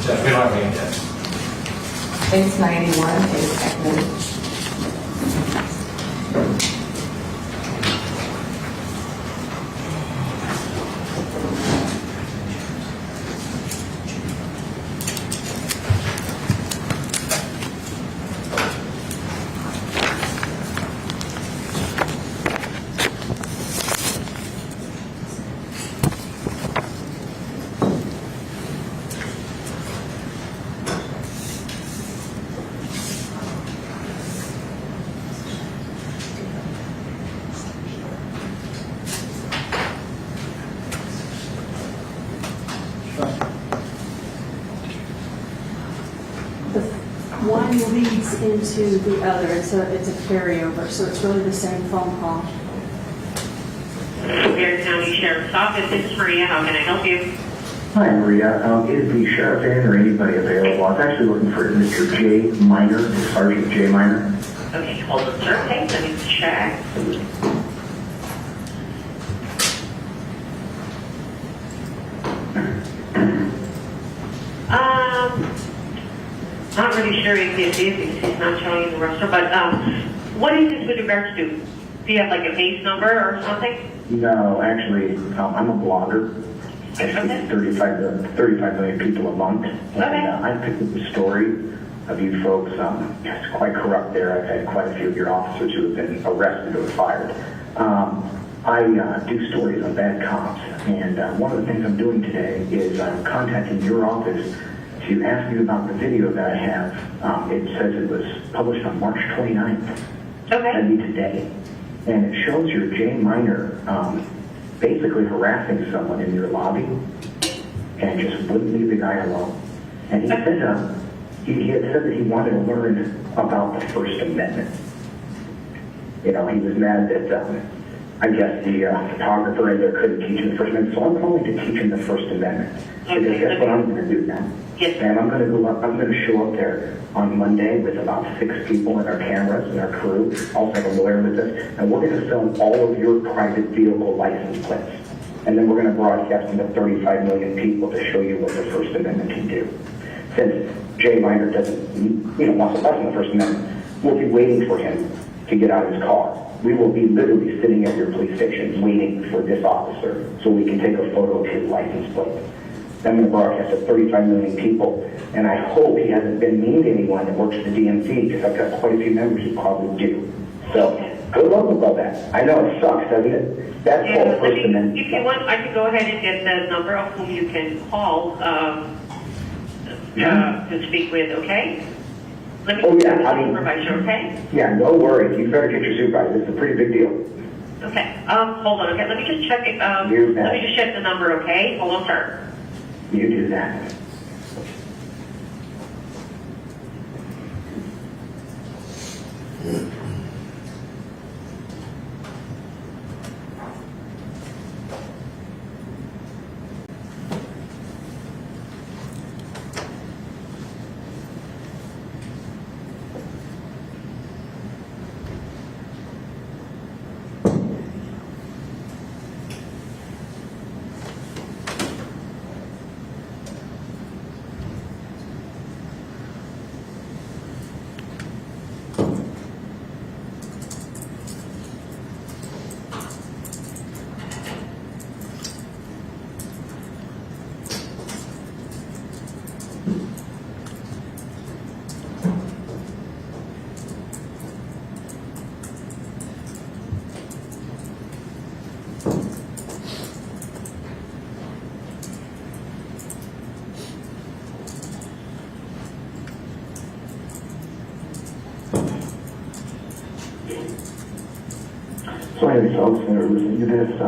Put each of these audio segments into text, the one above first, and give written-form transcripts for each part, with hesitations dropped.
Jeff, we don't have any yet. Case 91 is seconded. One leads into the other. It's a carryover, so it's really the same phone call. Bear County Sheriff's Office, this is Maria. How can I help you? Hi, Maria. Is the sheriff in or anybody available? I was actually looking for Mr. J. Minor, Sergeant J. Minor. Okay, hold on, sir. Okay, let me check. Not really sure if he is because he's not showing in the roster, but what is this with regards to? Do you have like a case number or something? No, actually, I'm a blogger. I speak to 35 million people a month. And I picked up the story of you folks. It's quite corrupt there. I've had quite a few of your officers who have been arrested or fired. I do stories on bad cops, and one of the things I'm doing today is I'm contacting your office to ask you about the video that I have. It says it was published on March 29th. Okay. That'd be today. And it shows your J. Minor basically harassing someone in your lobby and just wouldn't leave the guy alone. And he said he had said that he wanted to learn about the First Amendment. You know, he was mad that I guess the photographer in there couldn't teach him the First Amendment. So I'm going to teach him the First Amendment. Because guess what I'm going to do now? Yes. And I'm going to go up. I'm going to show up there on Monday with about 6 people and our cameras and our crew. Also have a lawyer with us, and we're going to film all of your private vehicle license plates. And then we're going to broadcast them to 35 million people to show you what the First Amendment can do. Since Jay Minor doesn't, wants to bust the First Amendment, we'll be waiting for him to get out of his car. We will be literally sitting at your police station waiting for this officer so we can take a photo of his license plate. I'm going to broadcast to 35 million people, and I hope he hasn't been mean to anyone that works at the DMV, because I've got quite a few members who probably do. So, good luck with all that. I know it sucks, doesn't it? That's all First Amendment. If you want, I can go ahead and get the number of whom you can call to speak with, okay? Let me get the supervisor, okay? Yeah, no worries. You better get your supervisor. It's a pretty big deal. Okay, hold on, okay? Let me just check it. Let me just check the number, okay? Hold on, sir. You do that. So any folks that are listening to this,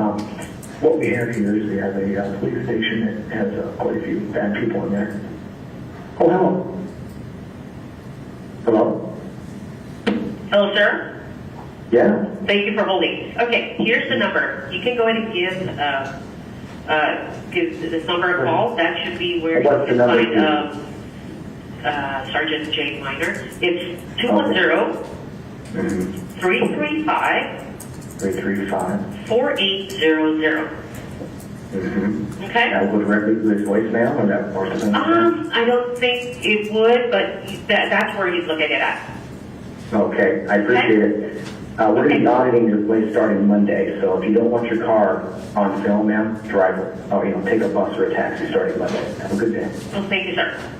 what we have here is we have a police station that has quite a few bad people in there. Oh, hello. Hello? Hello, sir. Yeah? Thank you for holding. Okay, here's the number. You can go ahead and give this number a call. That should be where you What's the can number, find Sergeant Jay Minor. It's 210 335 335. 4800. Mm-hmm. Okay? That would directly to his voicemail or that or something? I don't think it would, but that's where you'd look at it at. Okay, I appreciate it. We're going to be auditing your place starting Monday, so if you don't want your car on film, ma'am, drive it. Or, take a bus or a taxi starting Monday. Have a good day. Well, thank you, sir.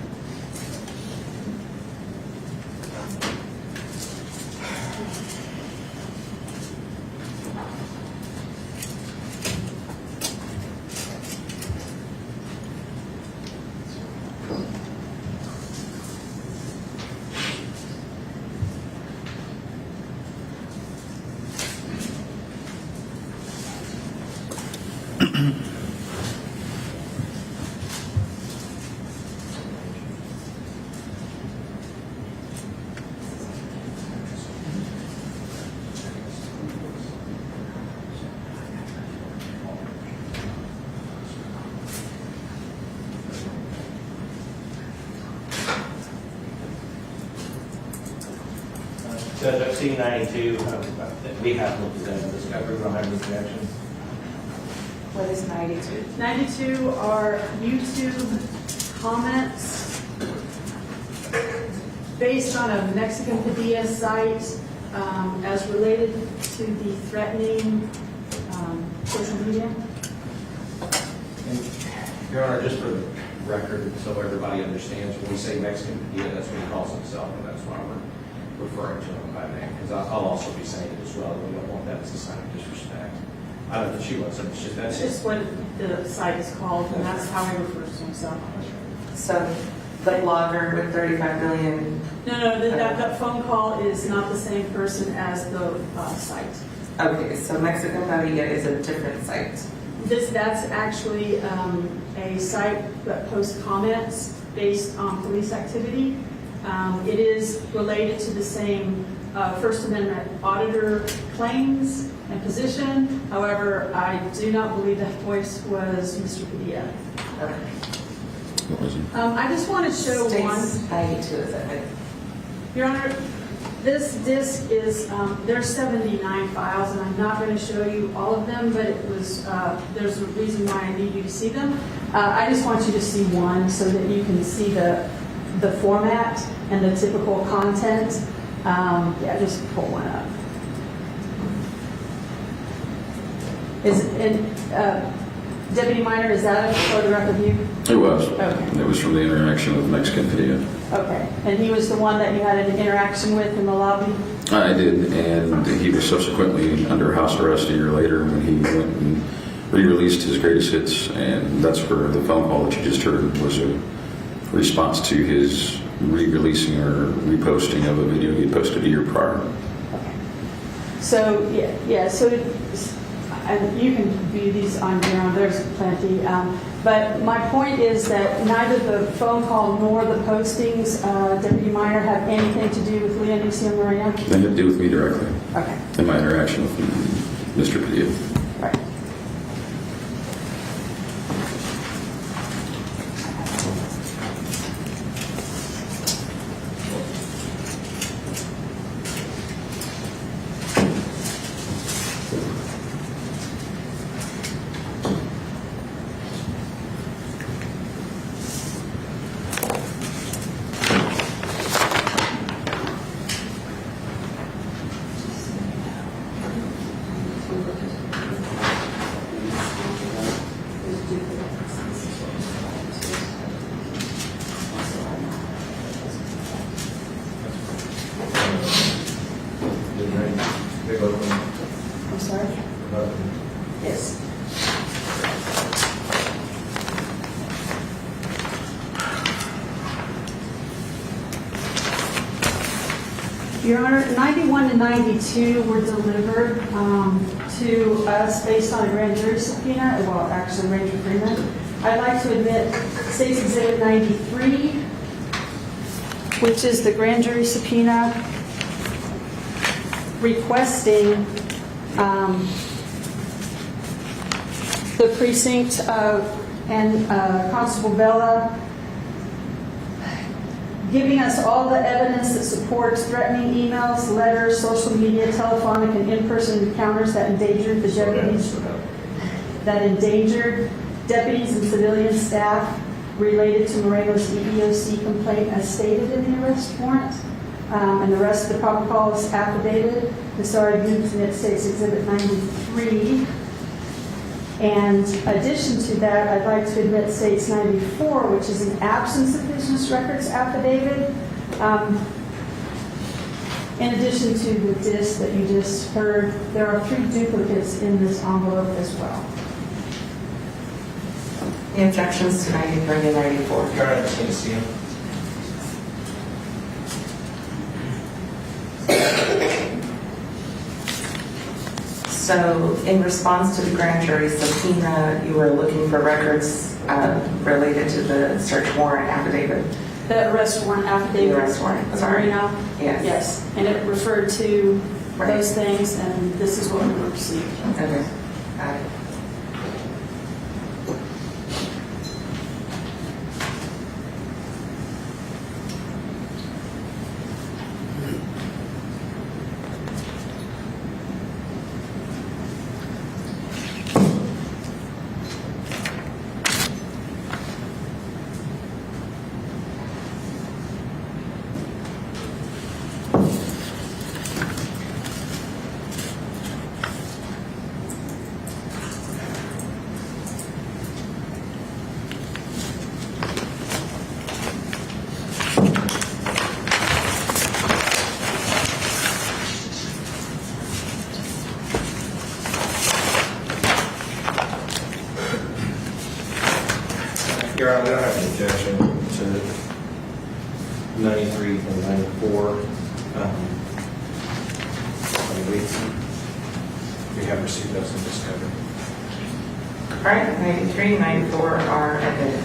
Judge, I've seen 92. We have looked at that in discovery. We don't have any connections. What is 92? 92 are YouTube comments based on a Mexican Padilla site as related to the threatening social media. And, Your Honor, just for the record, so everybody understands, when we say Mexican Padilla, that's what he calls himself, and that's why we're referring to him by name. Because I'll also be saying it as well. We don't want that as a sign of disrespect. I don't know if she wants it. It's just That's just what the site is called, and that's how he refers to himself. So the blogger with 35 million. No, that phone call is not the same person as the site. Okay, so Mexican Padilla is a different site. That's actually a site that posts comments based on police activity. It is related to the same First Amendment auditor claims and position. However, I do not believe that voice was Mr. Padilla. Okay. I just want to show one. States 92, is that right? Your Honor, this disc is, there's 79 files, and I'm not going to show you all of them, but it was, there's a reason why I need you to see them. I just want you to see one so that you can see the format and the typical content. Yeah, just pull one up. Deputy Minor, is that a photograph of you? It was. Okay. It was from the interaction with Mexican Padilla. Okay. And he was the one that you had an interaction with in the lobby? I did, and he was subsequently under house arrest a year later when he went and re-released his greatest hits, and that's where the phone call that you just heard was a response to his re-releasing or reposting of a video he had posted a year prior. Okay. So, yeah, so and you can view these on your own. There's plenty. But my point is that neither the phone call nor the postings, Deputy Meyer, have anything to do with Leah, Nixie, and Maria? They had to do with me directly Okay, in my interaction with Mr. Padilla. right. I'm sorry? Yes. Your Honor, 91 and 92 were delivered to us based on a grand jury subpoena, well, actually, range agreement. I'd like to admit State's Exhibit 93, which is the grand jury subpoena requesting the precinct and Constable Vela giving us all the evidence that supports threatening emails, letters, social media, telephonic, and in-person encounters that endangered the deputies and civilian staff related to Moreno's Eeoc complaint as stated in the arrest warrant. And the rest of the probable cause affidavit. And so I do submit State's Exhibit 93. And in addition to that, I'd like to admit State's 94, which is an absence of business records affidavit. In addition to the disc that you just heard, there are 3 duplicates in this envelope as well. The objections to 93 and 94. Your Honor, I just need to see them. So in response to the grand jury subpoena, you were looking for records related to the search warrant affidavit. The arrest warrant affidavit. The arrest warrant, Of sorry. Moreno? Yes. Yes, and it referred to Right. those things, and this is what we received. Okay. Got it. Your Honor, I don't have an objection to 93 and 94. We have received those in discovery. All right, 93 and 94 are admitted.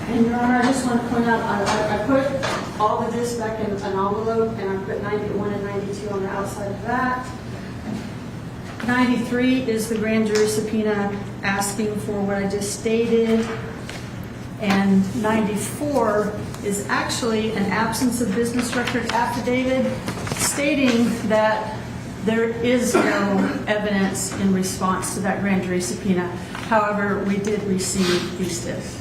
And Your Honor, I just want to point out, I put all the discs back in an envelope, and I put 91 and 92 on the outside of that. 93 is the grand jury subpoena asking for what I just stated. And 94 is actually an absence of business record affidavit stating that there is no evidence in response to that grand jury subpoena. However, we did receive these discs.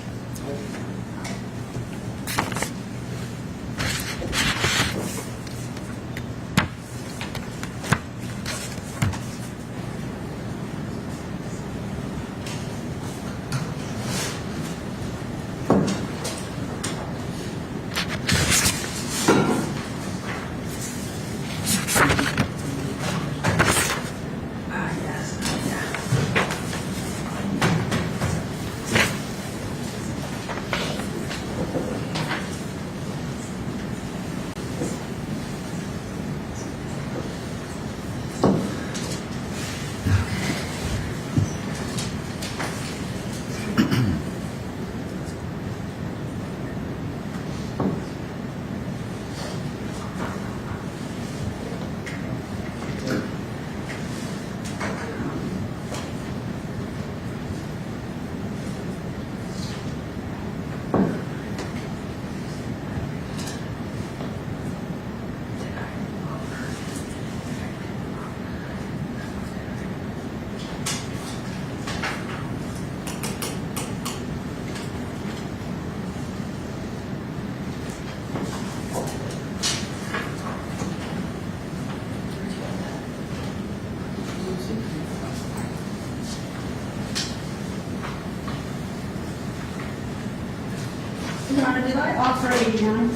Your Honor, did I offer 89?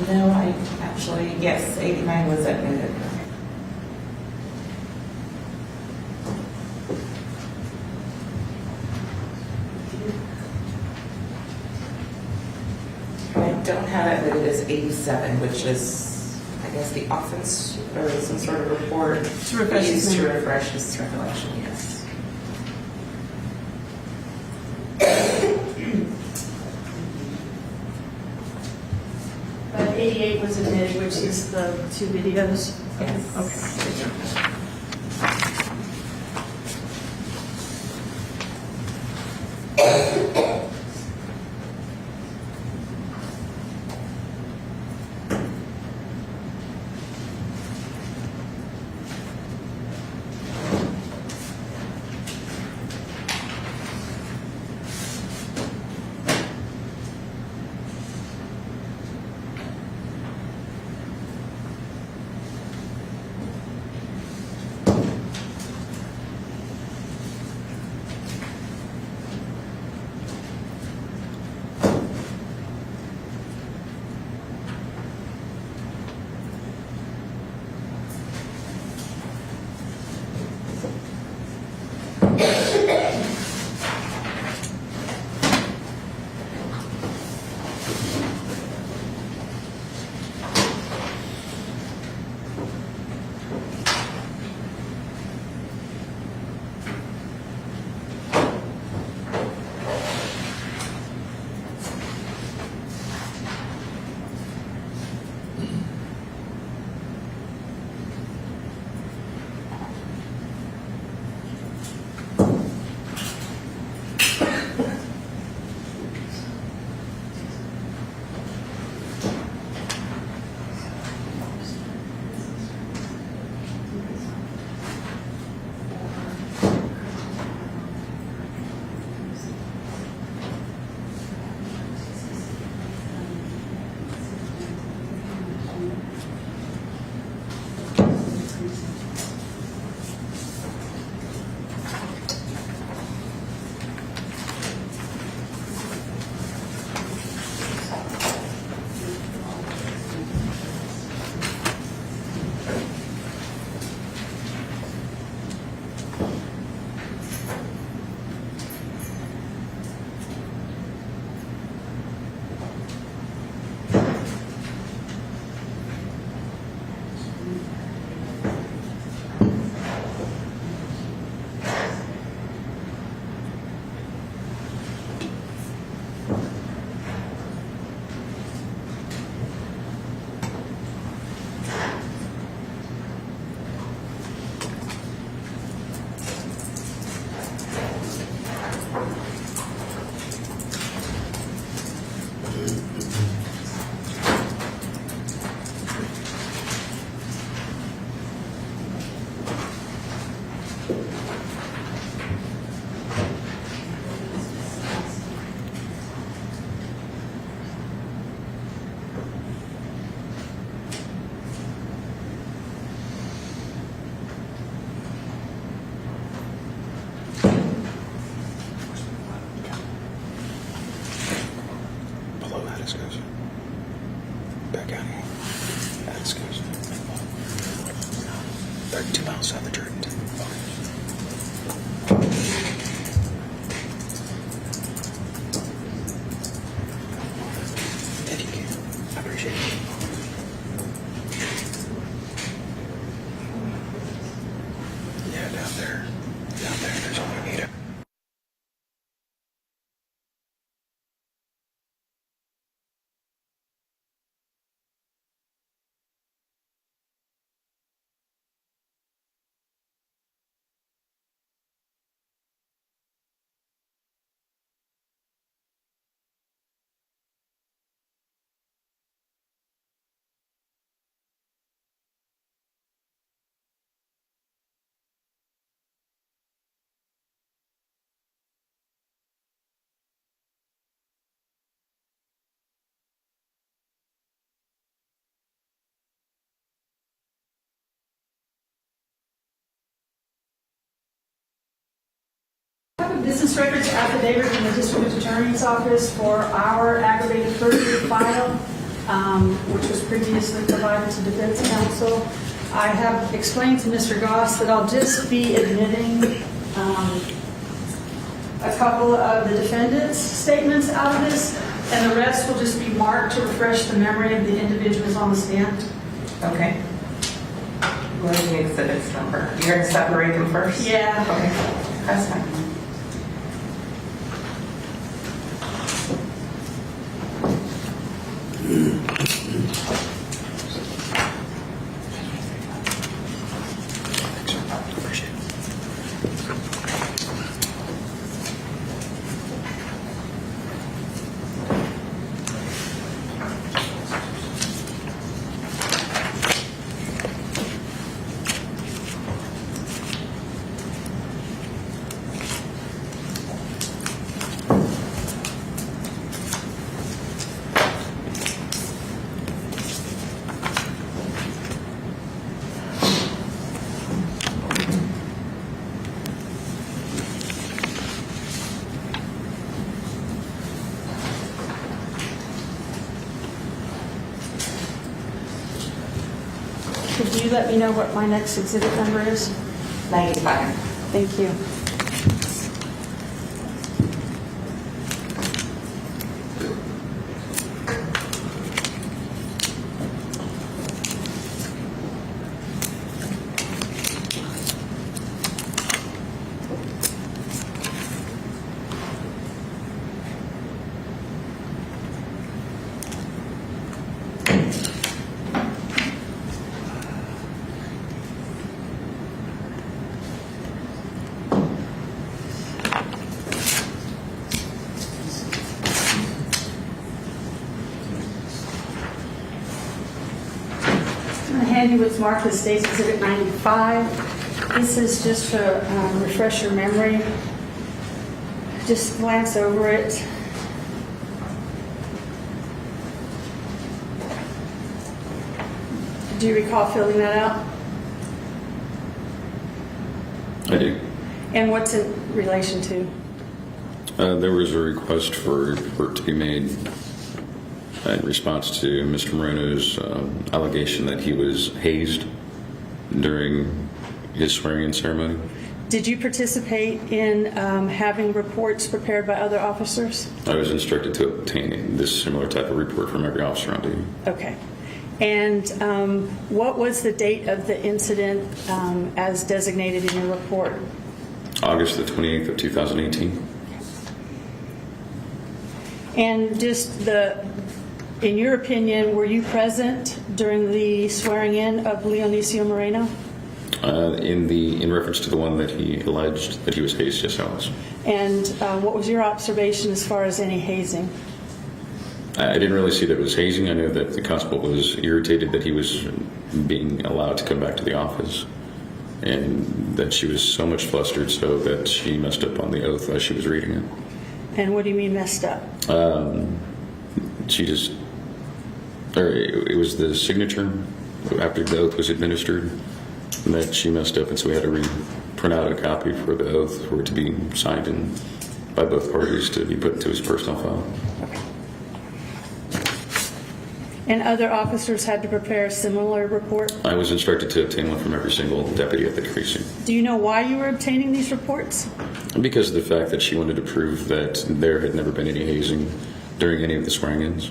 No, I actually, yes, 89 was admitted. I don't have it, but it is 87, which is, I guess, the offense or some sort of report To refresh his used to memory. refresh his recollection, yes. But 88 was admitted, which is the 2 videos? Yes. Okay. Back County. That's good. 32 miles south of Jordan. Thank you. I appreciate it. Yeah, down there. Down there, there's only 8 of them. business records affidavit from the district attorney's office for our aggravated perjury file, which was previously provided to defense counsel. I have explained to Mr. Goss that I'll just be admitting a couple of the defendant's statements out of this, and the rest will just be marked to refresh the memory of the individuals on the stand. Okay. What is the exhibit's number? You're going to separate them first? Yeah. Okay, that's fine. Could you let me know what my next exhibit number is? 95. Thank you. I'm going to hand you what's marked as State's Exhibit 95. This is just to refresh your memory. Just glance over it. Do you recall filling that out? I do. And what's in relation to? There was a request for a report to be made in response to Mr. Moreno's allegation that he was hazed during his swearing-in ceremony. Did you participate in having reports prepared by other officers? I was instructed to obtain this similar type of report from every officer on duty. Okay. And what was the date of the incident as designated in your report? August the 28th of 2018. And just in your opinion, were you present during the swearing-in of Leonicio Moreno? In reference to the one that he alleged that he was hazed, yes, I was. And what was your observation as far as any hazing? I didn't really see that it was hazing. I know that the constable was irritated that he was being allowed to come back to the office, and that she was so much flustered so that she messed up on the oath as she was reading it. And what do you mean messed up? It was the signature after the oath was administered that she messed up, and so we had to print out a copy for the oath for it to be signed in by both parties to be put into his personal file. And other officers had to prepare a similar report? I was instructed to obtain one from every single deputy at the precinct. Do you know why you were obtaining these reports? Because of the fact that she wanted to prove that there had never been any hazing during any of the swearing-ins.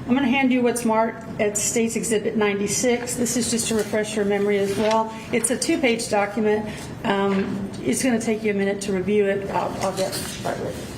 I'm going to hand you what's marked at State's Exhibit 96. This is just to refresh your memory as well. It's a 2-page document. It's going to take you a minute to review it. I'll get started with it.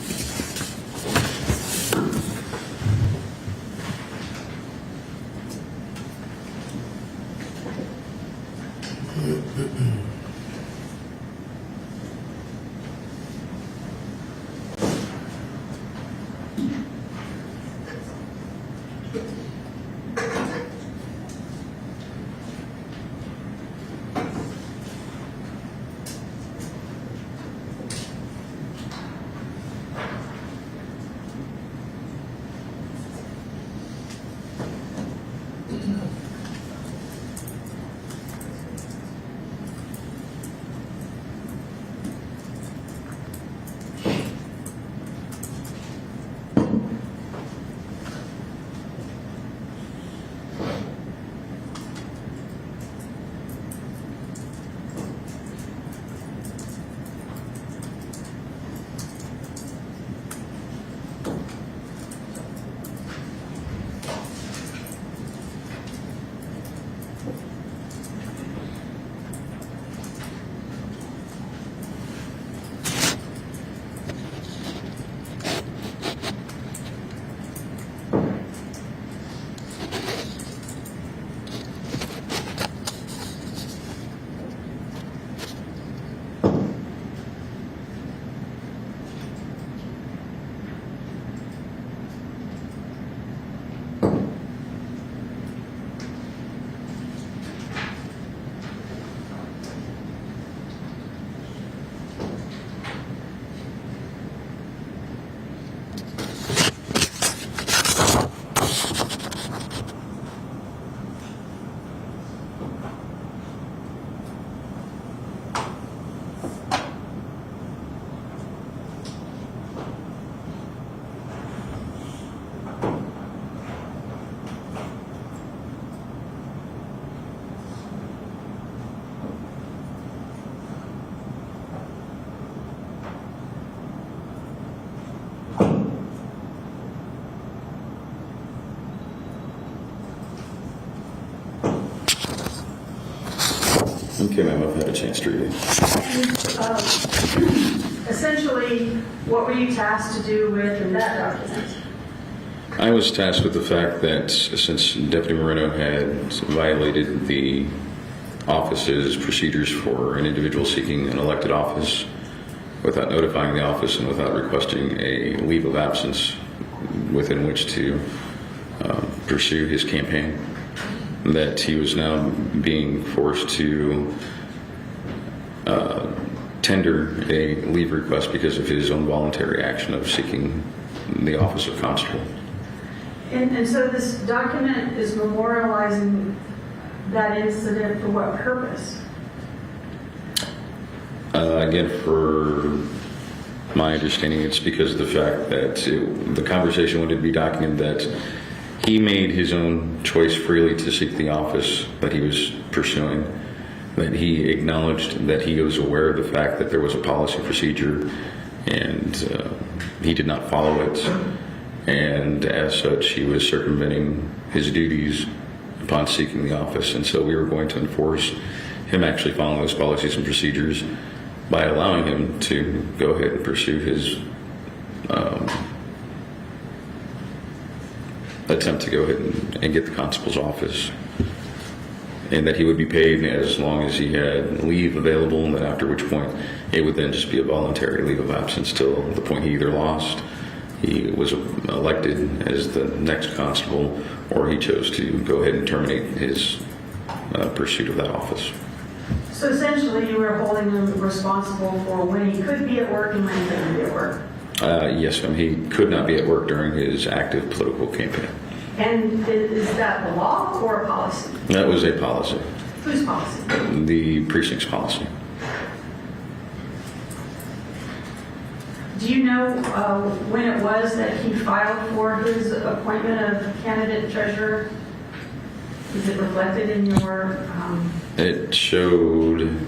Okay, ma'am, I've had a chance to read it. Essentially, what were you tasked to do with in that document? I was tasked with the fact that since Deputy Moreno had violated the office's procedures for an individual seeking an elected office without notifying the office and without requesting a leave of absence within which to pursue his campaign, that he was now being forced to tender a leave request because of his own voluntary action of seeking the office of constable. And so this document is memorializing that incident for what purpose? Again, for my understanding, it's because of the fact that the conversation wanted to be documented that he made his own choice freely to seek the office that he was pursuing, that he acknowledged that he was aware of the fact that there was a policy procedure and he did not follow it, and as such he was circumventing his duties upon seeking the office. And so we were going to enforce him actually following those policies and procedures by allowing him to go ahead and pursue his attempt to go ahead and get the constable's office, and that he would be paid as long as he had leave available, and then after which point it would then just be a voluntary leave of absence till the point he either lost, he was elected as the next constable, or he chose to go ahead and terminate his pursuit of that office. So essentially, you were holding him responsible for when he could be at work and when he couldn't be at work. Yes, ma'am. He could not be at work during his active political campaign. And is that the law or a policy? That was a policy. Whose policy? The precinct's policy. Do you know when it was that he filed for his appointment of candidate treasurer? Is it reflected in your... It showed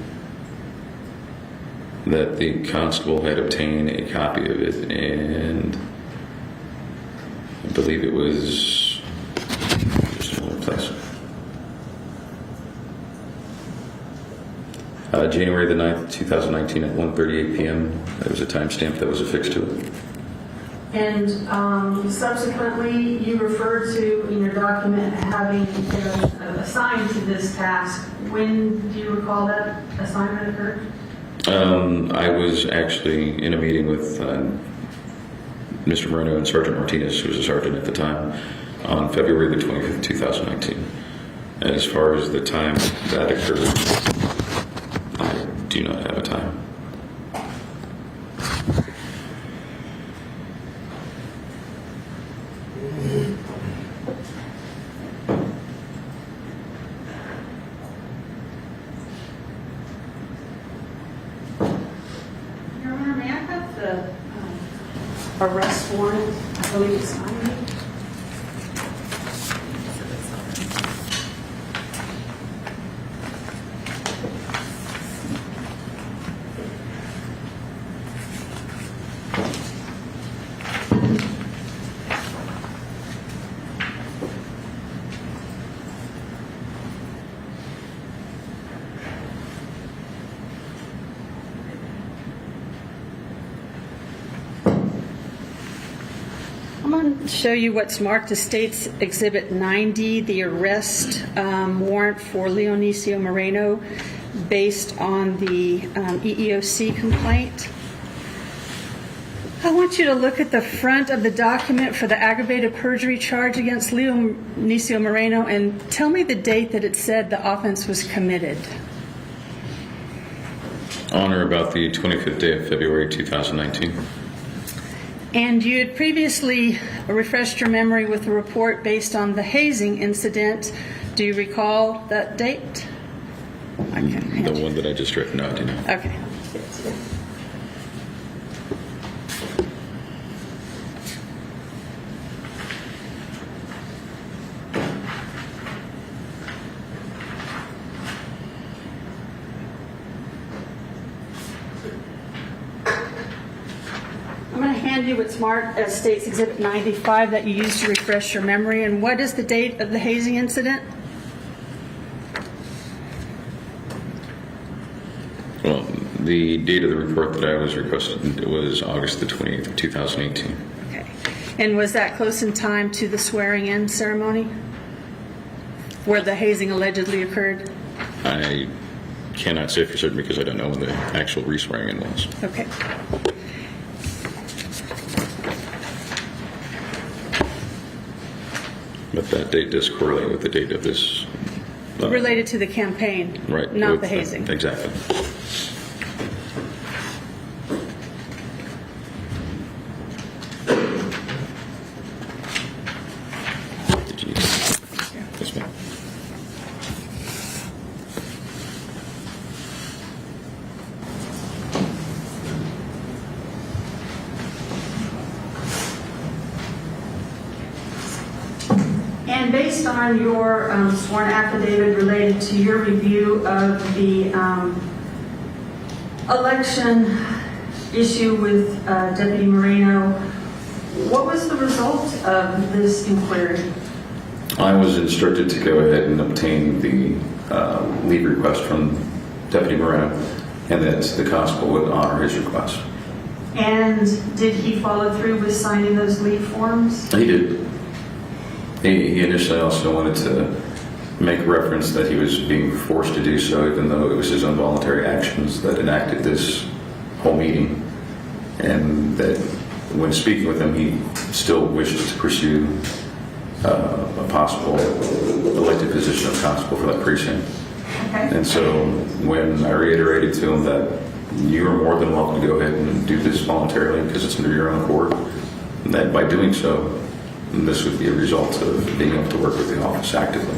that the constable had obtained a copy of it, and I believe it was just one place. January the 9th, 2019 at 1:38 p.m. There was a timestamp that was affixed to it. And subsequently, you referred to in your document having been assigned to this task. When do you recall that assignment occurred? I was actually in a meeting with Mr. Moreno and Sergeant Martinez, who was a sergeant at the time, on February the 25th, 2019. As far as the time that occurred, I do not have a time. Your Honor, may I have the arrest warrant? I believe it's on me. I'm going to show you what's marked as State's Exhibit 90, the arrest warrant for Leonicio Moreno based on the EEOC complaint. I want you to look at the front of the document for the aggravated perjury charge against Leonicio Moreno and tell me the date that it said the offense was committed. On or about the 25th day of February 2019. And you had previously refreshed your memory with a report based on the hazing incident. Do you recall that date? Okay. The one that I just read? No, I do not. Okay. I'm going to hand you what's marked as State's Exhibit 95 that you used to refresh your memory. And what is the date of the hazing incident? The date of the report that I was requested was August the 28th of 2018. Okay. And was that close in time to the swearing-in ceremony where the hazing allegedly occurred? I cannot say for certain because I don't know when the actual re-swearing-in was. Okay. But that date does correlate with the date of this. Related to the campaign, Right. not with the hazing. Exactly. Did you? Yes, ma'am. And based on your sworn affidavit related to your review of the election issue with Deputy Moreno, what was the result of this inquiry? I was instructed to go ahead and obtain the leave request from Deputy Moreno, and that the constable would honor his request. And did he follow through with signing those leave forms? He did. He initially also wanted to make reference that he was being forced to do so, even though it was his involuntary actions that enacted this whole meeting, and that when speaking with him, he still wished to pursue a possible elected position of constable for that precinct. Okay. And so when I reiterated to him that you are more than welcome to go ahead and do this voluntarily because it's under your own accord, and that by doing so, this would be a result of being able to work with the office actively.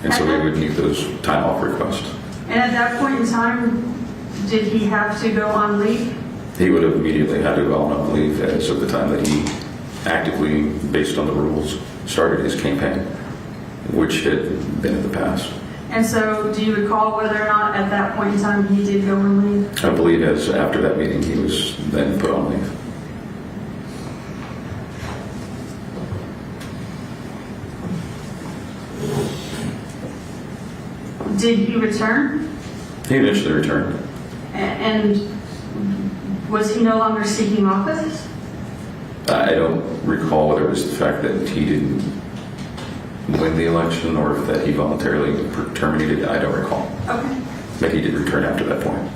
And so we would need those time off requests. And at that point in time, did he have to go on leave? He would have immediately had to go on leave as of the time that he actively, based on the rules, started his campaign, which had been in the past. And so do you recall whether or not at that point in time he did go on leave? I believe as after that meeting, he was then put on leave. Did he return? He eventually returned. And was he no longer seeking office? I don't recall whether it was the fact that he didn't win the election or if that he voluntarily terminated. I don't recall. Okay. But he did return after that point.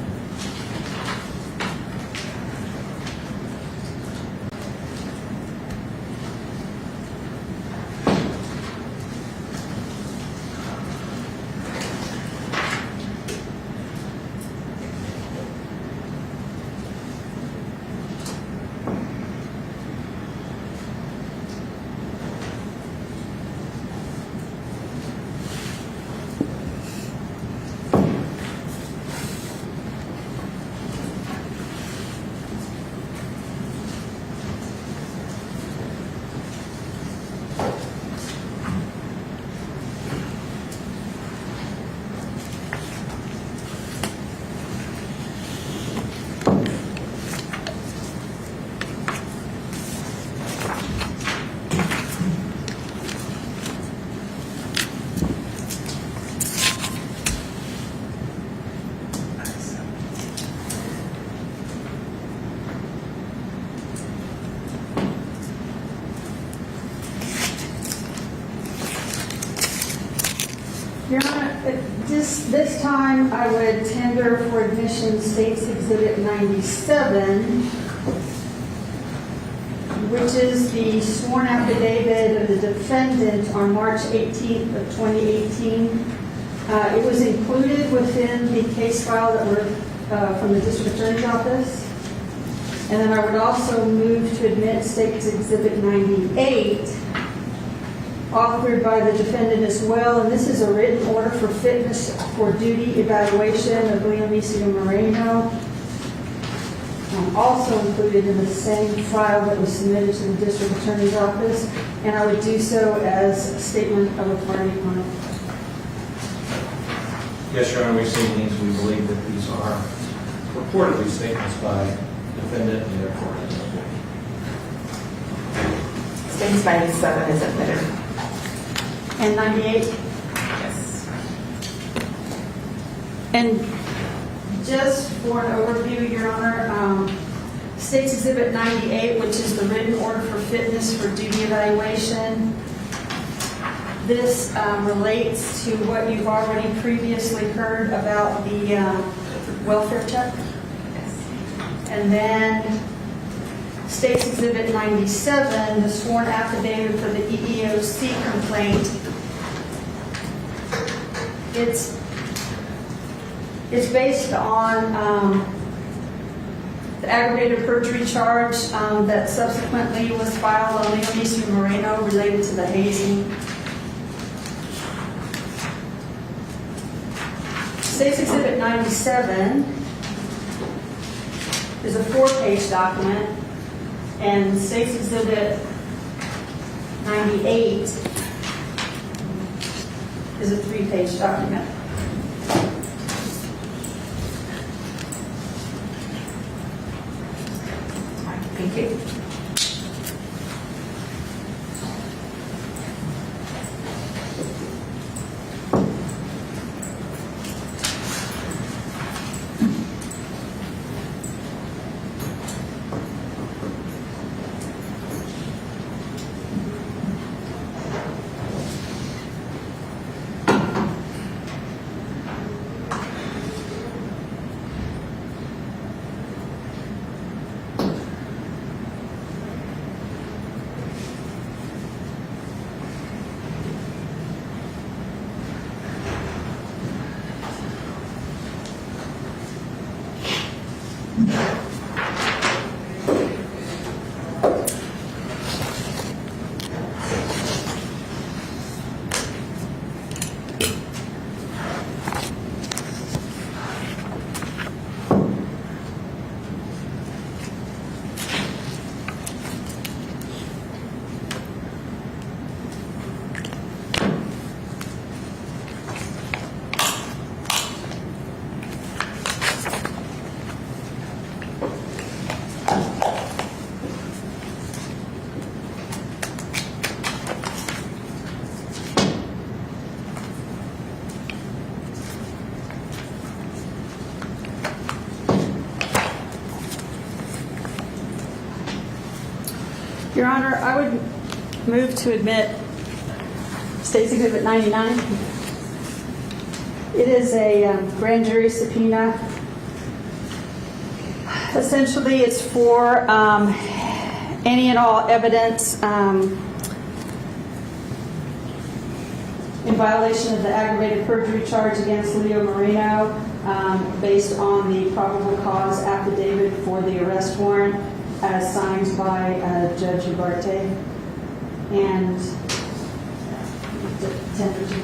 Your Honor, at this time I would tender for admission State's Exhibit 97, which is the sworn affidavit of the defendant on March 18th of 2018. It was included within the case file that were from the District Attorney's Office. And then I would also move to admit State's Exhibit 98, authored by the defendant as well, and this is a written order for fitness for duty evaluation of Leonicio Moreno, also included in the same file that was submitted to the District Attorney's Office, and I would do so as a statement of authority on it. Yes, Your Honor, we've seen these. We believe that these are reportedly statements by defendant and therefore States 97 is admitted. And 98? Yes. And Just for an overview, Your Honor, State's Exhibit 98, which is the written order for fitness for duty evaluation. This relates to what you've already previously heard about the welfare check. And then State's Exhibit 97, the sworn affidavit for the EEOC complaint. It's based on the aggravated perjury charge that subsequently was filed on Leo Moreno related to the hazing. State's Exhibit 97 is a 4-page document, and State's Exhibit 98 is a 3-page document. Thank you. Your Honor, I would move to admit State's Exhibit 99. It is a grand jury subpoena. Essentially, it's for any and all evidence in violation of the aggravated perjury charge against Leo Moreno based on the probable cause affidavit for the arrest warrant as signed by Judge Ugarte and the temperature.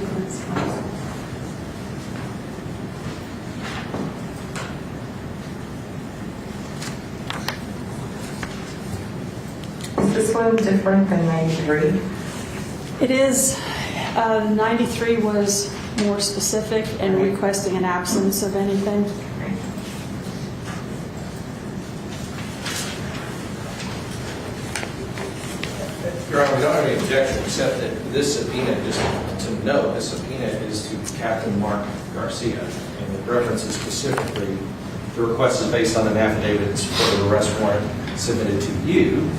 Is this one different than 93? It is. 93 was more specific and requesting an absence of anything. Your Honor, we don't have any objection except that this subpoena, just to note, this subpoena is to Captain Mark Garcia, and it references specifically the request is based on an affidavit in support of the arrest warrant submitted to you,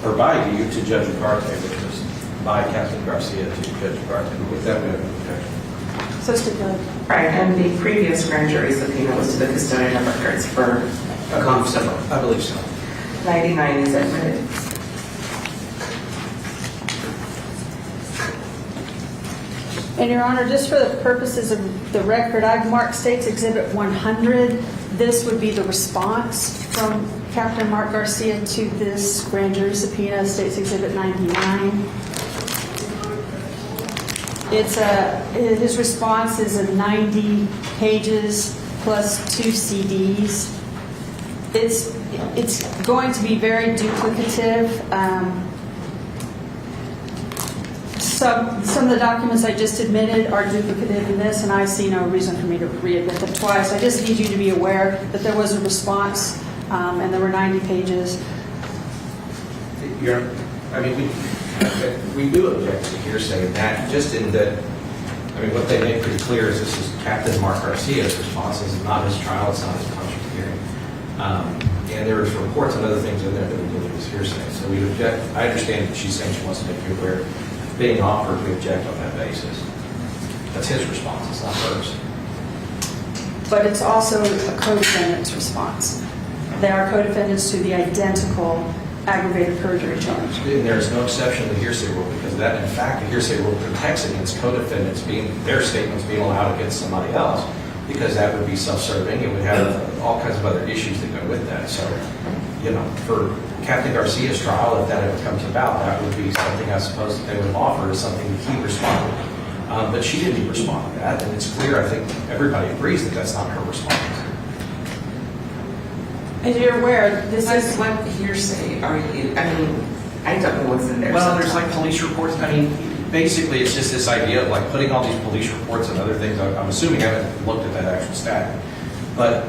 or by you, to Judge Ugarte, which was by Captain Garcia to Judge Ugarte. With that, we have no objection. So stipulated. Right, and the previous grand jury subpoena was to the custodian of records for a constable. I believe so. 99 is admitted. And Your Honor, just for the purposes of the record, I've marked State's Exhibit 100. This would be the response from Captain Mark Garcia to this grand jury subpoena, State's Exhibit 99. His response is 90 pages plus 2 CDs. It's going to be very duplicative. Some of the documents I just admitted are duplicative in this, and I see no reason for me to readmit them twice. I just need you to be aware that there was a response, and there were 90 pages. We do object to hearsay in that, just in that I mean, what they make pretty clear is this is Captain Mark Garcia's response. This is not his trial, it's not his conscience hearing. And there was reports and other things in there that we believe is hearsay. So we object. I understand that she's saying she wants to make you aware. Being offered, we object on that basis. That's his response, it's not hers. But it's also a co-defendant's response. They are co-defendants to the identical aggravated perjury charge. And there's no exception to the hearsay rule because that, in fact, the hearsay rule protects against co-defendants their statements being allowed against somebody else because that would be self-serving. It would have all kinds of other issues that go with that. So, you know, for Captain Garcia's trial, if that ever comes about, that would be something I suppose that they would offer as something that he responded. But she didn't respond to that, and it's clear, I think everybody agrees that that's not her response. As you're aware, this is What hearsay are you, I mean, I don't know what's in there. Well, there's sometimes. like police reports. I mean, basically, it's just this idea of like putting all these police reports and other things. I'm assuming I haven't looked at that actual stat, but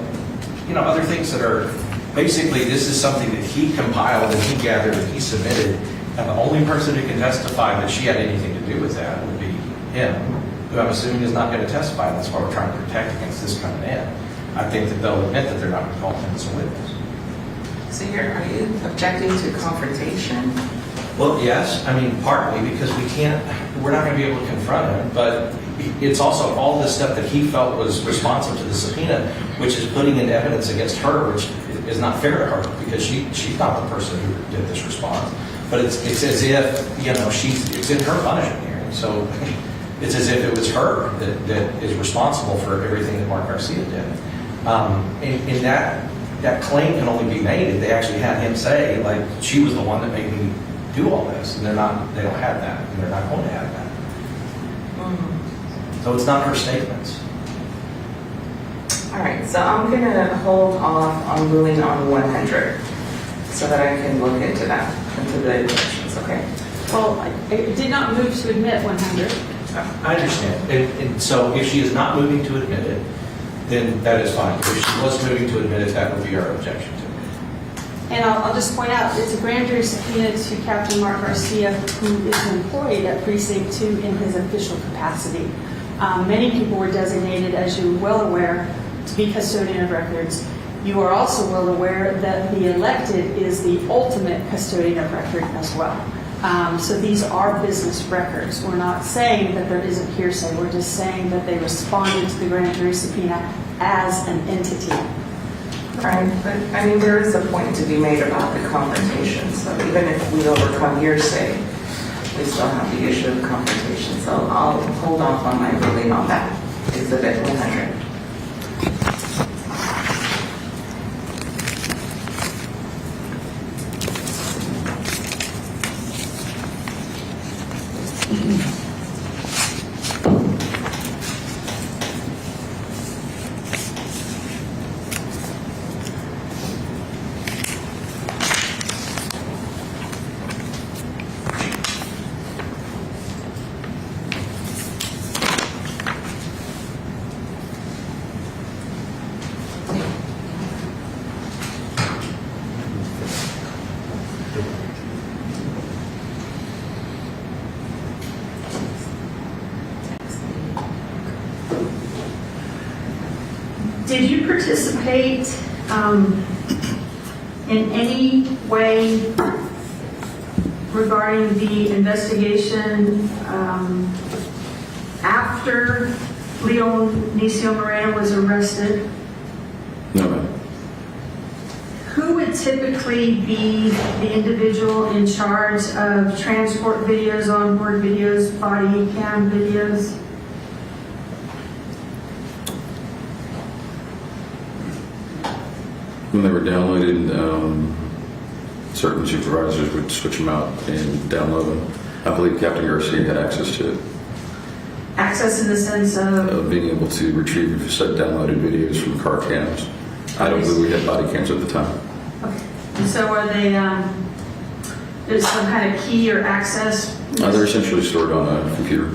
you know, other things that are basically this is something that he compiled and he gathered and he submitted, and the only person who can testify that she had anything to do with that would be him, who I'm assuming is not going to testify. And that's why we're trying to protect against this coming in. I think that they'll admit that they're not going to call him as a witness. So are you objecting to confrontation? Well, yes. I mean, partly because we're not going to be able to confront him, but it's also all the stuff that he felt was responsive to the subpoena, which is putting in evidence against her, which is not fair to her because she's not the person who did this response. But it's as if, you know, it's in her punishment hearing. So it's as if it was her that is responsible for everything that Mark Garcia did. And that claim can only be made if they actually had him say, like, she was the one that made me do all this, and they don't have that, and they're not going to have that. So it's not her statements. All right, so I'm going to hold off on ruling on 100 so that I can look into that, into the objections, okay? well, I did not move to admit 100. I understand. And so if she is not moving to admit it, then that is fine. If she was moving to admit it, that would be our objection to it. And I'll just point out, it's a grand jury subpoena to Captain Mark Garcia, who is employed at Precinct 2 in his official capacity. Many people were designated, as you're well aware, to be custodian of records. You are also well aware that the elected is the ultimate custodian of record as well. So these are business records. We're not saying that there isn't hearsay. We're just saying that they responded to the grand jury subpoena as an entity. Right, but I mean, there is a point to be made about the confrontation. So even if we overcome hearsay, we still have the issue of confrontation. So I'll hold off on my ruling on that. Exhibit 100. Did you participate in any way regarding the investigation after Leonicio Moreno was arrested? No, ma'am. Who would typically be the individual in charge of transport videos, onboard videos, body cam videos? When they were downloaded, certain supervisors would switch them out and download them. I believe Captain Garcia had access to it, Access in the sense of, being able to retrieve said downloaded videos from car cams. I don't believe we had body cams at the time. okay. And so are they, there's some kind of key or access? They're essentially stored on a computer.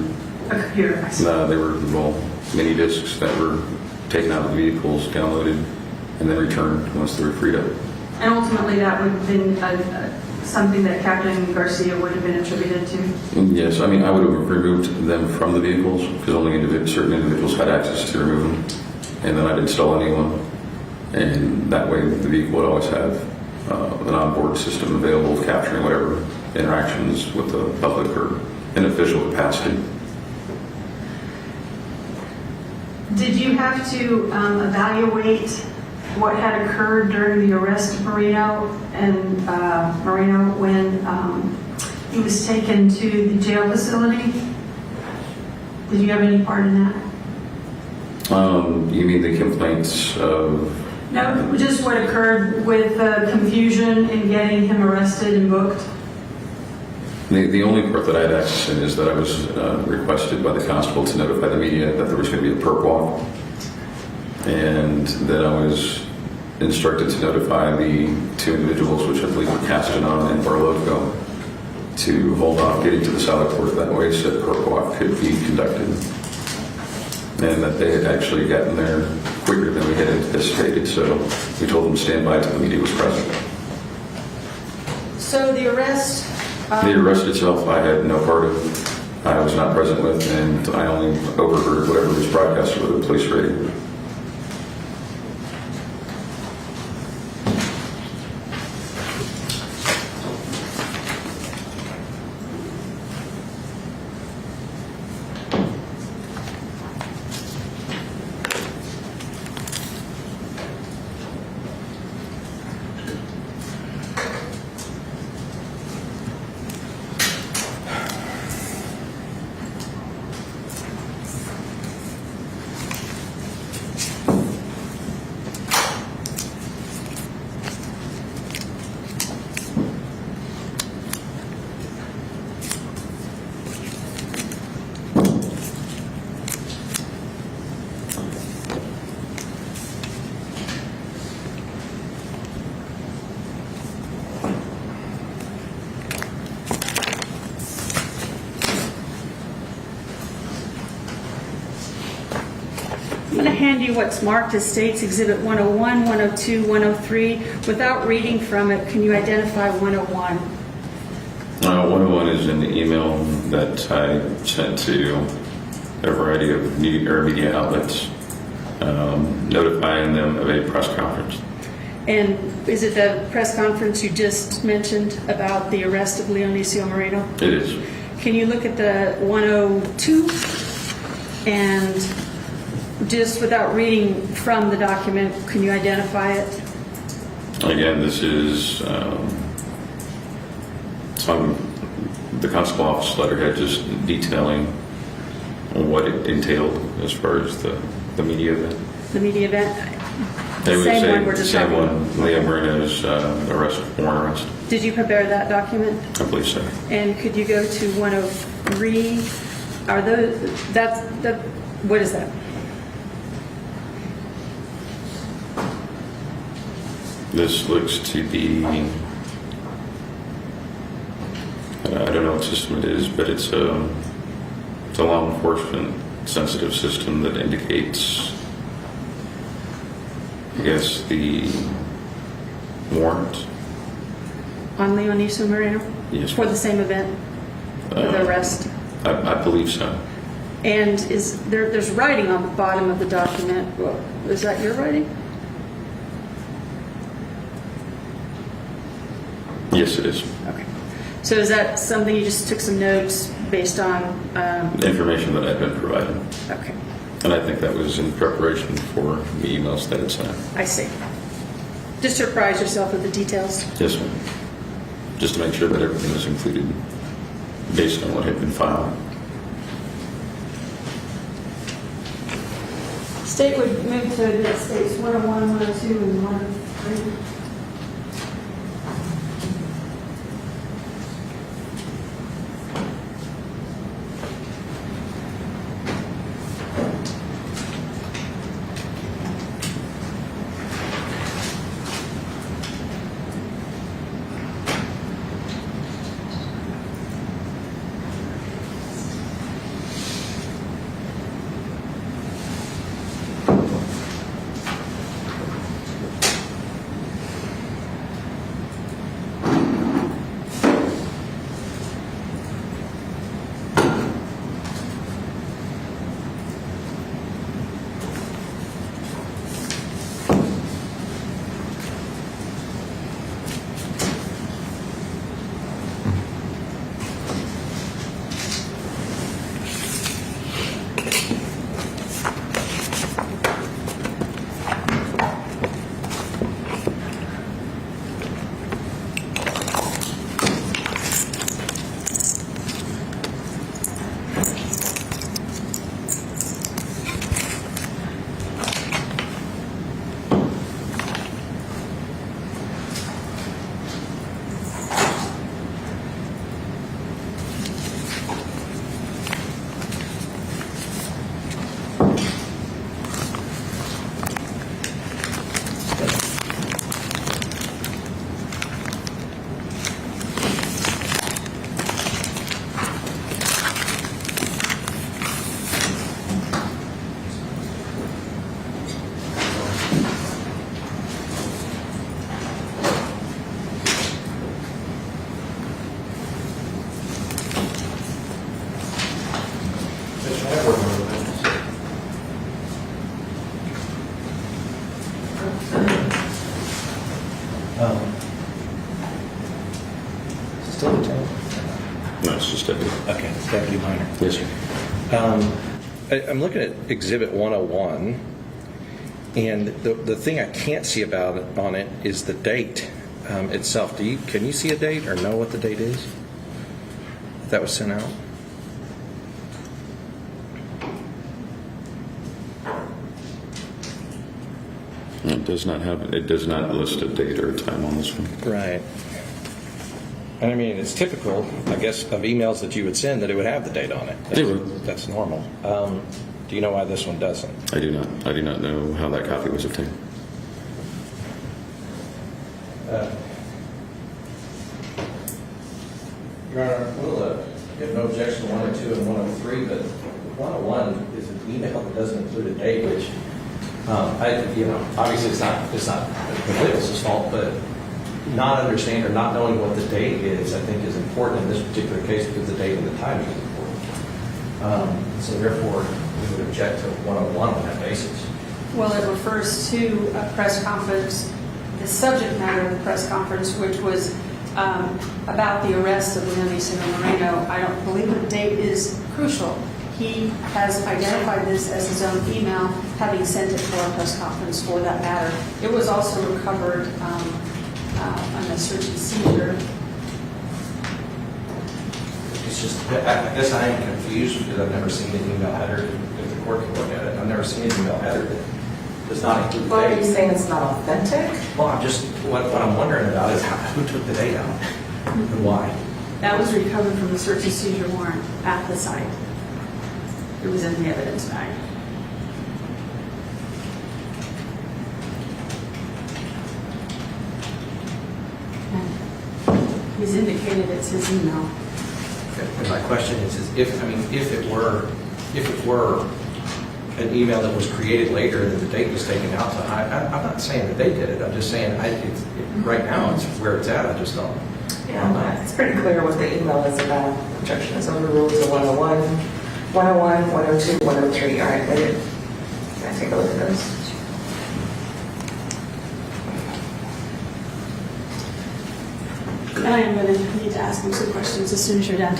A computer, I see. They were all mini discs that were taken out of the vehicles, downloaded, and then returned once they were freed up. And ultimately that would then, something that Captain Garcia would have been attributed to? Yes, I mean, I would have removed them from the vehicles because only certain individuals had access to remove them. And then I'd install a new one. And that way the vehicle would always have an onboard system available of capturing whatever interactions with the public or in official capacity. Did you have to evaluate what had occurred during the arrest of Marino when he was taken to the jail facility? Did you have any part in that? You mean the complaints of... No, just what occurred with confusion in getting him arrested and booked. The only part that I had access in is that I was requested by the constable to notify the media that there was going to be a perk walk, and that I was instructed to notify the two individuals, which I believe were Castanon and Barloco, to hold off getting to the Sally Port that way so that perk walk could be conducted, and that they had actually gotten there quicker than we had anticipated, so we told them to stand by until the media was present. So the arrest... The arrest itself, I had no part of. I was not present with, and I only overheard whatever was broadcast over the police radio. I'm going to hand you what's marked as States Exhibit 101, 102, 103. Without reading from it, can you identify 101? 101 is in the email that I sent to a variety of media outlets, notifying them of a press conference. And is it the press conference you just mentioned about the arrest of Leonicio Moreno? It is. Can you look at the 102 and just without reading from the document, can you identify it? Again, this is some the constable office letterhead just detailing what it entailed as far as the media event. The media event? It was Same one we're just same talking one, Leo Moreno's arrest, warrant arrest. Did you prepare that document? I believe so. And could you go to 103? Are those, what is that? This looks to be, I don't know what system it is, but it's a law enforcement sensitive system that indicates, I guess, the warrant. On Leonicio Moreno? Yes. For the same event? For the arrest? I believe so. And is there's writing on the bottom of the document. Well, is that your writing? Yes, it is. Okay. So is that something you just took some notes based on? The information that I've been provided. Okay. And I think that was in preparation for the emails that it sent. I see. Just surprise yourself with the details. Yes, ma'am. Just to make sure that everything was included based on what had been filed. State would move to the states 101, 102, and 103. Still lieutenant? No, it's just deputy. Okay, it's deputy minor. Yes, sir. I'm looking at Exhibit 101, and the thing I can't see about it on it is the date itself. Can you see a date or know what the date is that was sent out? It does not list a date or a time on this one. Right. And I mean, it's typical, I guess, of emails that you would send that it would have the date on it. It would. That's normal. Do you know why this one doesn't? I do not. I do not know how that copy was obtained. Your Honor, we'll get no objection to 102 and 103, but 101 is an email that doesn't include a date, which, obviously it's not completely his fault, but not understanding or not knowing what the date is, I think, is important in this particular case because the date and the timing is important. So therefore, we would object to 101 on that basis. Well, it refers to a press conference, the subject matter of the press conference, which was about the arrest of Leonis Moreno. I don't believe the date is crucial. He has identified this as his own email, having sent it for a press conference for that matter. It was also recovered on a search and seizure. It's just, I guess I am confused because I've never seen an email header, if the court can look at it, I've never seen an email header that does not include the Well, are you date. saying it's not authentic? Well, what I'm wondering about is who took the date out and why? That was recovered from the search and seizure warrant at the site. It was in the evidence bag. And he's indicated it's his email. And my question is if it were an email that was created later and the date was taken out, so I'm not saying that they did it. I'm just saying right now it's where it's at. I just don't. Yeah, it's pretty clear what the email is about. Objection is overruled to 101, 101, 102, 103. All right, wait. Can I take a look at those? And I am going to need to ask him some questions as soon as you're done.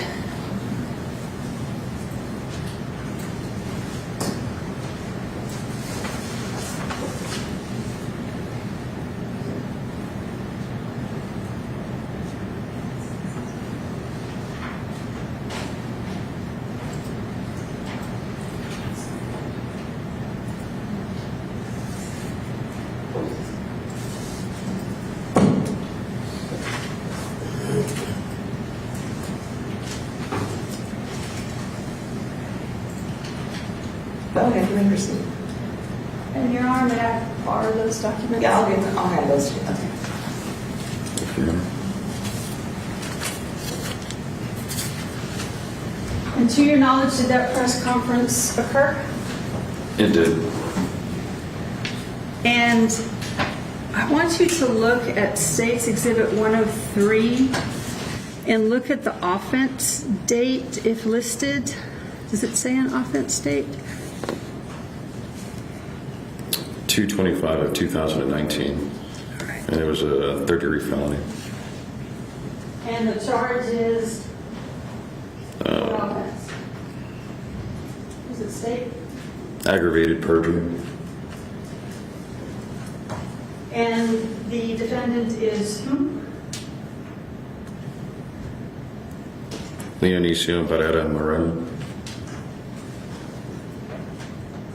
Okay, you may proceed. And Your Honor, may I borrow those documents? Yeah, I'll hand those to you. Okay. If you remember. And to your knowledge, did that press conference occur? It did. And I want you to look at State's Exhibit 103 and look at the offense date, if listed. Does it say an offense date? 2/25 of 2019, All right. and it was a third-degree felony. And the charge is what offense? Does it state? Aggravated perjury. And the defendant is who? Leonisio Moreno.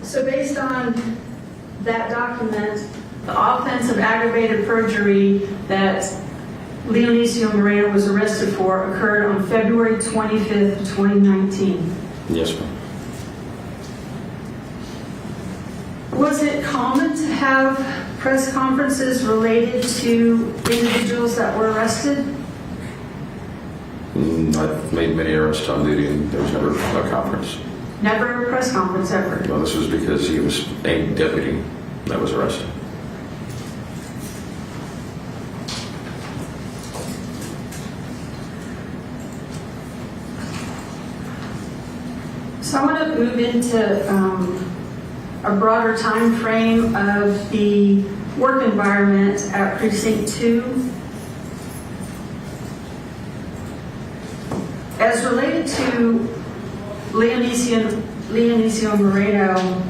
So based on that document, the offense of aggravated perjury that Leonisio Moreno was arrested for occurred on February 25th, 2019. Yes, ma'am. Was it common to have press conferences related to individuals that were arrested? I've made many arrests on duty, and there was never a conference. Never a press conference ever. Well, this was because he was a deputy that was arrested. So I want to move into a broader time frame of the work environment at Precinct 2. As related to Leonicio Moreno,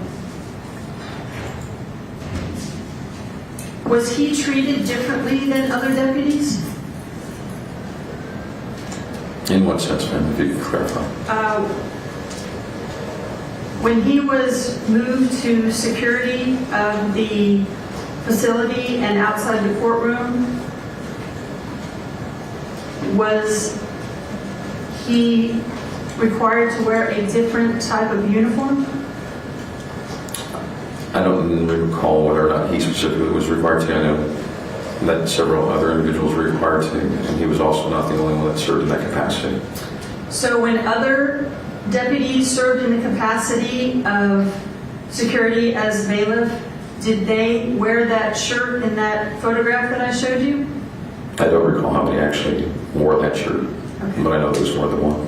was he treated differently than other deputies? In what sense, ma'am, if you could clarify? When he was moved to security of the facility and outside the courtroom, was he required to wear a different type of uniform? I don't recall whether or not he specifically was required to. I know that several other individuals were required to, and he was also not the only one that served in that capacity. So when other deputies served in the capacity of security as bailiff, did they wear that shirt in that photograph that I showed you? I don't recall how many actually wore that shirt, Okay. but I know there was more than one.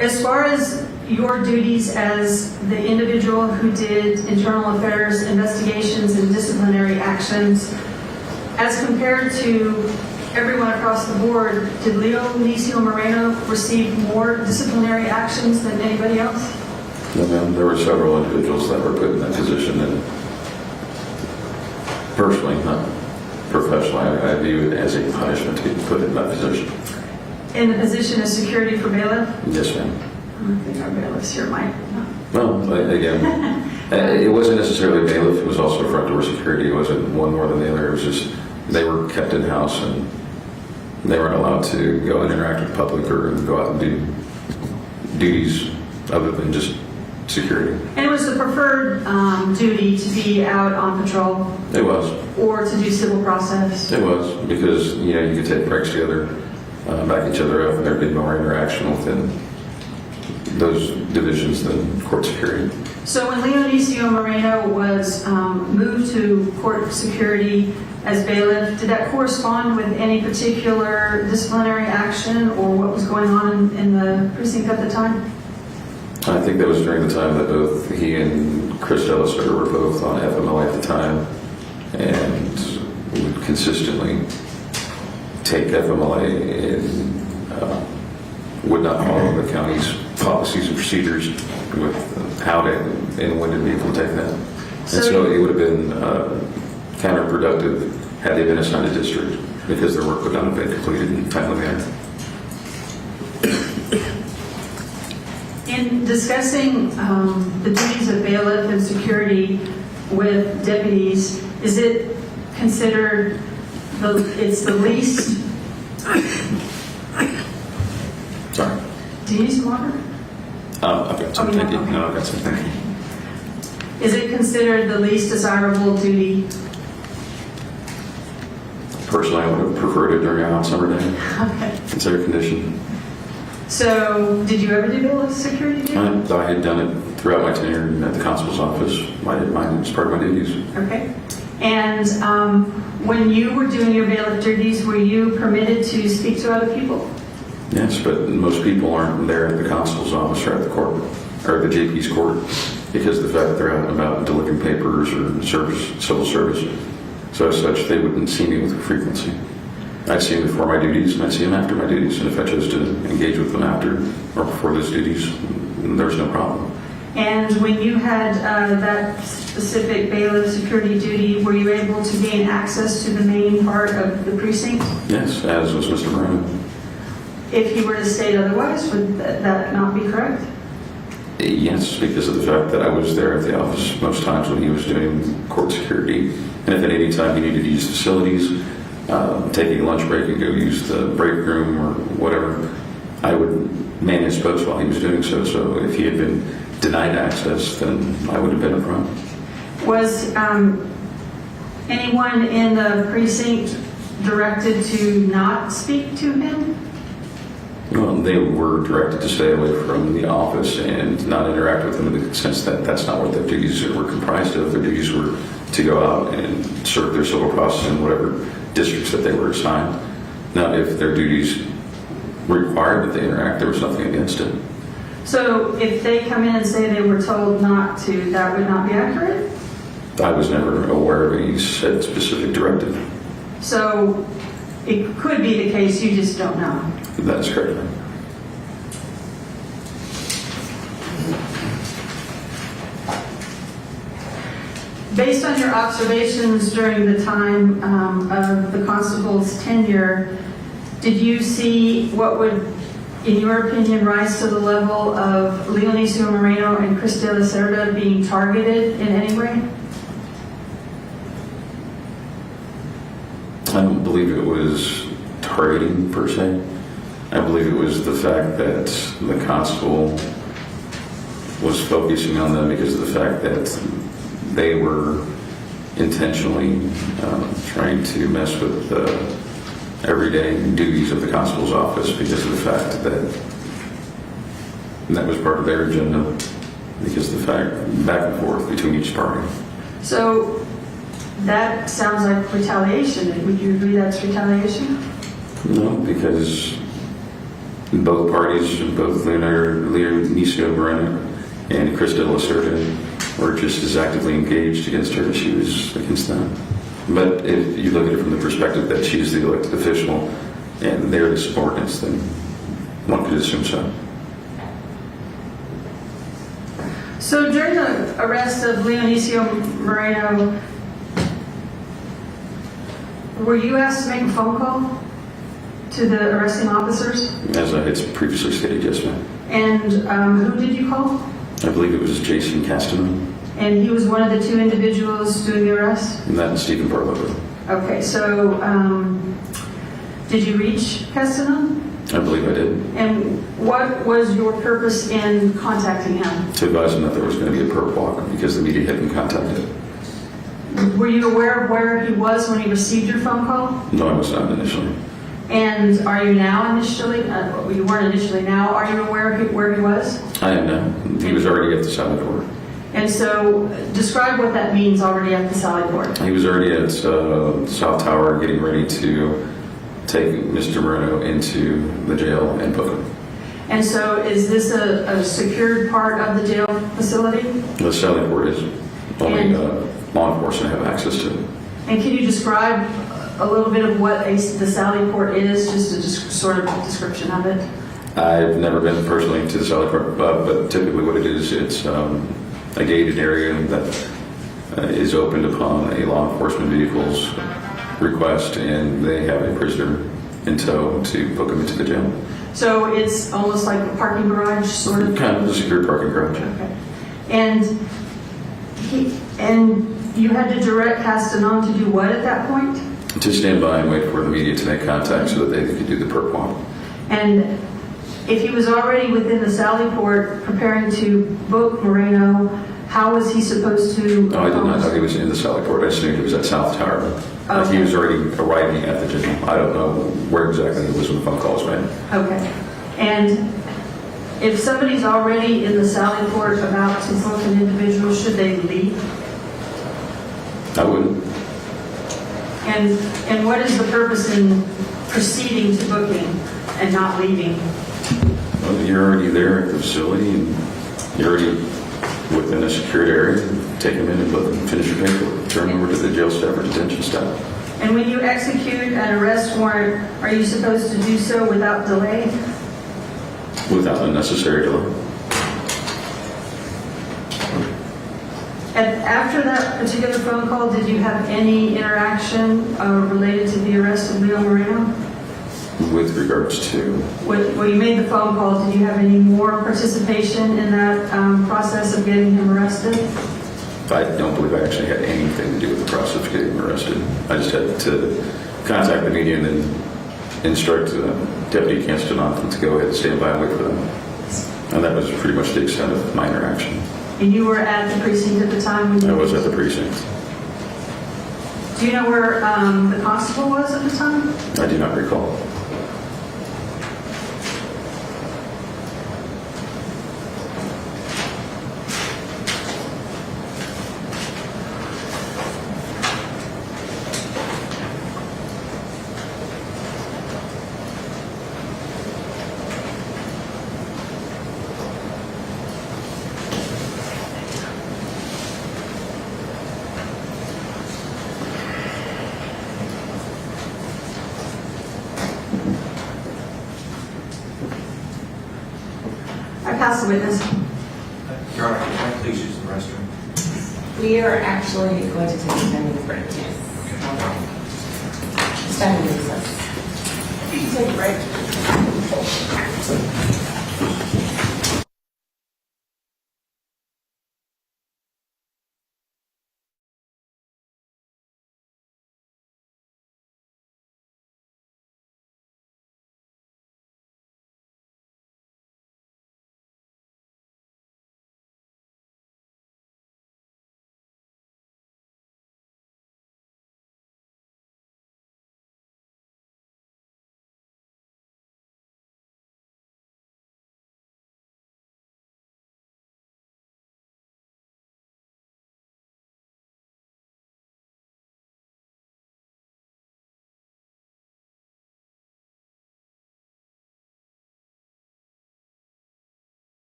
As far as your duties as the individual who did internal affairs investigations and disciplinary actions, as compared to everyone across the board, did Leonicio Moreno receive more disciplinary actions than anybody else? No, ma'am, there were several individuals that were put in that position, and personally, not professionally, I view it as a punishment to be put in that position. In the position of security for bailiff? Yes, ma'am. I don't think our bailiffs here might. Well, again, it wasn't necessarily bailiff, it was also front door security. It wasn't one more than the other. It was just, they were kept in house and they weren't allowed to go and interact with the public or go out and do duties other than just security. And it was the preferred duty to be out on patrol It was. or to do civil process? It was, because, you know, you could take breaks together, back each other up, and there'd be more interaction within those divisions than court security. So when Leonicio Moreno was moved to court security as bailiff, did that correspond with any particular disciplinary action or what was going on in the precinct at the time? I think that was during the time that both he and Chris Dellaster were both on FMLA at the time, and would consistently take FMLA and would not follow the county's policies and procedures with how to and when to be able to take that. And so it would have been counterproductive had they been assigned a district, because their work would not have been completed in a timely manner. In discussing the duties of bailiff and security with deputies, is it considered it's the least? Sorry. Do you need some water? I've got some. Oh, Thank you. okay. No, I've got some. Thank you. Is it considered the least desirable duty? Personally, I would have preferred it during a hot summer day. Okay. It's air conditioned. So, did you ever do bailiff security duty? I had done it throughout my tenure at the constable's office. I did mine as part of my duties. Okay. And when you were doing your bailiff duties, were you permitted to speak to other people? Yes, but most people aren't there at the constable's office or at the court, or the JP's court, because of the fact that they're out and about delivering papers or civil service. So as such, they wouldn't see me with frequency. I'd see them before my duties, and I'd see them after my duties. And if I chose to engage with them after or before those duties, there's no problem. And when you had that specific bailiff security duty, were you able to gain access to the main part of the precinct? Yes, as was Mr. Brown. If he were to state otherwise, would that not be correct? Yes, because of the fact that I was there at the office most times when he was doing court security. And if at any time he needed to use facilities, taking a lunch break and go use the break room or whatever, I would man his post while he was doing so. So if he had been denied access, then I would have been a problem. Was anyone in the precinct directed to not speak to him? Well, they were directed to stay away from the office and not interact with them, in the sense that that's not what their duties were comprised of. Their duties were to go out and serve their civil process in whatever districts that they were assigned. Now, if their duties required that they interact, there was nothing against it. So if they come in and say they were told not to, that would not be accurate? I was never aware of any said specific directive. So it could be the case, you just don't know. That's correct. Based on your observations during the time of the constable's tenure, did you see what would, in your opinion, rise to the level of Leonicio Moreno and Chris de la Cerda being targeted in any way? I don't believe it was targeting per se. I believe it was the fact that the constable was focusing on them because of the fact that they were intentionally trying to mess with the everyday duties of the constable's office because of the fact that was part of their agenda, because of the fact back and forth between each party. So that sounds like retaliation. Would you agree that's retaliation? No, because both parties, both Leonicio Moreno and Chris de la Cerda, were just as actively engaged against her as she was against them. But if you look at it from the perspective that she's the elected official and they're the subordinates, then one could assume so. So during the arrest of Leonicio Moreno, were you asked to make a phone call to the arresting officers? As I had previously stated, yes, ma'am. And who did you call? I believe it was Jason Castanon And he was one of the two individuals doing the arrest? and that Stephen Barlow. Okay, so did you reach Castanon? I believe I did. And what was your purpose in contacting him? To advise him that there was going to be a perp walk because the media had been contacted. Were you aware of where he was when he received your phone call? No, I was not initially. And are you now initially, you weren't initially now, are you aware of where he was? I am now. He was already at the Sally Port. And so describe what that means, already at the Sally Port. He was already at South Tower getting ready to take Mr. Moreno into the jail and book him. And so is this a secured part of the jail facility? The Sally Port is only law enforcement have access to it. And can you describe a little bit of what the Sally Port is, just a sort of description of it? I've never been personally to the Sally Port, but typically what it is, it's a gated area that is opened upon a law enforcement vehicle's request, and they have a prisoner in tow to book him into the jail. So it's almost like a parking garage, sort of? Kind of a secure parking garage. Okay. And you had to direct Castanon to do what at that point? To stand by and wait for the media to make contact so that they could do the perp walk. And if he was already within the Sally Port preparing to book Moreno, how was he supposed to? No, I did not know he was in the Sally Port. I assumed he was at South Tower. Okay. He was already arriving at the jail. I don't know where exactly he was when the phone call was made. Okay. And if somebody's already in the Sally Port about to book an individual, should they leave? I wouldn't. And what is the purpose in proceeding to booking and not leaving? Well, you're already there at the facility and you're already within a secured area. Take them in and book them, finish your paperwork, turn them over to the jail staff or detention staff. And when you execute an arrest warrant, are you supposed to do so without delay? Without unnecessary delay. And after that particular phone call, did you have any interaction related to the arrest of Leo Moreno? With regards to, Well, you made the phone call. Did you have any more participation in that process of getting him arrested? I don't believe I actually had anything to do with the process of getting him arrested. I just had to contact the media and then instruct Deputy Castanon to go ahead and stand by and wait for them. And that was pretty much the extent of my interaction. And you were at the precinct at the time when you... I was at the precinct. Do you know where the constable was at the time? I do not recall. ask the witness. Your Honor, can I please use the restroom? We are actually going to take a 10-minute break, yes. Stand in recess. Take a break.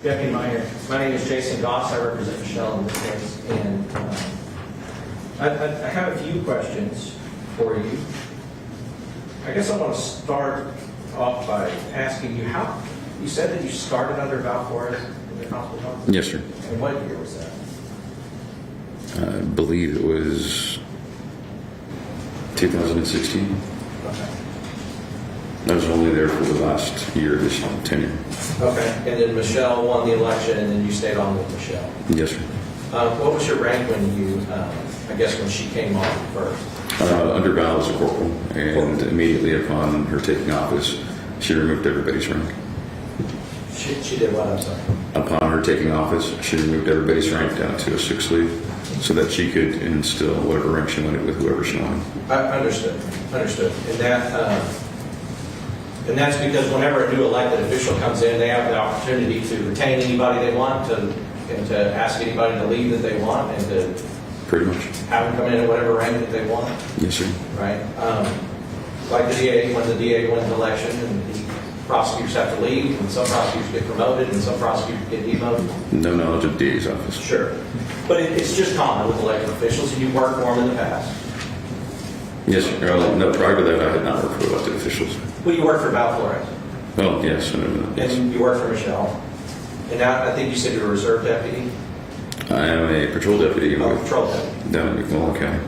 Deputy Minor, my name is Jason Goss. I represent Michelle in this case. And I have a few questions for you. I guess I want to start off by asking you how, you said that you started under Val Flores in the constable office? Yes, sir. And what year was that? I believe it was 2016. Okay. I was only there for the last year of this tenure. Okay. And then Michelle won the election, and then you stayed on with Michelle. Yes, sir. What was your rank when you, I guess, when she came on first? Under Val as a corporal, and immediately upon her taking office, she removed everybody's rank. She did what, I'm sorry? Upon her taking office, she removed everybody's rank down to a 6th lead so that she could instill whatever rank she wanted with whoever she wanted. Understood. And that's because whenever a new elected official comes in, they have the opportunity to retain anybody they want, and to ask anybody to leave that they want, and to Pretty much. have them come in at whatever rank that they want, Yes, sir. right? Like the DA, when the DA wins an election, and the prosecutors have to leave, and some prosecutors get promoted, and some prosecutors get demoted. No knowledge of the DA's office. Sure. But it's just common with elected officials, and you've worked for them in the past. Yes, sir. Well, no, prior to that, I had not worked for elected officials. Well, you worked for Val Flores, Well, yes. Yes. and you worked for Michelle. And now, I think you said you're a reserve deputy? I am a patrol deputy Oh, with patrol deputy. down in McMullen County.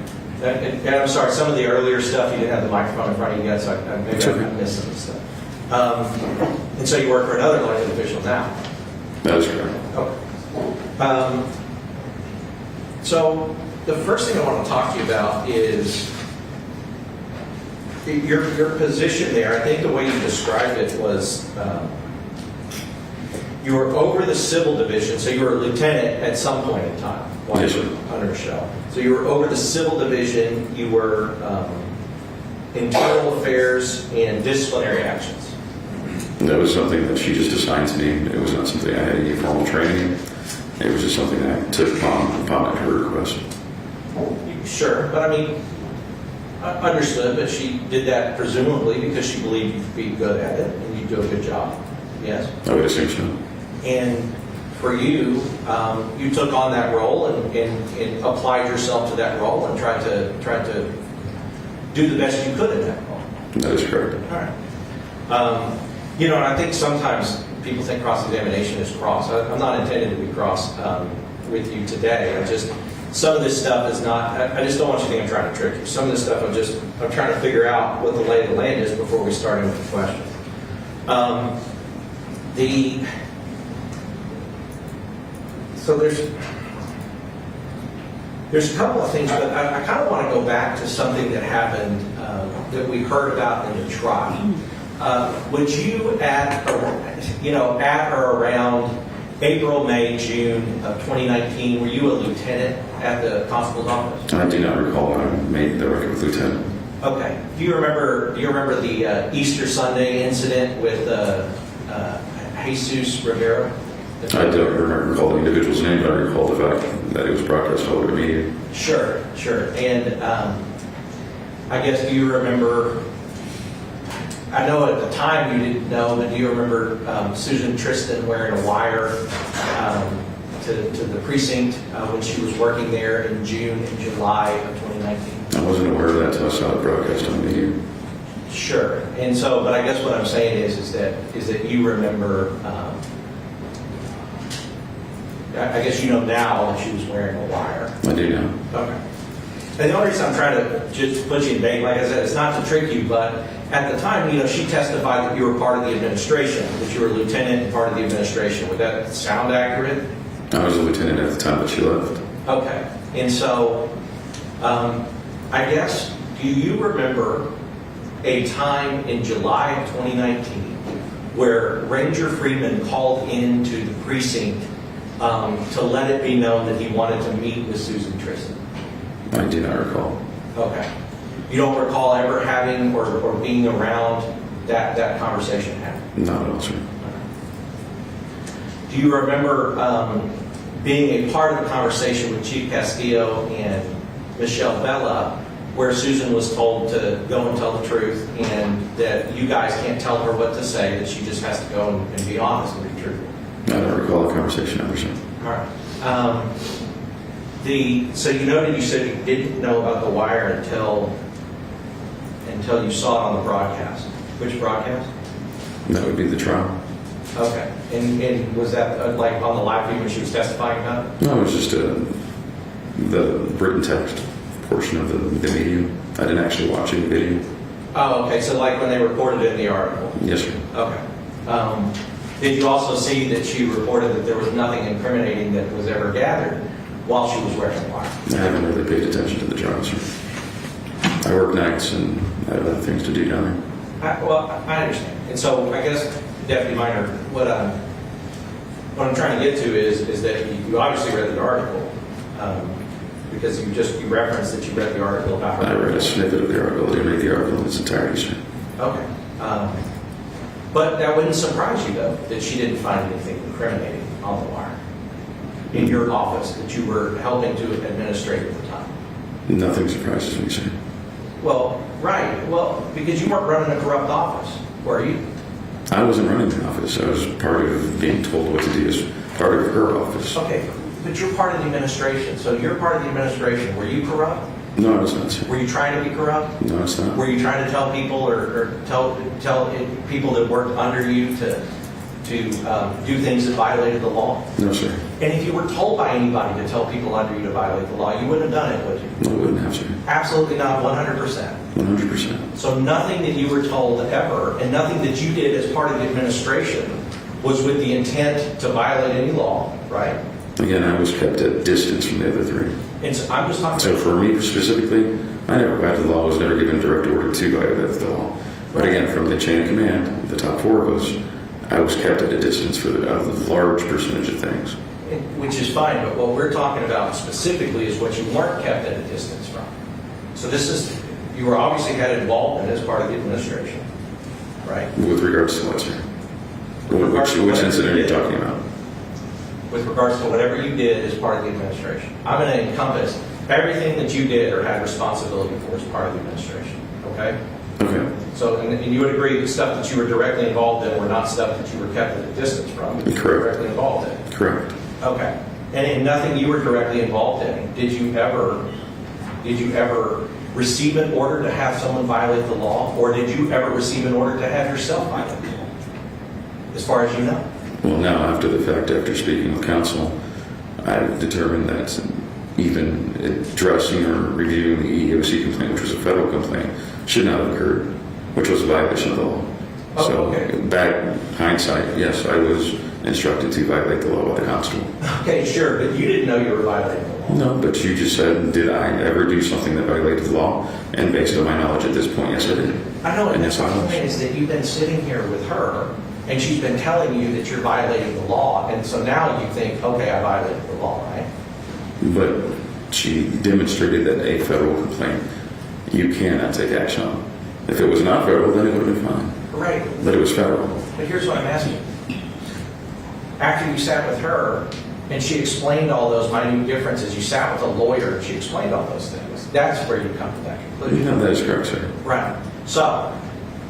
And I'm sorry, some of the earlier stuff, you didn't have the microphone in front of you yet, so maybe It's okay. I missed some of the stuff. And so you work for another elected official now? That is correct. Okay. So the first thing I want to talk to you about is your position there. I think the way you described it was you were over the civil division, so you were a lieutenant at some point in time while Yes, you sir. were under Michelle. So you were over the civil division, you were internal affairs and disciplinary actions. That was something that she just assigned to me. It was not something I had any formal training. It was just something I took upon her request. Sure, but I mean, understood, but she did that presumably because she believed you'd be good at it and you'd do a good job. Yes? I would assume so. And for you, you took on that role and applied yourself to that role and tried to do the best you could in that role. That is correct. All right. And I think sometimes people think cross-examination is cross. I'm not intended to be cross with you today. Some of this stuff is not, I just don't want you to think I'm trying to trick you. Some of this stuff I'm trying to figure out what the lay of the land is before we start in with the questions. So there's a couple of things, but I kind of want to go back to something that happened that we heard about in the trial. Would you at or around April, May, June of 2019, were you a lieutenant at the constable's office? I do not recall when I made the record with Lieutenant. Okay. Do you remember the Easter Sunday incident with Jesus Rivera? I don't recall the individual's name, but I recall the fact that it was broadcast all over the media. Sure. And I guess, do you remember, I know at the time you didn't know, but do you remember Susan Tristan wearing a wire to the precinct when she was working there in June and July of 2019? I wasn't aware of that until I saw it broadcast on media. Sure. And so, but I guess what I'm saying is that you remember, I guess you know now that she was wearing a wire. I do now. Okay. And the only reason I'm trying to just put you in vague, like I said, it's not to trick you, but at the time, she testified that you were part of the administration, that you were a lieutenant and part of the administration. Would that sound accurate? I was a lieutenant at the time that she left. Okay. And so, I guess, do you remember a time in July of 2019 where Ranger Freeman called into the precinct to let it be known that he wanted to meet with Susan Tristan? I do not recall. Okay. You don't recall ever having or being around that conversation happening? Not at all, sir. Do you remember being a part of the conversation with Chief Castillo and Michelle Vela where Susan was told to go and tell the truth and that you guys can't tell her what to say, that she just has to go and be honest and be truthful? I don't recall a conversation ever since. All right. So you noted you said you didn't know about the wire until you saw it on the broadcast. Which broadcast? That would be the trial. Okay. And was that like on the live feed when she was testifying about it? No, it was just the written text portion of the medium. I didn't actually watch any video. Oh, okay. So like when they reported it in the article. Yes, sir. Okay. Did you also see that she reported that there was nothing incriminating that was ever gathered while she was wearing the wire? I haven't really paid attention to the trial, sir. I work nights and I have other things to do down there. I understand. And so I guess, Deputy Minor, what I'm trying to get to is that you obviously read the article because you referenced that you read the article about her. I read a snippet of the article. I didn't read the article in its entirety, sir. Okay. But that wouldn't surprise you, though, that she didn't find anything incriminating on the wire in your office that you were helping to administrate at the time. Nothing surprises me, sir. Well, right. Well, because you weren't running a corrupt office, were you? I wasn't running the office. I was part of being told what to do as part of her office. Okay, but you're part of the administration. So you're part of the administration. Were you corrupt? No, I was not, sir. Were you trying to be corrupt? No, it's not. Were you trying to tell people or tell people that worked under you to do things that violated the law? No, sir. And if you were told by anybody to tell people under you to violate the law, you wouldn't have done it, would you? No, I wouldn't have, sir. Absolutely not, 100%. 100%. So nothing that you were told ever, and nothing that you did as part of the administration was with the intent to violate any law, right? Again, I was kept at distance from the other three. And so I'm just talking So for me specifically, I never violated the law. I was never given direct order to violate the law. But again, from the chain of command, the top four of us, I was kept at a distance for a large percentage of things. which is fine, but what we're talking about specifically is what you weren't kept at a distance from. So this is, you were obviously had involvement as part of the administration, right? With regards to what, sir? Which incident are you talking about? With regards to whatever you did as part of the administration. I'm going to encompass everything that you did or had responsibility for as part of the administration, okay? Okay. So, and you would agree the stuff that you were directly involved in were not stuff that you were kept at a distance from, that you were Correct. directly involved in. Correct. Okay. And in nothing you were directly involved in, did you ever receive an order to have someone violate the law, or did you ever receive an order to have yourself violate the law? As far as you know. Well, now, after the fact, after speaking with counsel, I determined that even addressing or reviewing the Eeoc complaint, which was a federal complaint, should not have occurred, which was a violation of the law. Oh, So, okay. back hindsight, yes, I was instructed to violate the law by the constable. Okay, sure, but you didn't know you were violating the law. No, but you just said, did I ever do something that violated the law? And based on my knowledge at this point, yes, I did. I know, and And that's yes, my I was. point is that you've been sitting here with her, and she's been telling you that you're violating the law, and so now you think, okay, I violated the law, right? But she demonstrated that a federal complaint you cannot take action on. If it was not federal, then it would have been fine. Right. But it was federal. But here's what I'm asking. After you sat with her, and she explained all those minute differences, you sat with a lawyer, and she explained all those things. That's where you come to that conclusion. No, that is correct, sir. Right. So,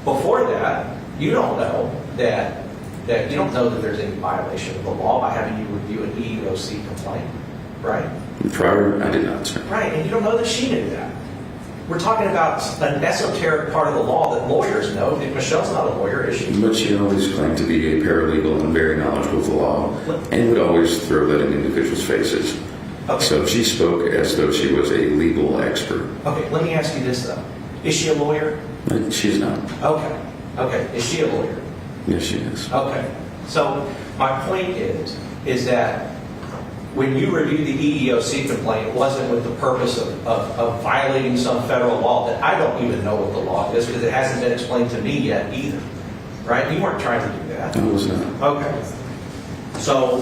before that, you don't know that you don't know that there's any violation of the law by having you review an Eeoc complaint, right? Prior, I did not, sir. Right, and you don't know that she knew that. We're talking about an esoteric part of the law that lawyers know. Michelle's not a lawyer, is she? But she always claimed to be a paralegal and very knowledgeable of the law, and would always throw that in individuals' faces. Okay. So she spoke as though she was a legal expert. Okay, let me ask you this though. Is she a lawyer? But she's not. Okay. Okay, is she a lawyer? Yes, she is. Okay. So my point is that when you reviewed the Eeoc complaint, it wasn't with the purpose of violating some federal law that I don't even know what the law is because it hasn't been explained to me yet either. Right? You weren't trying to do that. I was not. Okay. So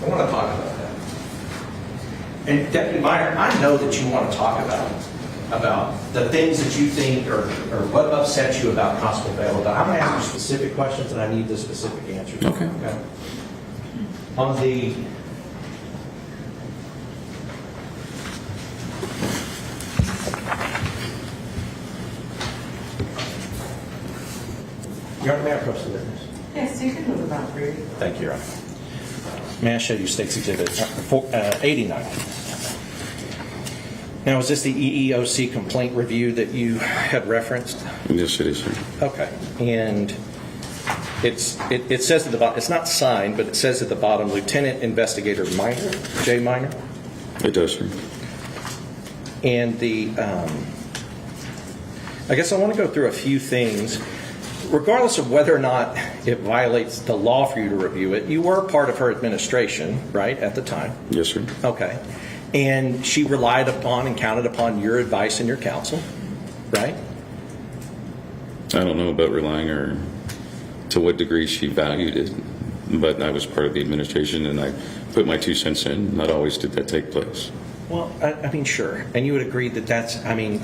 I want to talk about that. And Deputy Minor, I know that you want to talk about the things that you think or what upsets you about Constable Vela, but I'm going to ask you specific questions and I need the specific answers. Okay. On the Your Honor, may I approach the witness? Yes, you can move about, Bree. Thank you, Your Honor. May I show you State's Exhibit 89? Now, is this the EEOC complaint review that you had referenced? Yes, it is, sir. Okay. And it says at the bottom, it's not signed, but it says at the bottom, Lieutenant Investigator Minor, J. Minor. It does, sir. And I guess I want to go through a few things. Regardless of whether or not it violates the law for you to review it, you were part of her administration, right, at the time? Yes, sir. Okay. And she relied upon and counted upon your advice and your counsel, right? I don't know about relying or to what degree she valued it, but I was part of the administration and I put my 2 cents in. Not always did that take place. Well, I mean, sure. And you would agree that that's, I mean,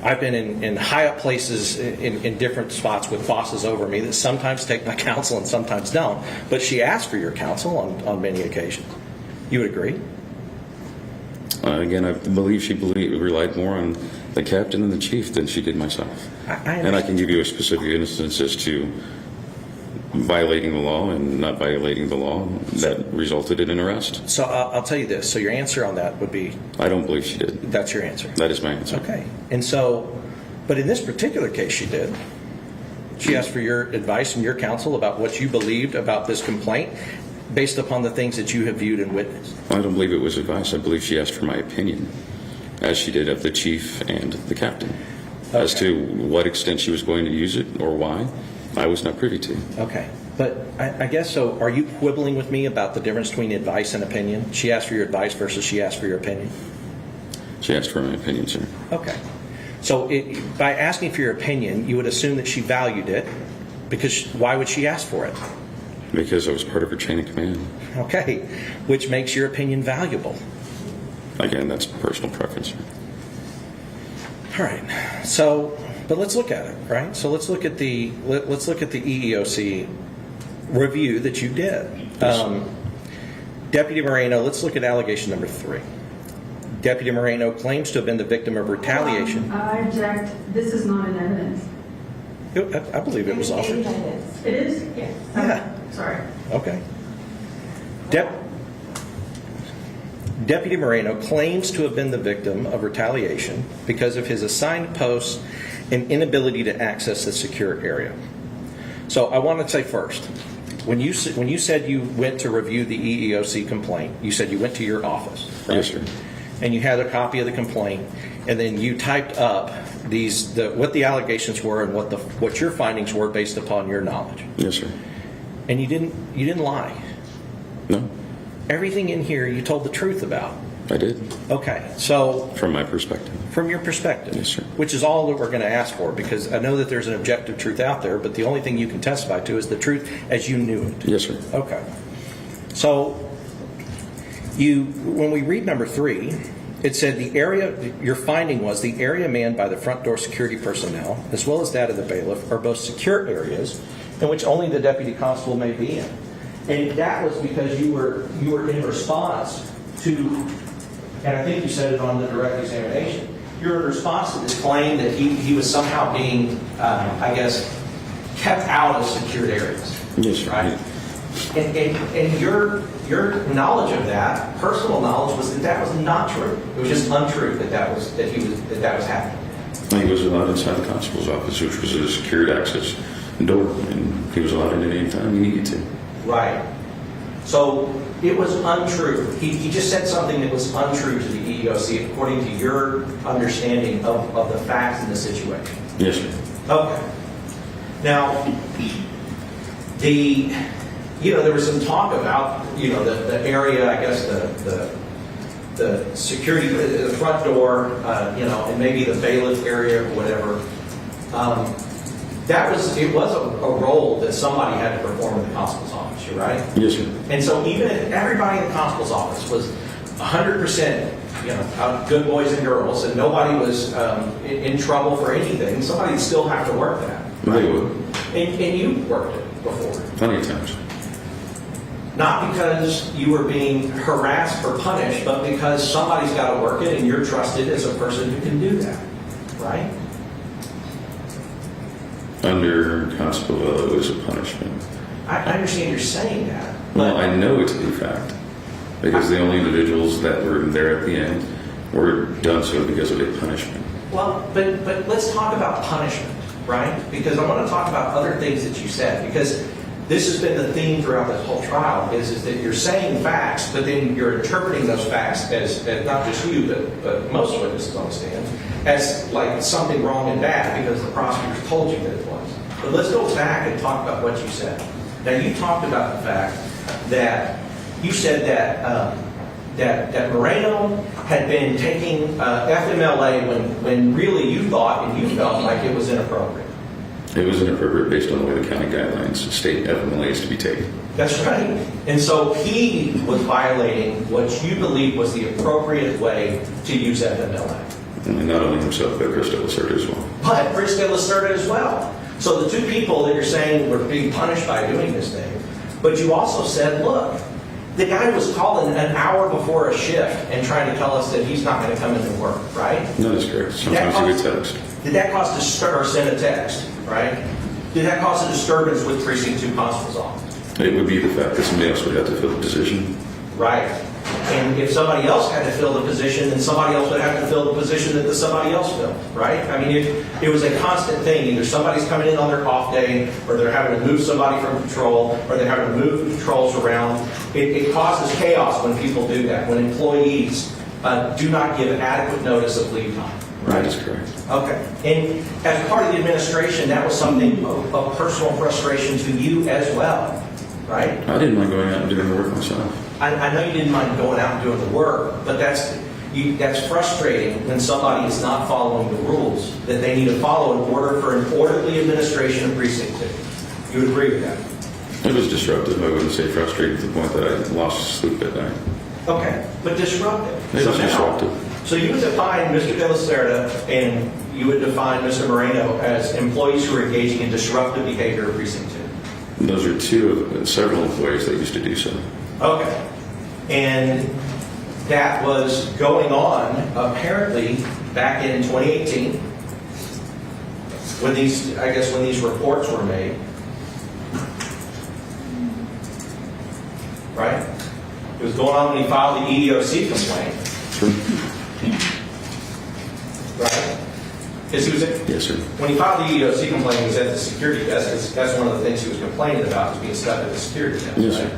I've been in high up places in different spots with bosses over me that sometimes take my counsel and sometimes don't. But she asked for your counsel on many occasions. You would agree? Again, I believe she relied more on the captain and the chief than she did myself. And I can give you a specific instance as to violating the law and not violating the law that resulted in an arrest. So I'll tell you this. So your answer on that would be? I don't believe she did. That's your answer? That is my answer. Okay. And so, but in this particular case she did. She asked for your advice and your counsel about what you believed about this complaint based upon the things that you have viewed and witnessed. I don't believe it was advice. I believe she asked for my opinion, as she did of the chief and the captain. Okay. As to what extent she was going to use it or why, I was not privy to. Okay. But I guess so. Are you quibbling with me about the difference between advice and opinion? She asked for your advice versus she asked for your opinion? She asked for my opinion, sir. Okay. So by asking for your opinion, you would assume that she valued it, because why would she ask for it? Because I was part of her chain of command. Okay. Which makes your opinion valuable. Again, that's personal preference, sir. All right. So, but let's look at it, right? So let's look at the EEOC review that you did. Yes. Deputy Moreno, let's look at allegation number 3. Deputy Moreno claims to have been the victim of retaliation. I object. This is not in evidence. I believe it was offered. It is? Yes. Yeah. Sorry. Okay. Deputy Moreno claims to have been the victim of retaliation because of his assigned posts and inability to access the secure area. So I want to say first, when you said you went to review the EEOC complaint, you said you went to your office, right? Yes, sir. And you had a copy of the complaint, and then you typed up what the allegations were and what your findings were based upon your knowledge. Yes, sir. And you didn't lie. No. Everything in here you told the truth about. I did. Okay, so From my perspective. from your perspective, Yes, sir. which is all that we're going to ask for, because I know that there's an objective truth out there, but the only thing you can testify to is the truth as you knew it. Yes, sir. Okay. So when we read number 3, it said your finding was the area manned by the front door security personnel, as well as that of the bailiff, are both secure areas in which only the deputy constable may be in. And that was because you were in response to, and I think you said it on the direct examination, you're in response to this claim that he was somehow being, I guess, kept out of secured areas. Yes, sir. Right? And your knowledge of that, personal knowledge, was that was not true. It was just untrue that was happening. He was allowed inside the constable's office, which was a secured access door, and he was allowed in at any time he needed to. Right. So it was untrue. He just said something that was untrue to the EEOC according to your understanding of the facts in the situation. Yes, sir. Okay. Now, there was some talk about, the area, I guess, the security, the front door, and maybe the bailiff area or whatever. It was a role that somebody had to perform in the constable's office, you're right? Yes, sir. And so even if everybody in the constable's office was 100%, good boys and girls, and nobody was in trouble for anything, somebody would still have to work that. Right? They would. And you worked it before. Plenty of times. Not because you were being harassed or punished, but because somebody's got to work it and you're trusted as a person who can do that. Right? Under Constable Vela, it was a punishment. I understand you're saying that. Well, I know it to be fact, because the only individuals that were there at the end were done so because of a punishment. Well, but let's talk about punishment, right? Because I want to talk about other things that you said, because this has been the theme throughout this whole trial, is that you're saying facts, but then you're interpreting those facts as not just you, but most witnesses on the stand, as like something wrong and bad because the prosecutor told you that it was. But let's go back and talk about what you said. Now, you talked about the fact that you said that Moreno had been taking FMLA when really you thought and you felt like it was inappropriate. It was inappropriate based on the way the county guidelines state FMLA is to be taken. That's right. And so he was violating what you believe was the appropriate way to use FMLA. And not only himself, but Chris Lacerda as well. But Chris Lacerda as well. So the two people that you're saying were being punished by doing this thing, but you also said, look, the guy was calling an hour before a shift and trying to tell us that he's not going to come into work, right? That is correct. Sometimes he would text. Did that cause or send a text, right? Did that cause a disturbance with Precinct 2 Constable's office? It would be the fact that somebody else would have to fill the position. Right. And if somebody else had to fill the position, then somebody else would have to fill the position that somebody else filled, right? I mean, it was a constant thing. Either somebody's coming in on their off day, or they're having to move somebody from patrol, or they're having to move patrols around. It causes chaos when people do that, when employees do not give adequate notice of leave time. That is correct. Okay. And as part of the administration, that was something of personal frustration to you as well, right? I didn't mind going out and doing the work myself. I know you didn't mind going out and doing the work, but that's frustrating when somebody is not following the rules that they need to follow in order for an orderly administration of Precinct 2. You would agree with that? It was disruptive. I wouldn't say frustrating to the point that I lost sleep at night. Okay, but disruptive. It was disruptive. So you would define Mr. De La Cerda and you would define Mr. Moreno as employees who are engaging in disruptive behavior of Precinct 2. Those are two of several employees that used to do so. Okay. And that was going on apparently back in 2018 when these reports were made. Right? It was going on when he filed the Eeoc complaint. Right? Because he was Yes, sir. when he filed the Eeoc complaint, he was at the security desk. That's one of the things he was complaining about, was being stuck at the security desk. Yes, right? sir.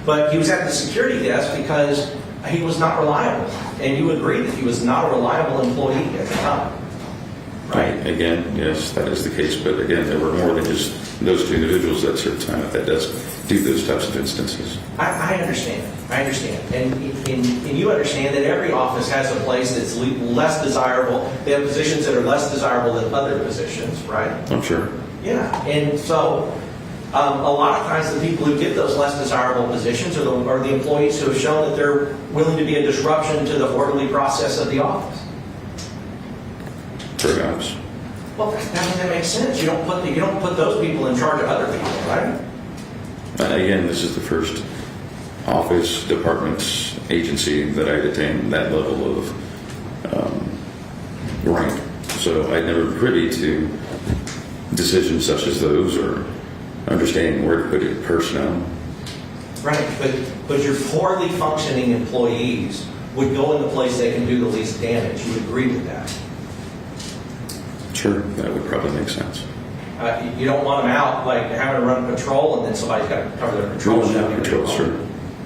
But he was at the security desk because he was not reliable. And you agree that he was not a reliable employee at the time. Right? Again, yes, that is the case. But again, there were more than just those two individuals that served time at that desk do those types of instances. I understand. I understand. And you understand that every office has a place that's less desirable. They have positions that are less desirable than other positions, right? I'm sure. Yeah. And so a lot of times the people who get those less desirable positions are the employees who have shown that they're willing to be a disruption to the orderly process of the office. Perhaps. Well, that makes sense. You don't put those people in charge of other people, right? Again, this is the first office, department, agency that I attained that level of rank. So I never privy to decisions such as those or understanding where to put it personnel. Right, but your poorly functioning employees would go in the place they can do the least damage. You would agree with that? Sure, that would probably make sense. You don't want them out like having to run patrol and then somebody's got to cover their We patrol. don't have patrol, sure.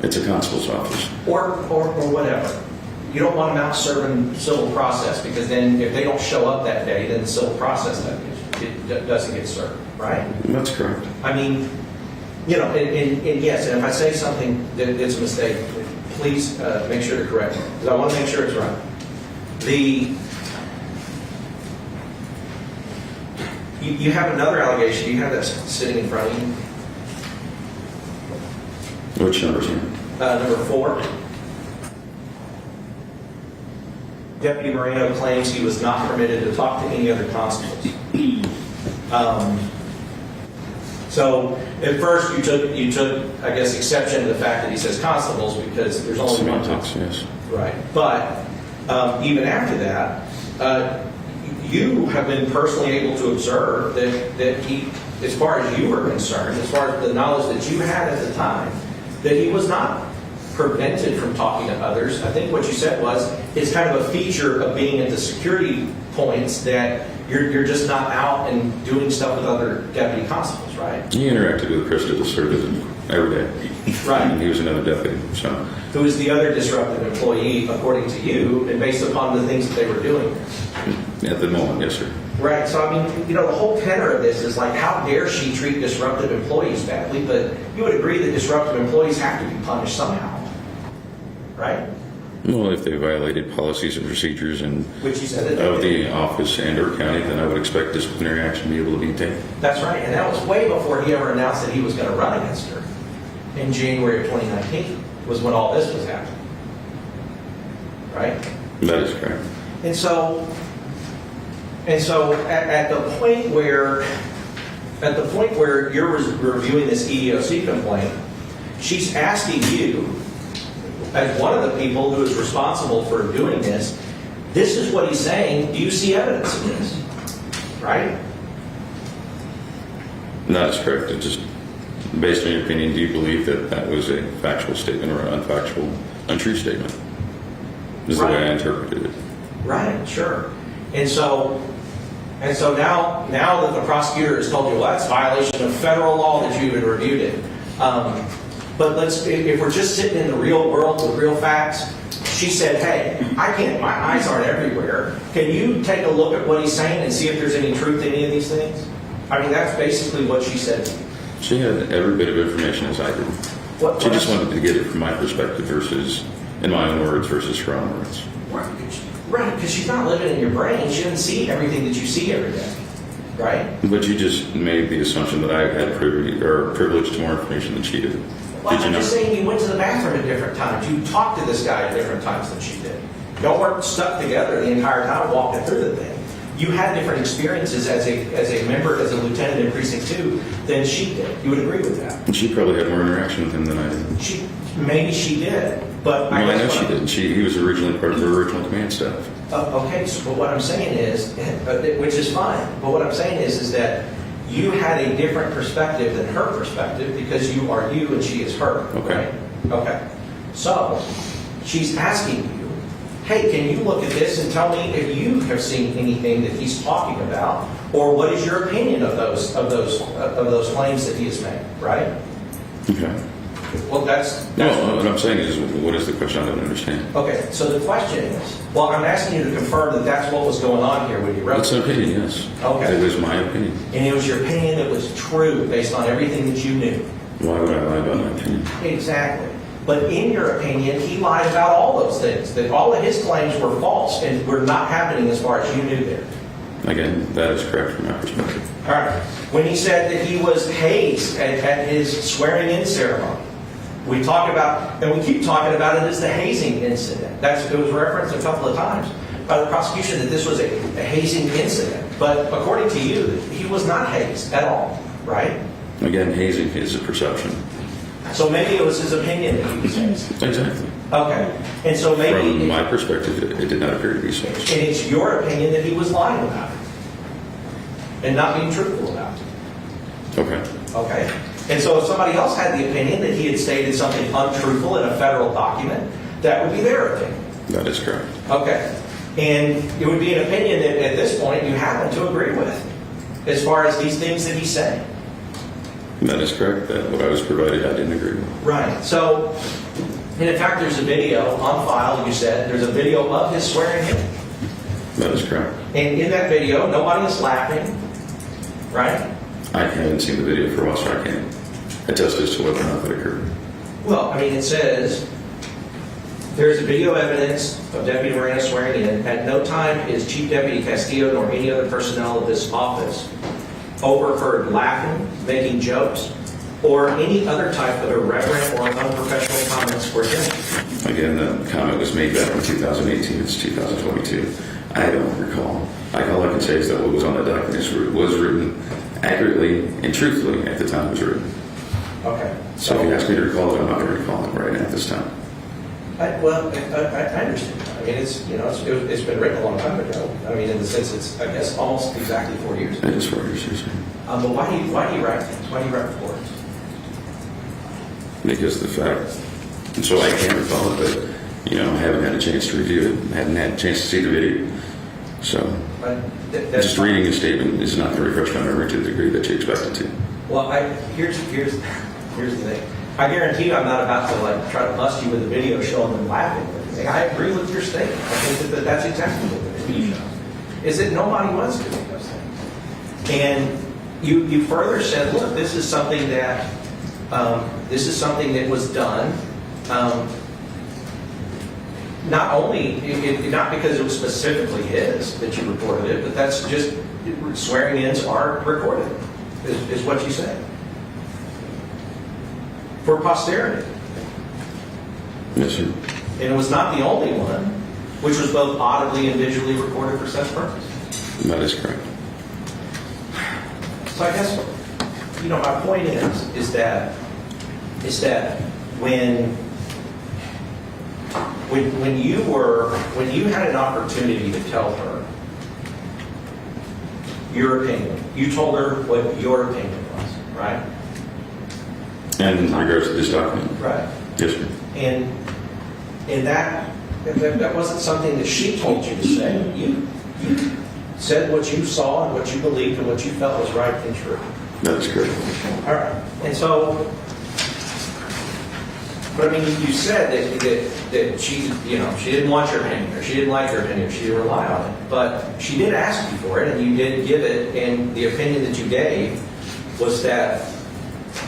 It's a constable's office. Or whatever. You don't want them out serving civil process because then if they don't show up that day, then the civil process doesn't get served, right? That's correct. I mean, and yes, and if I say something that it's a mistake, please make sure to correct me because I want to make sure it's right. You have another allegation. You have that sitting in front of you. Which number, sir? Number 4. Deputy Moreno claims he was not permitted to talk to any other constables. So at first you took I guess exception to the fact that he says constables because there's only one Semantics, constable. yes. Right. But even after that, you have been personally able to observe that he, as far as you were concerned, as far as the knowledge that you had at the time, that he was not prevented from talking to others. I think what you said was it's kind of a feature of being at the security points that you're just not out and doing stuff with other deputy constables, right? He interacted with the rest of the service every day. Right. And he was another deputy, so. Who is the other disruptive employee, according to you, and based upon the things that they were doing? At the moment, yes, sir. Right, so I mean, the whole tenor of this is like, how dare she treat disruptive employees badly? But you would agree that disruptive employees have to be punished somehow, right? Well, if they violated policies and procedures and Which you said that they of did. the office and or county, then I would expect disciplinary action to be able to be taken. That's right, and that was way before he ever announced that he was going to run against her. In January of 2019 was when all this was happening, right? That is correct. And so at the point where you're reviewing this EEOC complaint, she's asking you, as one of the people who is responsible for doing this, this is what he's saying. Do you see evidence of this? Right? That is correct. It just, based on your opinion, do you believe that that was a factual statement or an unfactual, untrue statement? Is the way I interpreted it. Right, sure. And so now that the prosecutor has told you, well, that's a violation of federal law that you had reviewed it. But if we're just sitting in the real world with real facts, she said, hey, I can't, my eyes aren't everywhere. Can you take a look at what he's saying and see if there's any truth in any of these things? I mean, that's basically what she said. She had every bit of information as I did. She just wanted to get it from my perspective versus, in my own words, versus her own words. Right, because she's not living in your brain. She doesn't see everything that you see every day. Right? But you just made the assumption that I had privilege to more information than she did. Well, Did you I'm not? just saying you went to the bathroom at different times. You talked to this guy at different times than she did. Y'all weren't stuck together the entire time walking through the thing. You had different experiences as a member, as a lieutenant in Precinct 2 than she did. You would agree with that? And she probably had more interaction with him than I did. Maybe she did, but I know she did. He was originally part of the original command staff. Okay, so but what I'm saying is, which is fine, but what I'm saying is that you had a different perspective than her perspective because you are you and she is her. Okay. Right? Okay. So she's asking you, hey, can you look at this and tell me if you have seen anything that he's talking about, or what is your opinion of those claims that he has made? Right? Okay. Well, that's No, what I'm saying is, what is the question? I don't understand. okay. So the question is, well, I'm asking you to confirm that that's what was going on here when you wrote It's an opinion, yes. Okay. It was my opinion. And it was your opinion that was true based on everything that you knew. Why would I lie about my opinion? Exactly. But in your opinion, he lied about all those things, that all of his claims were false and were not happening as far as you knew there. Again, that is correct from my perspective. All right. When he said that he was hazed at his swearing-in ceremony, we talk about, and we keep talking about it as the hazing incident. It was referenced a couple of times by the prosecution that this was a hazing incident. But according to you, he was not hazed at all, right? Again, hazing is a perception. So maybe it was his opinion that he was hazed. Exactly. Okay. And so maybe... From my perspective, it did not appear to be so. And it's your opinion that he was lying about it and not being truthful about it. Okay. Okay? And so if somebody else had the opinion that he had stated something untruthful in a federal document, that would be their opinion. That is correct. Okay. And it would be an opinion that at this point you happen to agree with as far as these things that he's saying. That is correct. That what I was provided, I didn't agree with. Right. So, and in fact, there's a video on file, you said. There's a video of his swearing in. That is correct. And in that video, nobody is laughing, right? I haven't seen the video for a while, so I can't attest as to whether or not that occurred. Well, I mean, it says, there's a video evidence of Deputy Moreno swearing in. At no time is Chief Deputy Castillo nor any other personnel of this office overheard laughing, making jokes, or any other type of irreverent or unprofessional comments or things. Again, the comment was made back in 2018. It's 2022. I don't recall. All I can say is that what was on that document was written accurately and truthfully at the time it was written. Okay. So if you ask me to recall it, I'm not going to recall it right at this time. I understand. I mean, it's been written a long time ago. I mean, in the sense it's, I guess, almost exactly 4 years ago. It is 4 years, yes, sir. But why do you write things? Why do you write reports? Because the fact, and so I can't recall it, but, I haven't had a chance to review it, haven't had a chance to see the video. So, just reading a statement is not going to refresh my memory to the degree that you expect it to. Well, here's the thing. I guarantee you I'm not about to try to bust you with a video showing them laughing. I agree with your statement. I think that that's exactly what the video shows. Is that nobody wants to do those things. And you further said, look, this is something that was done. Not only, not because it was specifically his that you reported it, but that's just swearing-ins are recorded, is what you said. For posterity. Yes, sir. And it was not the only one, which was both audibly and visually recorded for such purpose. That is correct. So I guess, my point is that when you had an opportunity to tell her your opinion, you told her what your opinion was, right? And in regards to this document? Right. Yes, sir. And that wasn't something that she told you to say. You said what you saw and what you believed and what you felt was right and true. That is correct. All right. And so, but I mean, you said that she didn't want your opinion, or she didn't like your opinion, or she didn't rely on it. But she did ask you for it, and you did give it, and the opinion that you gave was that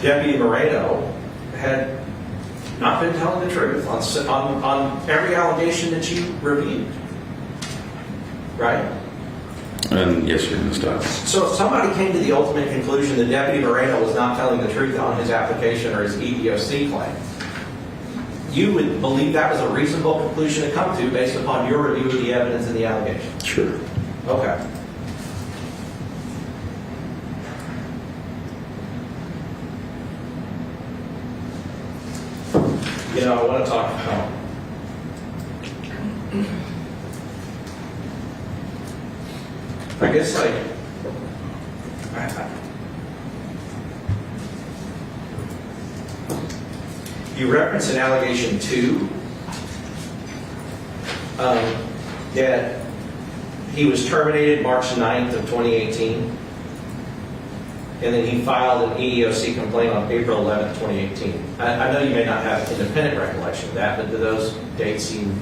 Deputy Moreno had not been telling the truth on every allegation that you reviewed. Right? And yes, sir, in this document. So if somebody came to the ultimate conclusion that Deputy Moreno was not telling the truth on his application or his EEOC claim, you would believe that was a reasonable conclusion to come to based upon your review of the evidence and the allegation? Sure. Okay. I want to talk about I guess you reference in allegation 2 that he was terminated March 9th of 2018, and then he filed an EEOC complaint on April 11th, 2018. I know you may not have independent recollection of that, but do those dates seem,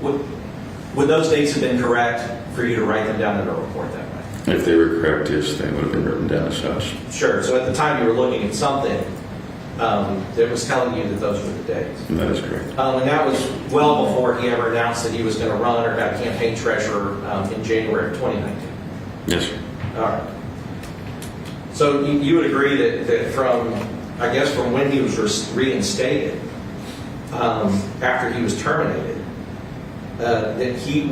would those dates have been correct for you to write them down in a report that way? If they were correct, yes, they would have been written down as such. Sure. So at the time you were looking at something that was telling you that those were the dates. And that is correct. And that was well before he ever announced that he was going to run or got campaign treasurer in January of 2019. Yes, sir. All right. So you would agree that from when he was reinstated, after he was terminated, that he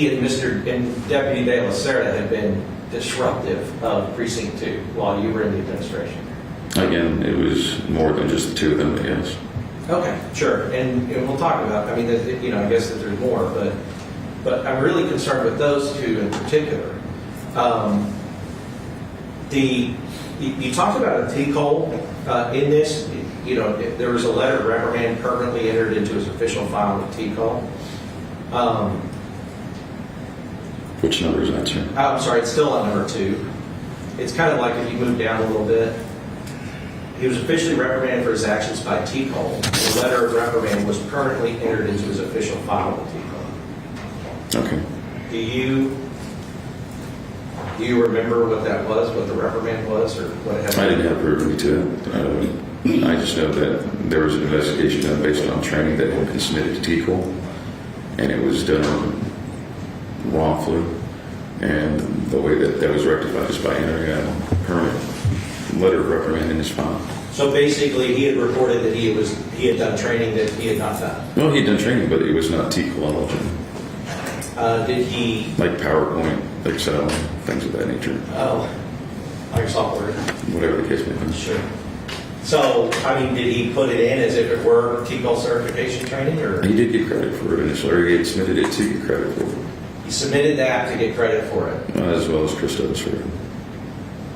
and Deputy De La Cerda had been disruptive of Precinct 2 while you were in the administration. Again, it was more than just the two of them, I guess. Okay, sure. And we'll talk about, I guess that there's more, but I'm really concerned with those two in particular. You talked about a T-code in this. There was a letter of reprimand permanently entered into his official file with T-code. Which number is that, sir? I'm sorry, it's still on number 2. It's kind of like if you move down a little bit. He was officially reprimanded for his actions by T-code. The letter of reprimand was permanently entered into his official file with T-code. Okay. Do you remember what that was, what the reprimand was, or what it had? I didn't have proof to it. I just know that there was an investigation done based on training that had been submitted to TCOL, and it was done wrongfully, and the way that was rectified is by entering a permanent letter of reprimand in his file. So basically, he had reported that he had done training that he had not done. Well, he had done training, but it was not TCOL eligible. Did he? Like PowerPoint, Excel, things of that nature. Oh, Microsoft Word. Whatever the case may be. Sure. So, I mean, did he put it in as if it were TCOL certification training, or He did get credit for it initially, or he had submitted it to get credit for it, he submitted that to get credit for it? as well as Christos for it.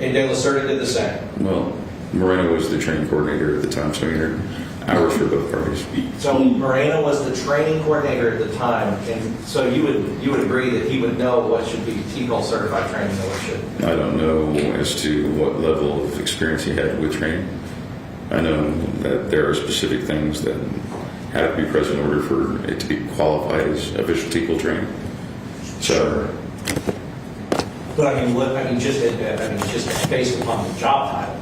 And De La Cerda did the same. Well, Moreno was the training coordinator at the time, so he entered hours for both parties. So Moreno was the training coordinator at the time, and so you would agree that he would know what should be TCOL certified training and what shouldn't? I don't know as to what level of experience he had with training. I know that there are specific things that have to be present in order for it to be qualified as official TCOL training. So, But I mean, just based upon the job title,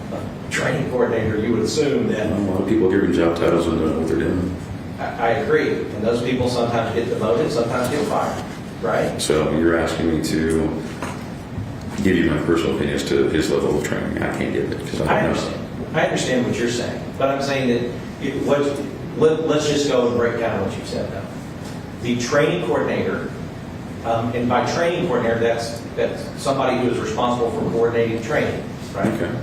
training coordinator, you would assume a that. lot of people given job titles and don't know what they're doing. I agree, and those people sometimes get demoted, sometimes get fired, right? So you're asking me to give you my personal opinion as to his level of training. I can't give it because I don't know. I understand what you're saying, but I'm saying that let's just go and break down what you said now. The training coordinator, and by training coordinator, that's somebody who is responsible for coordinating training, right? Okay.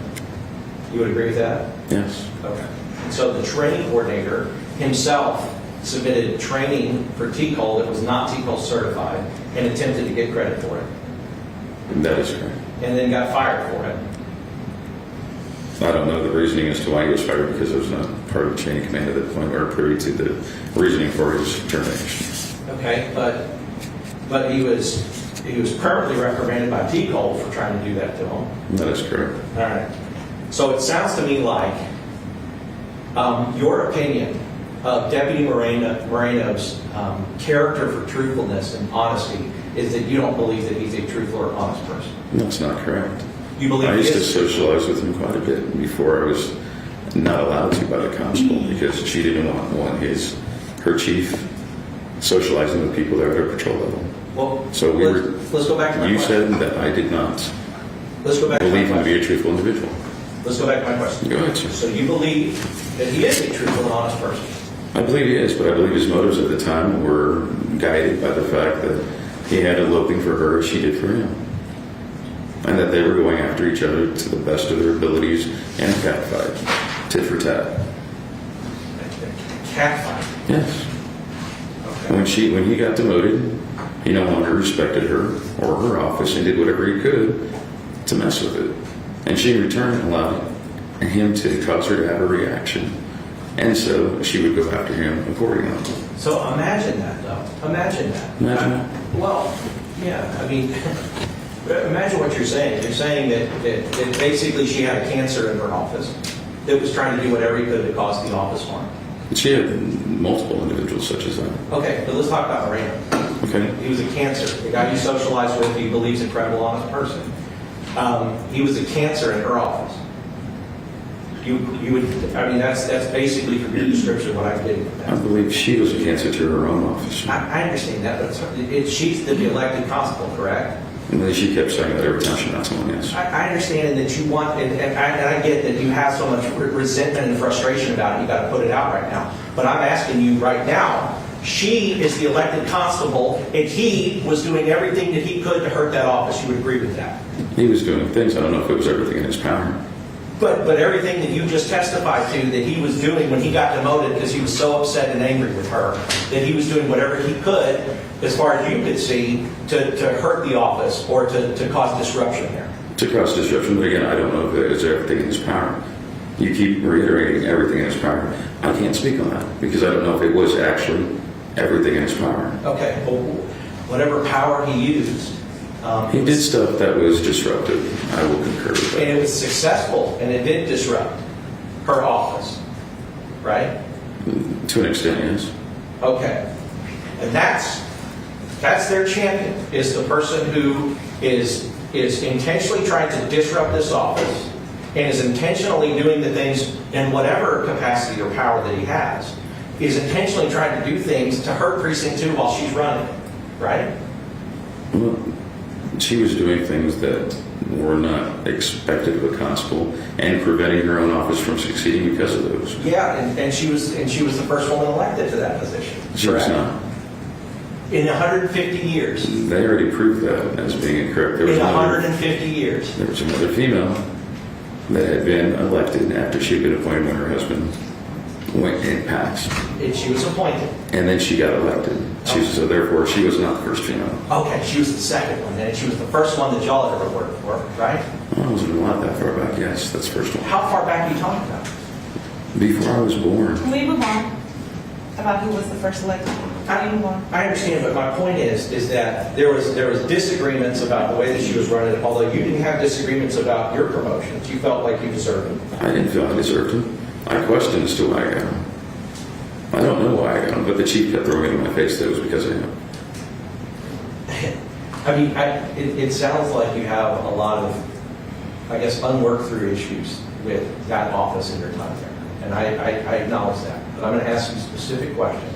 You would agree with that? Yes. Okay. So the training coordinator himself submitted training for TCOL that was not TCOL certified and attempted to get credit for it, That is correct. and then got fired for it. I don't know the reasoning as to why he was fired because I was not part of the chain of command at that point or privy to the reasoning for his termination. Okay, but he was permanently reprimanded by TCOL for trying to do that to him. That is correct. All right. So it sounds to me like your opinion of Deputy Moreno's character for truthfulness and honesty is that you don't believe that he's a truthful or honest person. That's not correct. You believe I he used to is? socialize with him quite a bit before I was not allowed to by the constable because she didn't want her chief socializing with people that were at patrol level. Well, So let's go back to my you question. said that I did not Let's go back to my believe him to be question. a truthful individual. Let's go back to my question. Go ahead, sir. So you believe that he is a truthful and honest person? I believe he is, but I believe his motives at the time were guided by the fact that he had eloping for her as she did for him. And that they were going after each other to the best of their abilities in a cat fight, tit for tat. Cat fight. Yes. Okay. When he got demoted, he no longer respected her or her office and did whatever he could to mess with it. And she in return allowed him to cause her to have a reaction. And so she would go after him accordingly. So imagine that, though. Imagine that. Imagine that. Well, yeah, I mean, imagine what you're saying. You're saying that basically she had a cancer in her office that was trying to do whatever he could to cause the office harm. She had multiple individuals such as that. Okay, but let's talk about Moreno. Okay. He was a cancer. The guy you socialize with, he believes a credible, honest person. He was a cancer in her office. You would, I mean, that's basically from your description what I'm getting I at. believe she was a cancer to her own office. I understand that, but she's the elected constable, correct? And then she kept saying that every time she met someone else. I understand that you want, and I get that you have so much resentment and frustration about it, you got to put it out right now. But I'm asking you right now, she is the elected constable, and he was doing everything that he could to hurt that office. You would agree with that? He was doing things. I don't know if it was everything in his power. But everything that you just testified to that he was doing when he got demoted because he was so upset and angry with her, that he was doing whatever he could, as far as you could see, to hurt the office or to cause disruption there. To cause disruption, but again, I don't know if it is everything in his power. You keep reiterating everything in his power. I can't speak on that because I don't know if it was actually everything in his power. Okay, well, whatever power he used. He did stuff that was disruptive. I will concur with And that. it was successful, and it did disrupt her office, right? To an extent, yes. Okay. And that's their champion, is the person who is intentionally trying to disrupt this office and is intentionally doing the things in whatever capacity or power that he has, is intentionally trying to do things to hurt Precinct 2 while she's running it, right? Well, she was doing things that were not expected of a constable and preventing her own office from succeeding because of those. Yeah, and she was the first woman elected to that position. She was correct? not. In 150 years. They already proved that as being incorrect. There was In another 150 years. female that had been elected after she had been appointed when her husband went in PAX. And she was appointed. And then she got elected. So therefore, she was not the first female. Okay, she was the second one, and she was the first one that y'all had ever worked for, right? Well, I wasn't allowed that far back, yes. That's the first one. How far back are you talking about? Before I was born. Can we move on about who was the first elected? Can we move on? I understand, but my point is that there was disagreements about the way that she was running, although you didn't have disagreements about your promotions. You felt like you deserved them. I didn't feel I deserved him. I questioned as to why I got him. I don't know why I got him, but the chief kept throwing it in my face that it was because of him. I mean, it sounds like you have a lot of, I guess, unworked through issues with that office in your time there. And I acknowledge that. But I'm going to ask you a specific question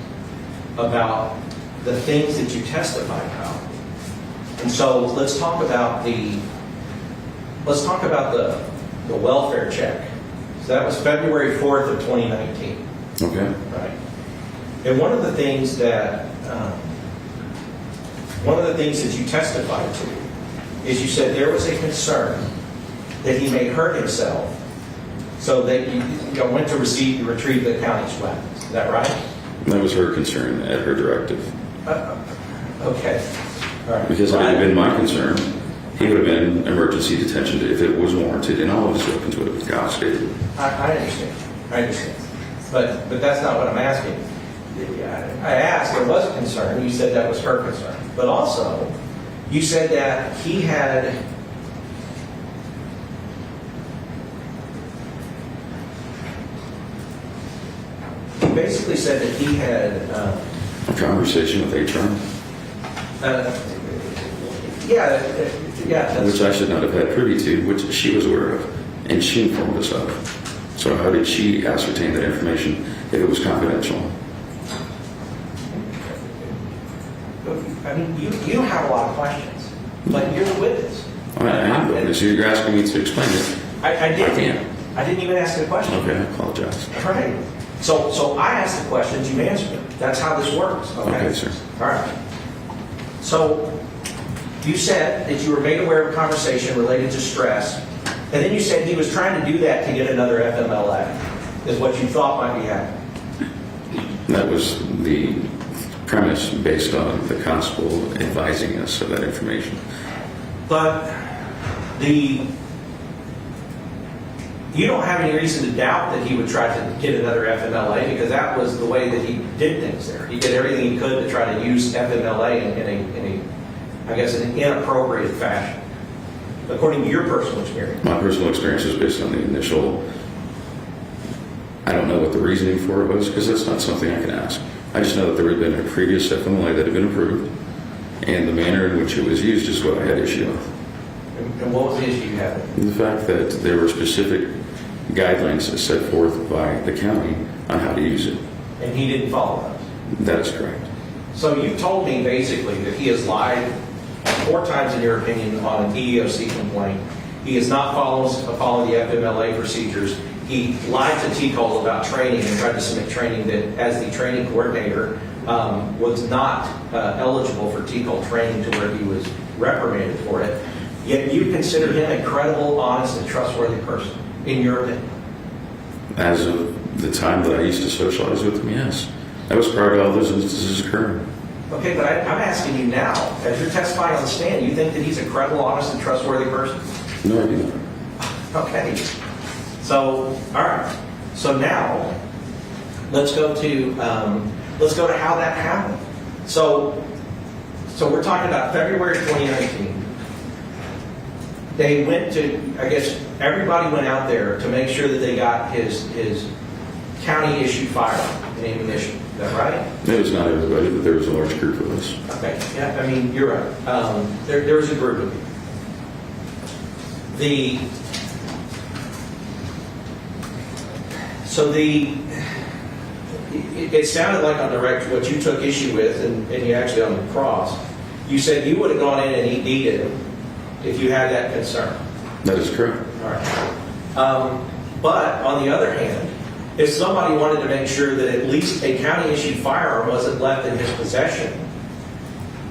about the things that you testified about. And so let's talk about the welfare check. So that was February 4th of 2019. Okay. Right. And one of the things that you testified to is you said there was a concern that he may hurt himself, so that you went to retrieve the county's weapons. Is that right? That was her concern at her directive. Okay. All right. Because if it had been my concern, he would have been emergency detention if it was warranted, and all of his weapons would have been confiscated. I understand. But that's not what I'm asking. I asked, there was a concern. You said that was her concern. But also, you said that he had... You basically said that he had... A conversation with HR, yeah, that's... which I should not have had privy to, which she was aware of, and she informed us of. So how did she ascertain that information if it was confidential? I mean, you have a lot of questions, but you're the witness. I am the witness. You're asking me to explain it. I didn't. I can't. I didn't even ask the question. Okay, I apologize. All right. So I asked the questions, you answered them. That's how this works. Okay, sir. All right. So you said that you were made aware of a conversation related to stress, and then you said he was trying to do that to get another FMLA, is what you thought might be happening. That was the premise based on the constable advising us of that information. But you don't have any reason to doubt that he would try to get another FMLA, because that was the way that he did things there. He did everything he could to try to use FMLA in an inappropriate fashion, according to your personal experience. My personal experience is based on the initial, I don't know what the reasoning for it was, because that's not something I can ask. I just know that there had been a previous FMLA that had been approved, and the manner in which it was used is what I had issue with. And what was the issue you had? The fact that there were specific guidelines set forth by the county on how to use it. And he didn't follow those. That is correct. So you told me basically that he has lied 4 times in your opinion on an EEOC complaint. He has not followed the FMLA procedures. He lied to TCOL about training and tried to submit training that, as the training coordinator, was not eligible for TCOL training, to where he was reprimanded for it. Yet you consider him a credible, honest, and trustworthy person, in your opinion. As of the time that I used to socialize with him, yes. That was prior to all those instances occurring. Okay, but I'm asking you now, as you're testifying on the stand, you think that he's a credible, honest, and trustworthy person? No, I do not. Okay. So, all right. So now, let's go to how that happened. So we're talking about February 2019. They went to, I guess, everybody went out there to make sure that they got his county-issued firearm and ammunition. Is that right? It was not everybody, but there was a large group of us. Okay. Yeah, I mean, you're right. There was a group of you. It sounded like on direct what you took issue with, and you actually on the cross, you said you would have gone in and needed him if you had that concern. That is correct. All right. But on the other hand, if somebody wanted to make sure that at least a county-issued firearm wasn't left in his possession,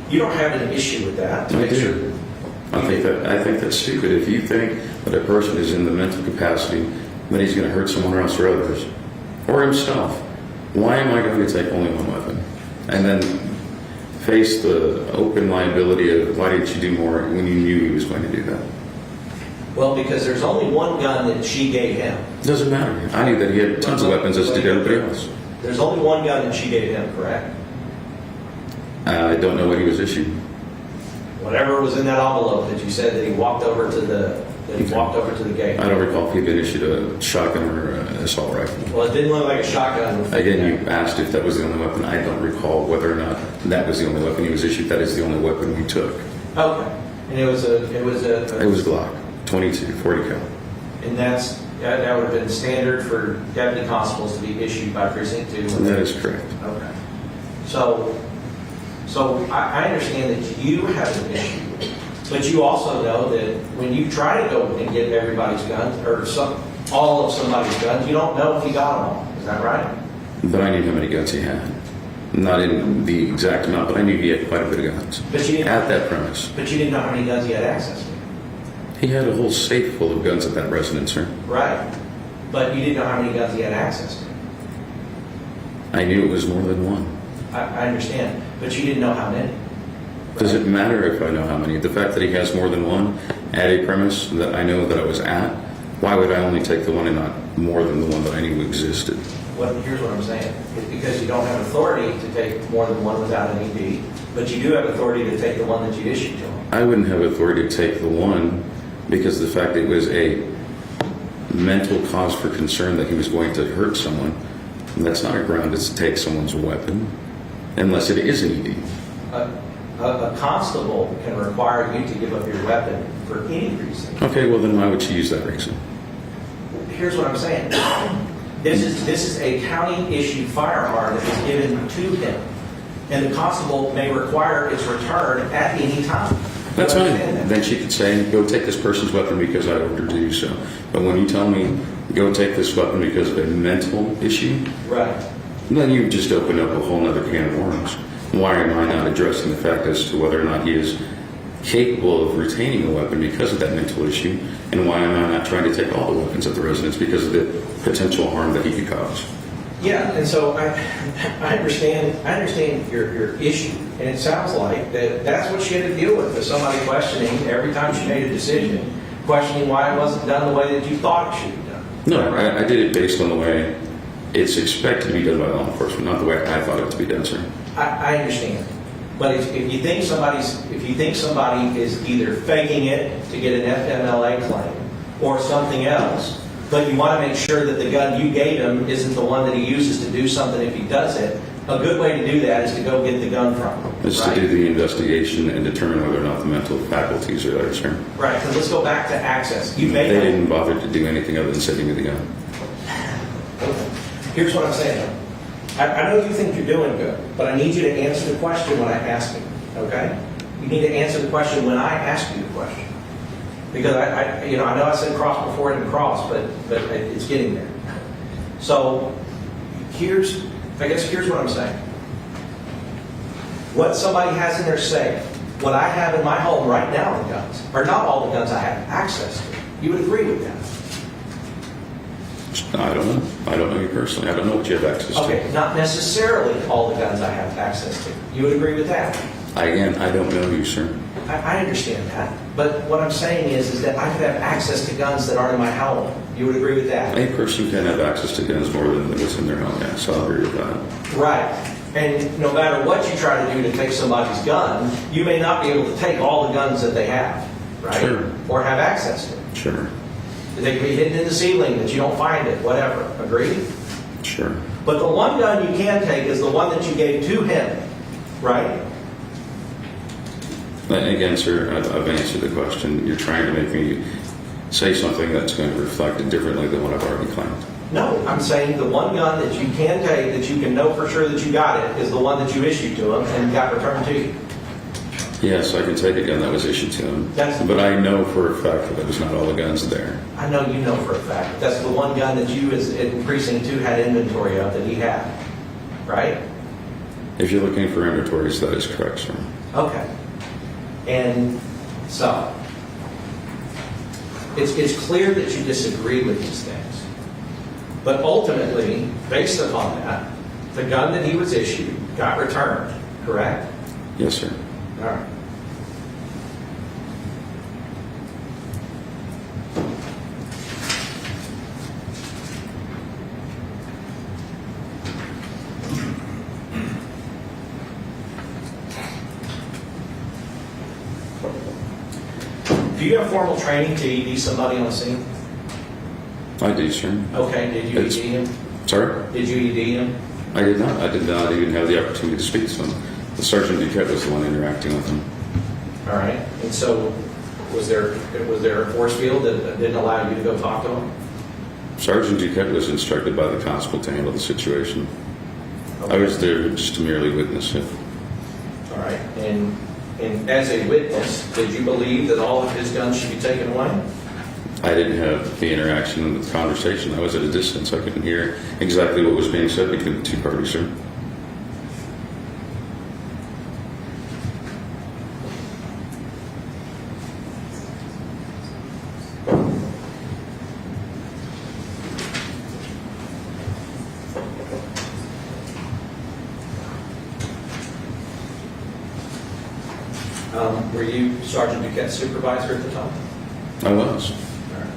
you don't have an issue with that. To I make do. sure. I think that's stupid. If you think that a person is in the mental capacity that he's going to hurt someone else or others, or himself, why am I going to take only one weapon? And then face the open liability of why didn't you do more when you knew he was going to do that? Well, because there's only one gun that she gave him. Doesn't matter. I knew that he had tons of weapons as did everybody else. There's only one gun that she gave him, correct? I don't know what he was issued. Whatever was in that envelope that you said that he walked over to the gate. I don't recall if he'd been issued a shotgun or an assault rifle. Well, it didn't look like a shotgun. Again, you asked if that was the only weapon. I don't recall whether or not that was the only weapon he was issued. That is the only weapon we took. Okay. And it was a It was Glock, 22, 40 cal. And that would have been standard for deputy constables to be issued by precinct 2. That is correct. Okay. So I understand that you have an issue, but you also know that when you try to go and get everybody's guns or all of somebody's guns, you don't know if he got them all. Is that right? But I knew how many guns he had. Not in the exact amount, but I knew he had quite a bit of guns. But you didn't, at that premise. But you didn't know how many guns he had access to. He had a whole safe full of guns at that residence, sir. Right. But you didn't know how many guns he had access to. I knew it was more than one. I understand. But you didn't know how many. Does it matter if I know how many? The fact that he has more than one at a premise that I know that I was at, why would I only take the one and not more than the one that I knew existed? Well, here's what I'm saying. It's because you don't have authority to take more than one without an ED, but you do have authority to take the one that you issued to him. I wouldn't have authority to take the one because of the fact that it was a mental cause for concern that he was going to hurt someone. And that's not a ground to take someone's weapon unless it is an ED. A constable can require you to give up your weapon for any reason. Okay, well then why would she use that reason? Here's what I'm saying. This is a county-issued firearm that was given to him, and the constable may require its return at any time. That's fine. Then she could say, go take this person's weapon because I ordered to do so. But when you tell me, go take this weapon because of a mental issue, right, then you've just opened up a whole other can of worms. Why am I not addressing the fact as to whether or not he is capable of retaining a weapon because of that mental issue, and why am I not trying to take all the weapons at the residence because of the potential harm that he could cause? Yeah, and so I understand your issue, and it sounds like that's what she had to deal with somebody questioning every time she made a decision, questioning why it wasn't done the way that you thought it should be done. No, I did it based on the way it's expected to be done by law enforcement, not the way I thought it to be done, sir. I understand, but if you think somebody is either faking it to get an FMLA claim or something else, but you want to make sure that the gun you gave him isn't the one that he uses to do something if he does it, a good way to do that is to go get the gun from him. It's right? To do the investigation and determine whether or not the mental faculties are there, sir. Right, so let's go back to access. They didn't bother to do anything other than sending me the gun. Here's what I'm saying. I know you think you're doing good, but I need you to answer the question when I ask you, okay? You need to answer the question when I ask you the question. Because I know I said cross before it didn't cross, but it's getting there. So here's what I'm saying. What somebody has in their safe, what I have in my home right now, the guns, are not all the guns I have access to. You would agree with that? I don't know. I don't know you personally. I don't know what you have access to. Okay, not necessarily all the guns I have access to. You would agree with that? Again, I don't know you, sir. I understand that. But what I'm saying is that I could have access to guns that aren't in my home. You would agree with that? A person can have access to guns more than what's in their home, yeah, so I'll agree with that. Right. And no matter what you try to do to take somebody's gun, you may not be able to take all the guns that they have, right? Sure. Or have access to. Sure. They could be hidden in the ceiling that you don't find it, whatever. Agreed? Sure. But the one gun you can take is the one that you gave to him, right? Again, sir, I've answered the question. You're trying to make me say something that's going to reflect it differently than what I've already claimed. No, I'm saying the one gun that you can take, that you can know for sure that you got it, is the one that you issued to him and got returned to you. Yes, I can take a gun that was issued to him. But I know for a fact that it was not all the guns there. I know you know for a fact. That's the one gun that you, as in Precinct 2, had inventory of that he had, right? If you're looking for inventories, that is correct, sir. Okay. And so, it's clear that you disagree with these things. But ultimately, based upon that, the gun that he was issued got returned, correct? Yes, sir. All right. Do you have formal training to ED somebody on the scene? I do, sir. Okay, did you It's- ED him? Sorry? Did you ED him? I did not. I did not even have the opportunity to speak to him. The Sergeant Duquette was the one interacting with him. All right, and so was there a force field that didn't allow you to go talk to him? Sergeant Duquette was instructed by the constable to handle the situation. I was there just to merely witness it. All right, and as a witness, did you believe that all of his guns should be taken away? I didn't have the interaction with the conversation. I was at a distance. I couldn't hear exactly what was being said between the two parties, sir. Were you Sergeant Duquette's supervisor at the time? I was. All right.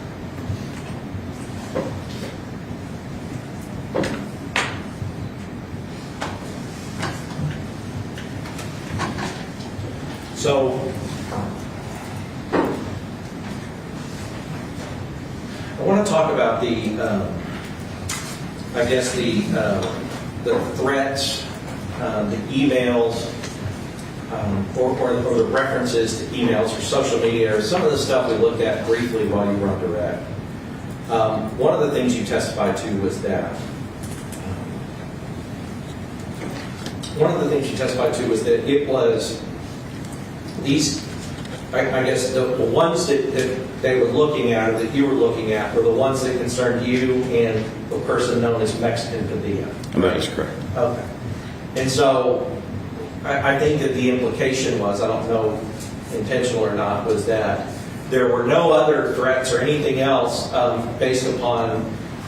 So, I want to talk about the threats, the emails, or the references to emails or social media, or some of the stuff we looked at briefly while you were on direct. One of the things you testified to was that. One of the things you testified to was that it was these, I guess, the ones that they were looking at, or that you were looking at, were the ones that concerned you and the person known as Mexican Padilla. That is correct. Okay. And so I think that the implication was, I don't know intentional or not, was that there were no other threats or anything else based upon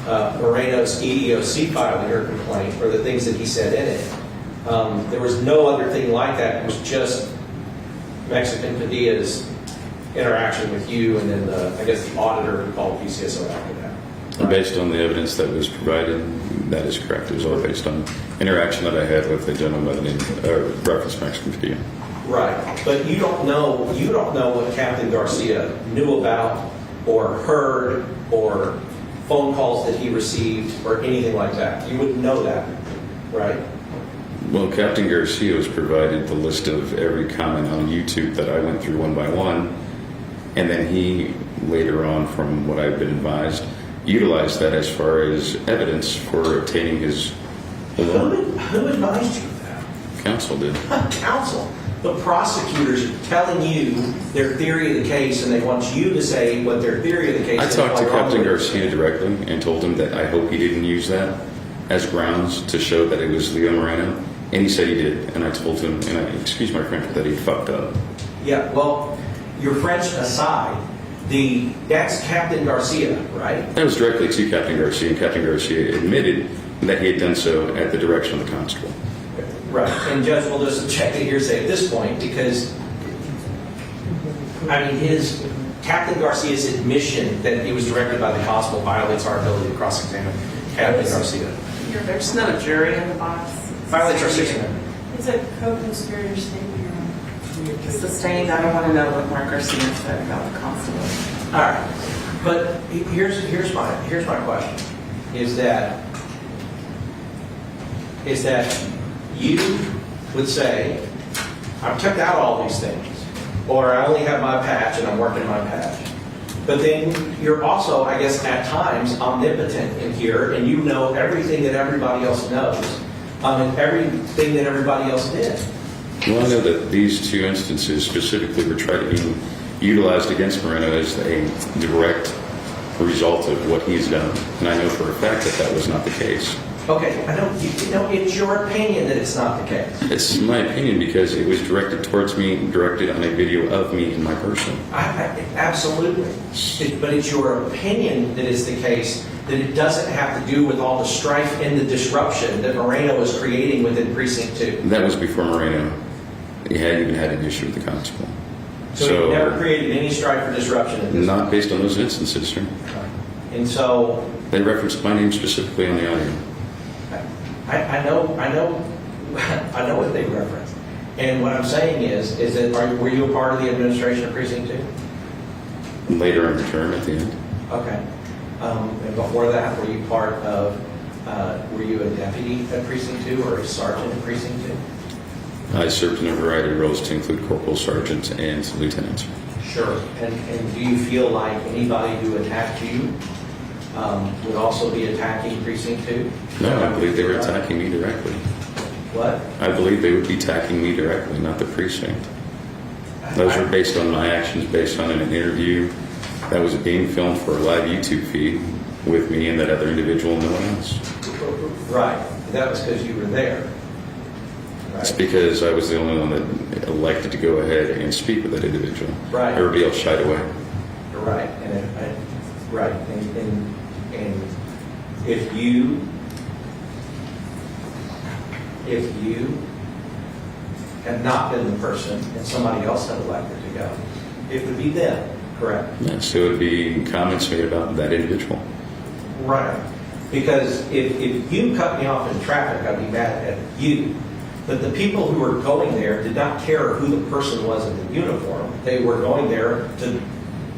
Moreno's EEOC filing or complaint, or the things that he said in it. There was no other thing like that. It was just Mexican Padilla's interaction with you, and then I guess the auditor who called PCSO after that. Right? Based on the evidence that was provided, that is correct. It was all based on interaction that I had with a gentleman by the name of reference Mexican Padilla. Right, but you don't know what Captain Garcia knew about or heard or phone calls that he received or anything like that. You wouldn't know that, right? Well, Captain Garcia was provided the list of every comment on YouTube that I went through one by one, and then he, later on, from what I've been advised, utilized that as far as evidence for obtaining his Who advised you of that? counsel did. Counsel. The prosecutors are telling you their theory of the case, and they want you to say what their theory of the case I is. talked to Why wrong Captain with it. Garcia directly and told him that I hope he didn't use that as grounds to show that it was Leo Moreno, and he said he did. And I told him, and I excuse my French, that he fucked up. Yeah, well, your French aside, that's Captain Garcia, right? That was directly to Captain Garcia, and Captain Garcia admitted that he had done so at the direction of the constable. Right, and Judge, we'll just check the hearsay at this point, because, I mean, Captain Garcia's admission that he was directed by the constable violates our ability to cross-examine Captain Garcia. There's no jury in the box. Violates our Sixth Amendment. It's a co-conspirator statement, Your Honor. Sustained, I don't want to know what Mark Garcia said about the constable. All right, but here's my question: is that you would say, I've checked out all these things, or I only have my patch and I'm working my patch. But then you're also, I guess, at times omnipotent in here, and you know everything that everybody else knows, and everything that everybody else did. Well, I know that these two instances specifically were tried to be utilized against Moreno as a direct result of what he's done. And I know for a fact that that was not the case. Okay, I don't, you know, it's your opinion that it's not the case. It's my opinion because it was directed towards me, directed on a video of me and my person. Absolutely. But it's your opinion that it's the case, that it doesn't have to do with all the strife and the disruption that Moreno was creating within Precinct 2. That was before Moreno. He hadn't even had an issue with the constable. So he never created any strife or disruption in this? Not based on those instances, sir. And so... They referenced my name specifically on the audio. I know what they referenced. And what I'm saying is that were you a part of the administration of Precinct 2? Later in the term at the end. Okay. And before that, were you part of, were you a deputy at Precinct 2 or a sergeant at Precinct 2? I served in a variety of roles to include corporal, sergeants, and lieutenants. Sure. And do you feel like anybody who attacked you would also be attacking Precinct 2? No, I believe they were attacking me directly. What? I believe they would be attacking me directly, not the precinct. Those were based on my actions, based on an interview that was being filmed for a live YouTube feed with me and that other individual and no one else. Right. That was because you were there. Right? It's because I was the only one that elected to go ahead and speak with that individual. Right. Everybody else shied away. Right. Right. And if you had not been the person and somebody else had elected to go, it would be them, correct? Yes, it would be comments made about that individual. Right. Because if you cut me off in traffic, I'd be mad at you. But the people who were going there did not care who the person was in the uniform. They were going there to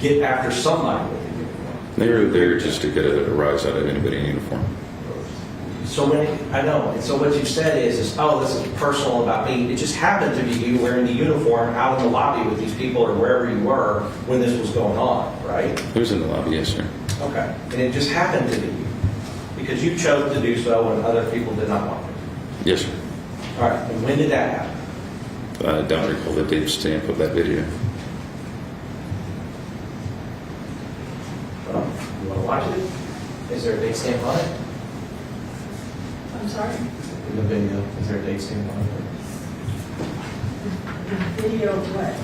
get after somebody with a uniform. They were there just to get a rise out of anybody in uniform. So many, I know. And so what you've said is, oh, this is personal about me. It just happened to be you wearing the uniform out in the lobby with these people or wherever you were when this was going on, right? It was in the lobby, yes, sir. Okay. And it just happened to be you because you chose to do so when other people did not want to. Yes, sir. All right. And when did that happen? I don't recall the date stamp of that video. Well, you want to watch it? Is there a date stamp on it? I'm sorry? In the video, is there a date stamp on it? Video of what?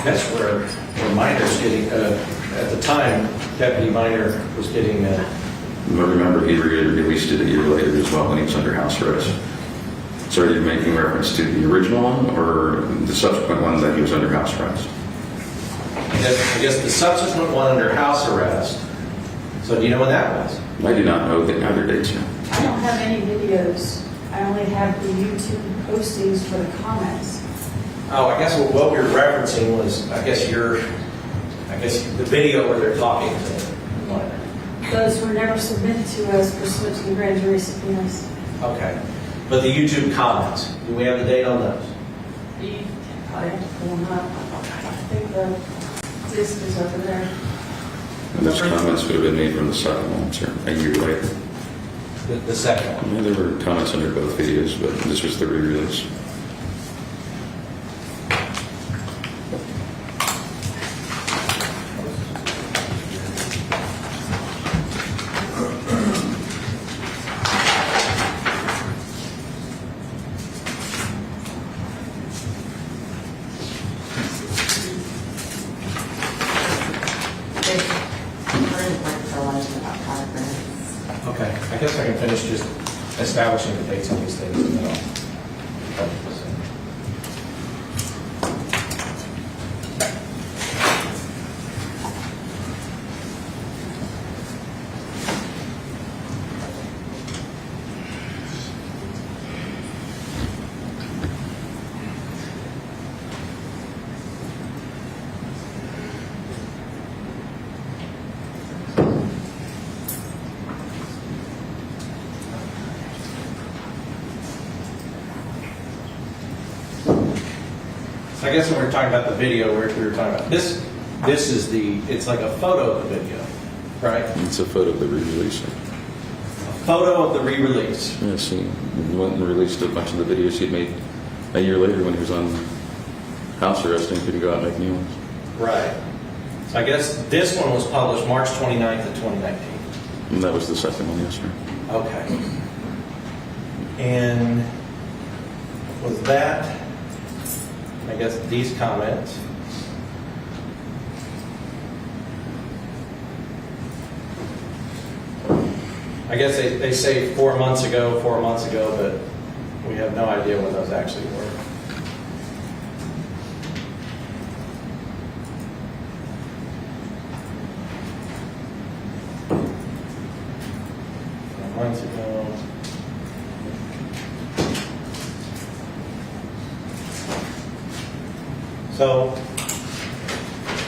That's where Minor's getting, at the time, Deputy Minor was getting, But remember, he released it a year later as well when he was under house arrest. So are you making reference to the original one or the subsequent one that he was under house arrest? I guess the subsequent one under house arrest. So do you know when that was? I do not know the other dates, sir. I don't have any videos. I only have the YouTube postings for the comments. Oh, I guess what we were referencing was, I guess the video where they're talking to Minor. Those were never submitted to us pursuant to the grand jury subpoenas. Okay. But the YouTube comments, do we have the date on those? You probably have to pull them up. I think the disc is over there. And those comments would have been made from the second one, sir, a year later. The second one. Yeah, there were comments under both videos, but this was the re-release. Okay, I guess I can finish just establishing the dates on these things and then I'll. So I guess when we were talking about the video, we were talking about this is it's like a photo of the video, right? It's a photo of the re-release. A photo of the re-release. Yes, he went and released a bunch of the videos he'd made a year later when he was on house arrest and couldn't go out and make new ones. Right. So I guess this one was published March 29th of 2019. And that was the second one, yes, sir. Okay. And with that, I guess these comments. I guess they say 4 months ago, but we have no idea when those actually were. Months ago. So,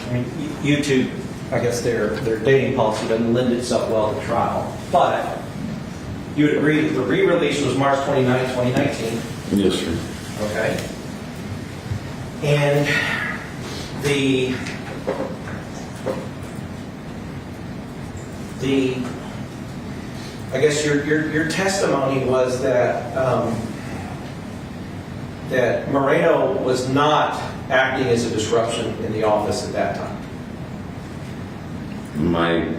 I mean, you two, I guess their dating policy doesn't lend itself well to trial. But you would agree that the re-release was March 29, 2019. Yes, sir. Okay. And I guess your testimony was that that Moreno was not acting as a disruption in the office at that time. My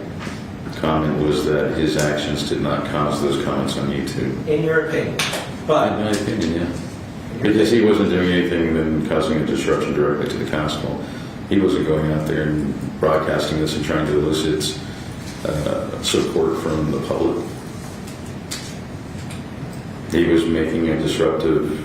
comment was that his actions did not cause those comments on YouTube. In your opinion. In But my opinion, yeah. Because he wasn't doing anything than causing a disruption directly to the constable. He wasn't going out there and broadcasting this and trying to elicit support from the public. He was making a disruptive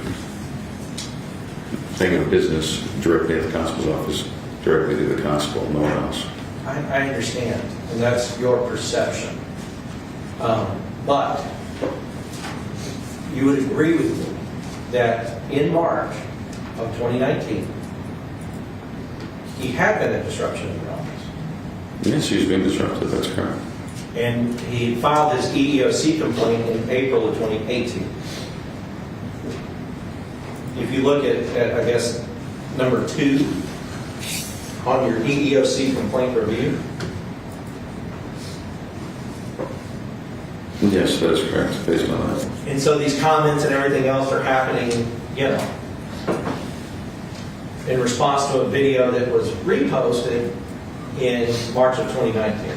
thing of business directly at the constable's office, directly to the constable, no one else. I understand, and that's your perception. But you would agree with me that in March of 2019, he had been a disruption in the office. Yes, he was being disruptive, that's correct. And he filed his EEOC complaint in April of 2018. If you look at I guess, number 2 on your EEOC complaint review, Yes, that is correct, based on that. and so these comments and everything else are happening, in response to a video that was reposted in March of 2019.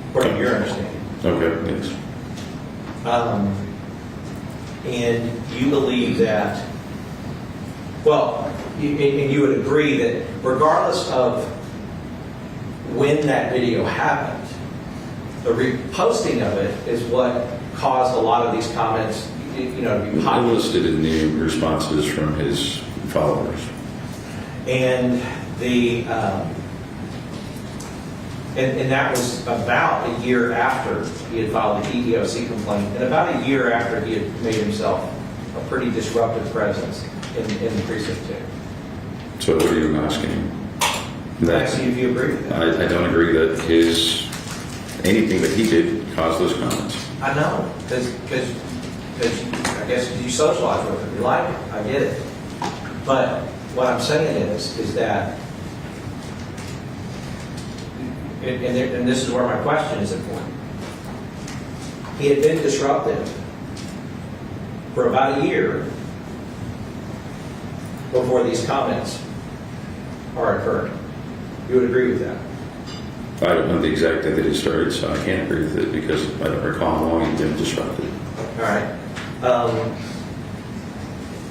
According to your understanding. Okay, yes. And you believe that, and you would agree that regardless of when that video happened, the reposting of it is what caused a lot of these comments, to be popular. Listed in the responses from his followers. And and that was about a year after he had filed the EEOC complaint, and about a year after he had made himself a pretty disruptive presence in the precinct 2. So what are you asking? I'm asking if you agree with that. I don't agree that anything that he did caused those comments. I know, because I guess you socialize with him, you like it, I get it. But what I'm saying is that, and this is where my question is important. He had been disruptive for about a year before these comments are occurring. You would agree with that? I don't know the exact day that he started, so I can't agree with it because I don't recall how long he'd been disrupted. All right.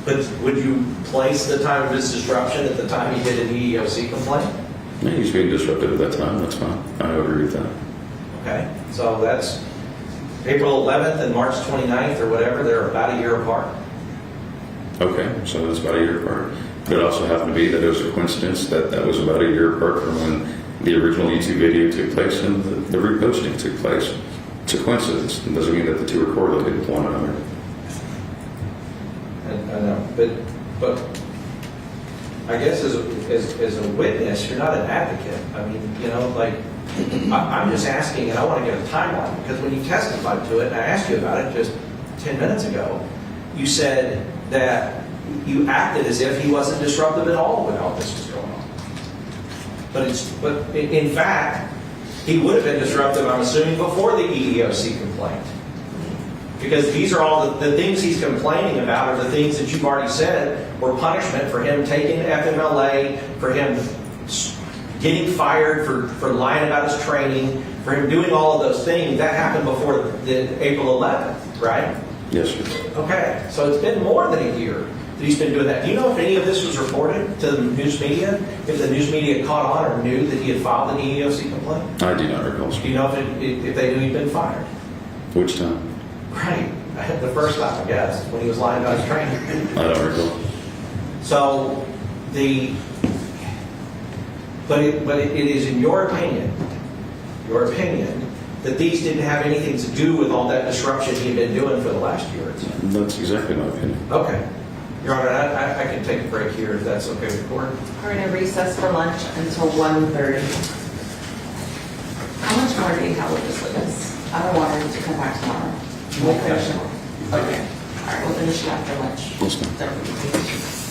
But would you place the time of his disruption at the time he did an EEOC complaint? Yeah, he was being disruptive at that time, that's fine. I agree with that. Okay, so that's April 11th and March 29th or whatever, they're about a year apart. Okay, so that's about a year apart. But it also happened to be that it was a coincidence that that was about a year apart from when the original YouTube video took place and the reposting took place. It's a coincidence. It doesn't mean that the two are correlated with one another. I know, but I guess as a witness, you're not an advocate. I mean, I'm just asking, and I want to get a timeline, because when you testified to it, and I asked you about it just 10 minutes ago, you said that you acted as if he wasn't disruptive at all when all this was going on. But in fact, he would have been disruptive, I'm assuming, before the EEOC complaint. Because these are all the things he's complaining about are the things that you've already said were punishment for him taking FMLA, for him getting fired for lying about his training, for him doing all of those things, that happened before the April 11th, right? Yes, sir. Okay, so it's been more than a year that he's been doing that. Do you know if any of this was reported to the news media? If the news media caught on or knew that he had filed an EEOC complaint? I do not recall, Do sir. you know if they knew he'd been fired? Which time? Right, the first time, I guess, when he was lying about his training. I don't recall. So but it is in your opinion, that these didn't have anything to do with all that disruption he had been doing for the last year or so. That's exactly my opinion. Okay. Your Honor, I can take a break here if that's okay with the court. We're going to recess for lunch until 1:30. How much more do you have with this witness? I don't want him to come back tomorrow. We'll finish it. Okay. All right, we'll finish it after lunch. Yes, ma'am. Thank you.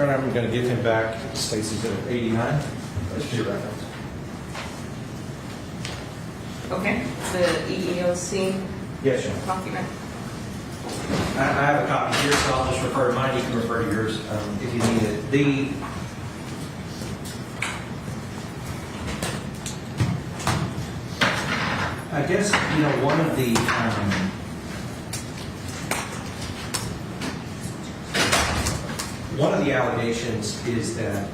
Your Honor, I'm going to give him back Stacy's at 89. That's your reference. Okay, the EEOC Yes, Your Honor. document. I have a copy here, so I'll just refer to mine. You can refer to yours if you need it. I guess, one of the allegations is that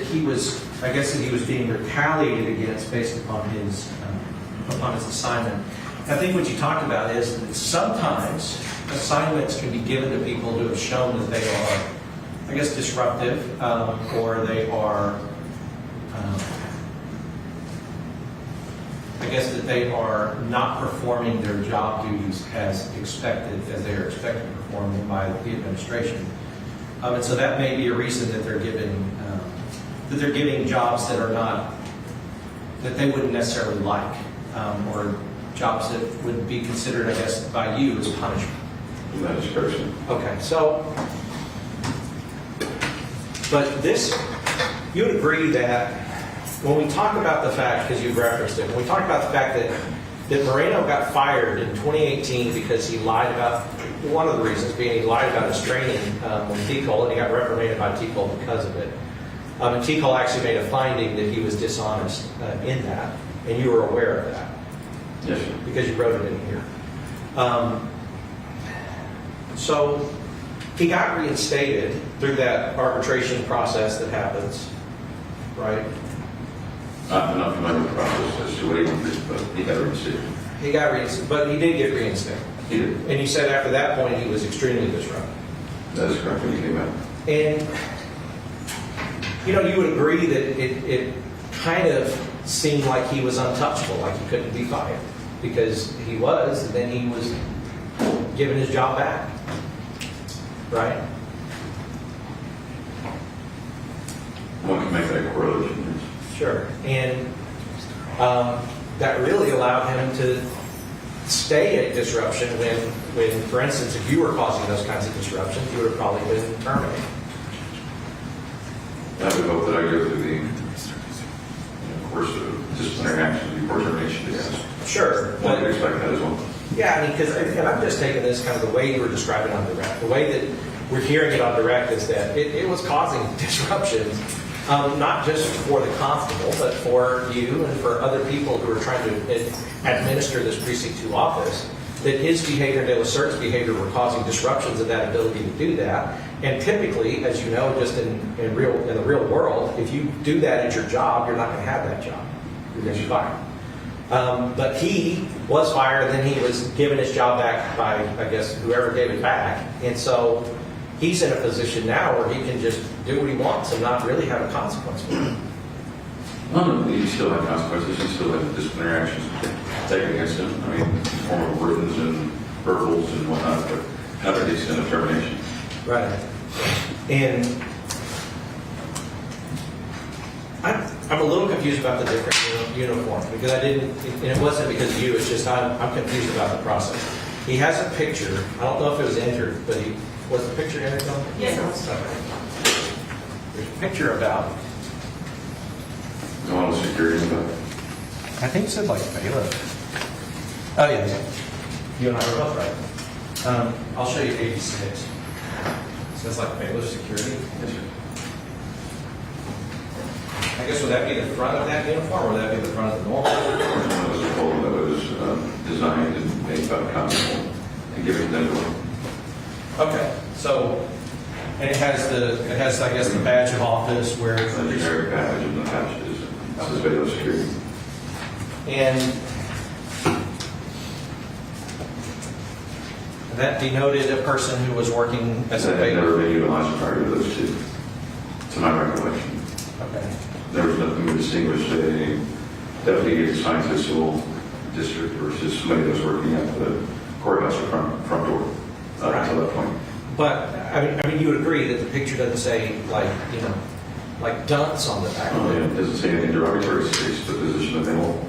he was, I guess that he was being retaliated against based upon his assignment. I think what you talked about is that sometimes assignments can be given to people who have shown that they are, I guess, disruptive, or they are, I guess that they are not performing their job duties as they are expected to perform them by the administration. And so that may be a reason that they're giving jobs that are not, that they wouldn't necessarily like, or jobs that would be considered, I guess, by you as punishment. That is correct. Okay, so, but this, you would agree that when we talk about the fact, because you've referenced it, when we talk about the fact that Moreno got fired in 2018 because he lied about, one of the reasons being he lied about his training with TCOL, and he got reprimanded by TCOL because of it. And TCOL actually made a finding that he was dishonest in that, and you were aware of that. Yes, sir. Because you wrote it in here. So he got reinstated through that arbitration process that happens, right? I'm not familiar with the process as to what he did, but he got reinstated. He got reinstated, but he did get reinstated. He did. And you said after that point he was extremely disruptive. That is correct when he came out. And, you would agree that it kind of seemed like he was untouchable, like he couldn't be fired. Because he was, and then he was given his job back. Right? One can make that correlation. Sure. And that really allowed him to stay at disruption when, for instance, if you were causing those kinds of disruptions, you would have probably been terminated. I would hope that I go through the course of disciplinary action before termination. Yes. Sure. One could expect that as well. Yeah, I mean, because I'm just taking this kind of the way you were describing it on direct. The way that we're hearing it on direct is that it was causing disruptions, not just for the constable, but for you and for other people who are trying to administer this Precinct 2 office, that his behavior and De La Certe's behavior were causing disruptions in that ability to do that. And typically, as you know, just in the real world, if you do that at your job, you're not going to have that job. You're going to be fired. But he was fired, and then he was given his job back by, I guess, whoever gave it back. And so he's in a position now where he can just do what he wants and not really have a consequence for it. No, you still have consequences. You still have disciplinary actions taken against him. I mean, in the form of writtens and verbals and whatnot, but not to the extent of termination. Right. And I'm a little confused about the different uniforms because I didn't, and it wasn't because of you, it's just I'm confused about the process. He has a picture. I don't know if it was entered, but was the picture entered? Yes. Okay. There's a picture about. No one was security about it. I think it said like bailiff. Oh, yeah. You and I were both right. I'll show you 86. It says like bailiff security. Yes, sir. I guess would that be the front of that uniform or would that be the front of the normal? It was a photo that was designed and made by the constable and given to them. Okay, so, and it has, I guess, the badge of office where It's a generic badge and the patch is it says bailiff security. and that denoted a person who was working as a That had never bailiff. been utilized prior to those two, to my recollection. Okay. There was nothing to distinguish a deputy assigned to a civil district versus somebody that was working at the courthouse or front door until that point. But, I mean, you would agree that the picture doesn't say like dunce on the back of it. It doesn't say anything derogatory, it states the position that they hold.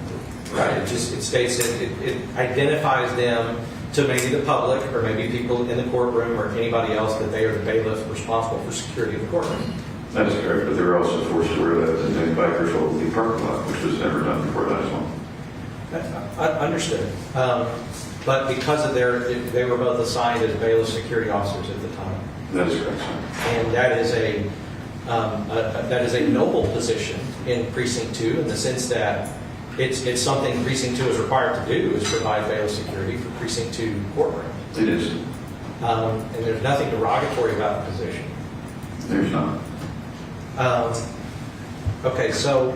Right, it states that it identifies them to maybe the public or maybe people in the courtroom or anybody else that they are the bailiff responsible for security of the courtroom. That is correct, but they were also forced to wear that in any bike patrol the parking lot, which was never done before that as well. Understood. But because of they were both assigned as bailiff security officers at the time. That is correct, sir. And that is a noble position in Precinct 2 in the sense that it's something Precinct 2 is required to do, is provide bailiff security for Precinct 2 courtroom. It is. And there's nothing derogatory about the position. There's not. Okay, so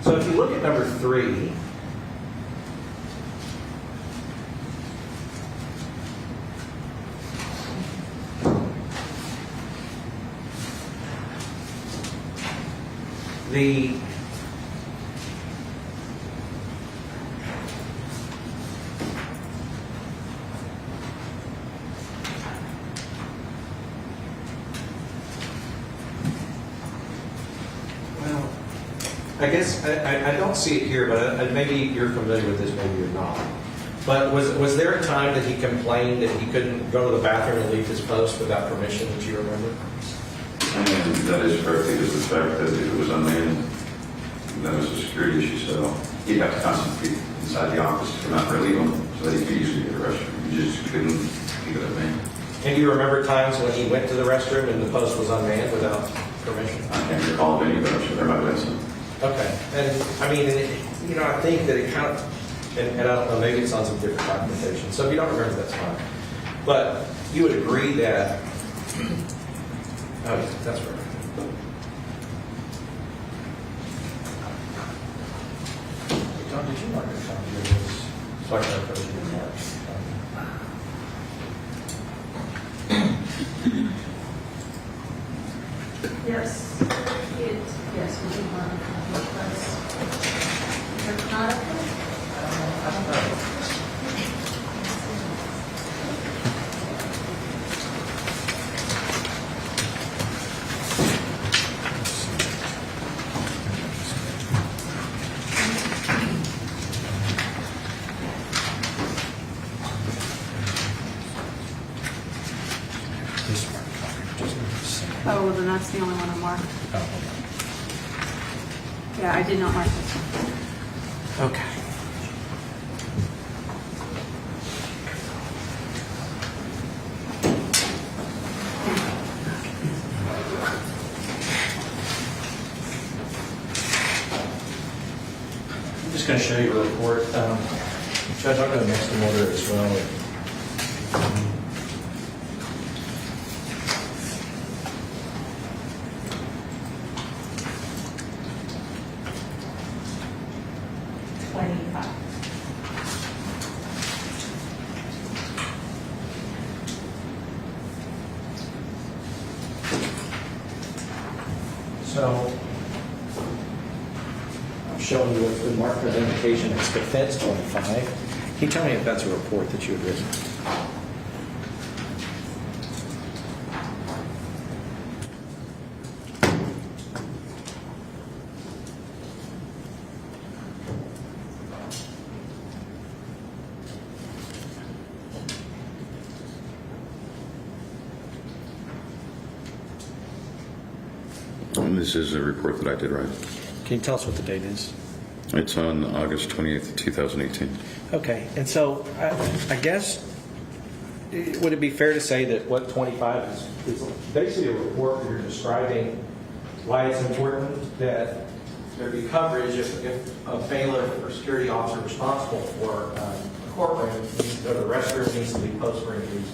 if you look at number 3, I guess I don't see it here, but maybe you're familiar with this, maybe you're not. But was there a time that he complained that he couldn't go to the bathroom and leave his post without permission, that you remember? And that is correct, because the fact that it was unmanned, that was a security issue, so he'd have to constantly be inside the office to not relieve him, so that he could easily get the restroom. He just couldn't keep it unmanned. And do you remember times when he went to the restroom and the post was unmanned without permission? I can't recall of any, but I'm sure there might have been some. Okay, and I mean, I think that it kind of, and I don't know, maybe it's on some different documentation. So if you don't remember, that's fine. But you would agree that, oh, yeah, that's right. John, did you mark your copy of this? So I can approach you in March. Yes, yes, we do want to come with us. You're not okay? Oh, well, then that's the only one I marked. Yeah, I did not mark this one. Okay. I'm just going to show you a report. Judge, I'm going to mix them order as well. So I'm showing you what's been marked as indication as defense 25. Can you tell me if that's a report that you had written? This is a report that I did write. Can you tell us what the date is? It's on August 28th, 2018. Okay, and so I guess, would it be fair to say that what 25 is basically a report where you're describing why it's important that there be coverage if a bailiff or security officer responsible for a courtroom needs to go to the restroom, needs to be post for any reason?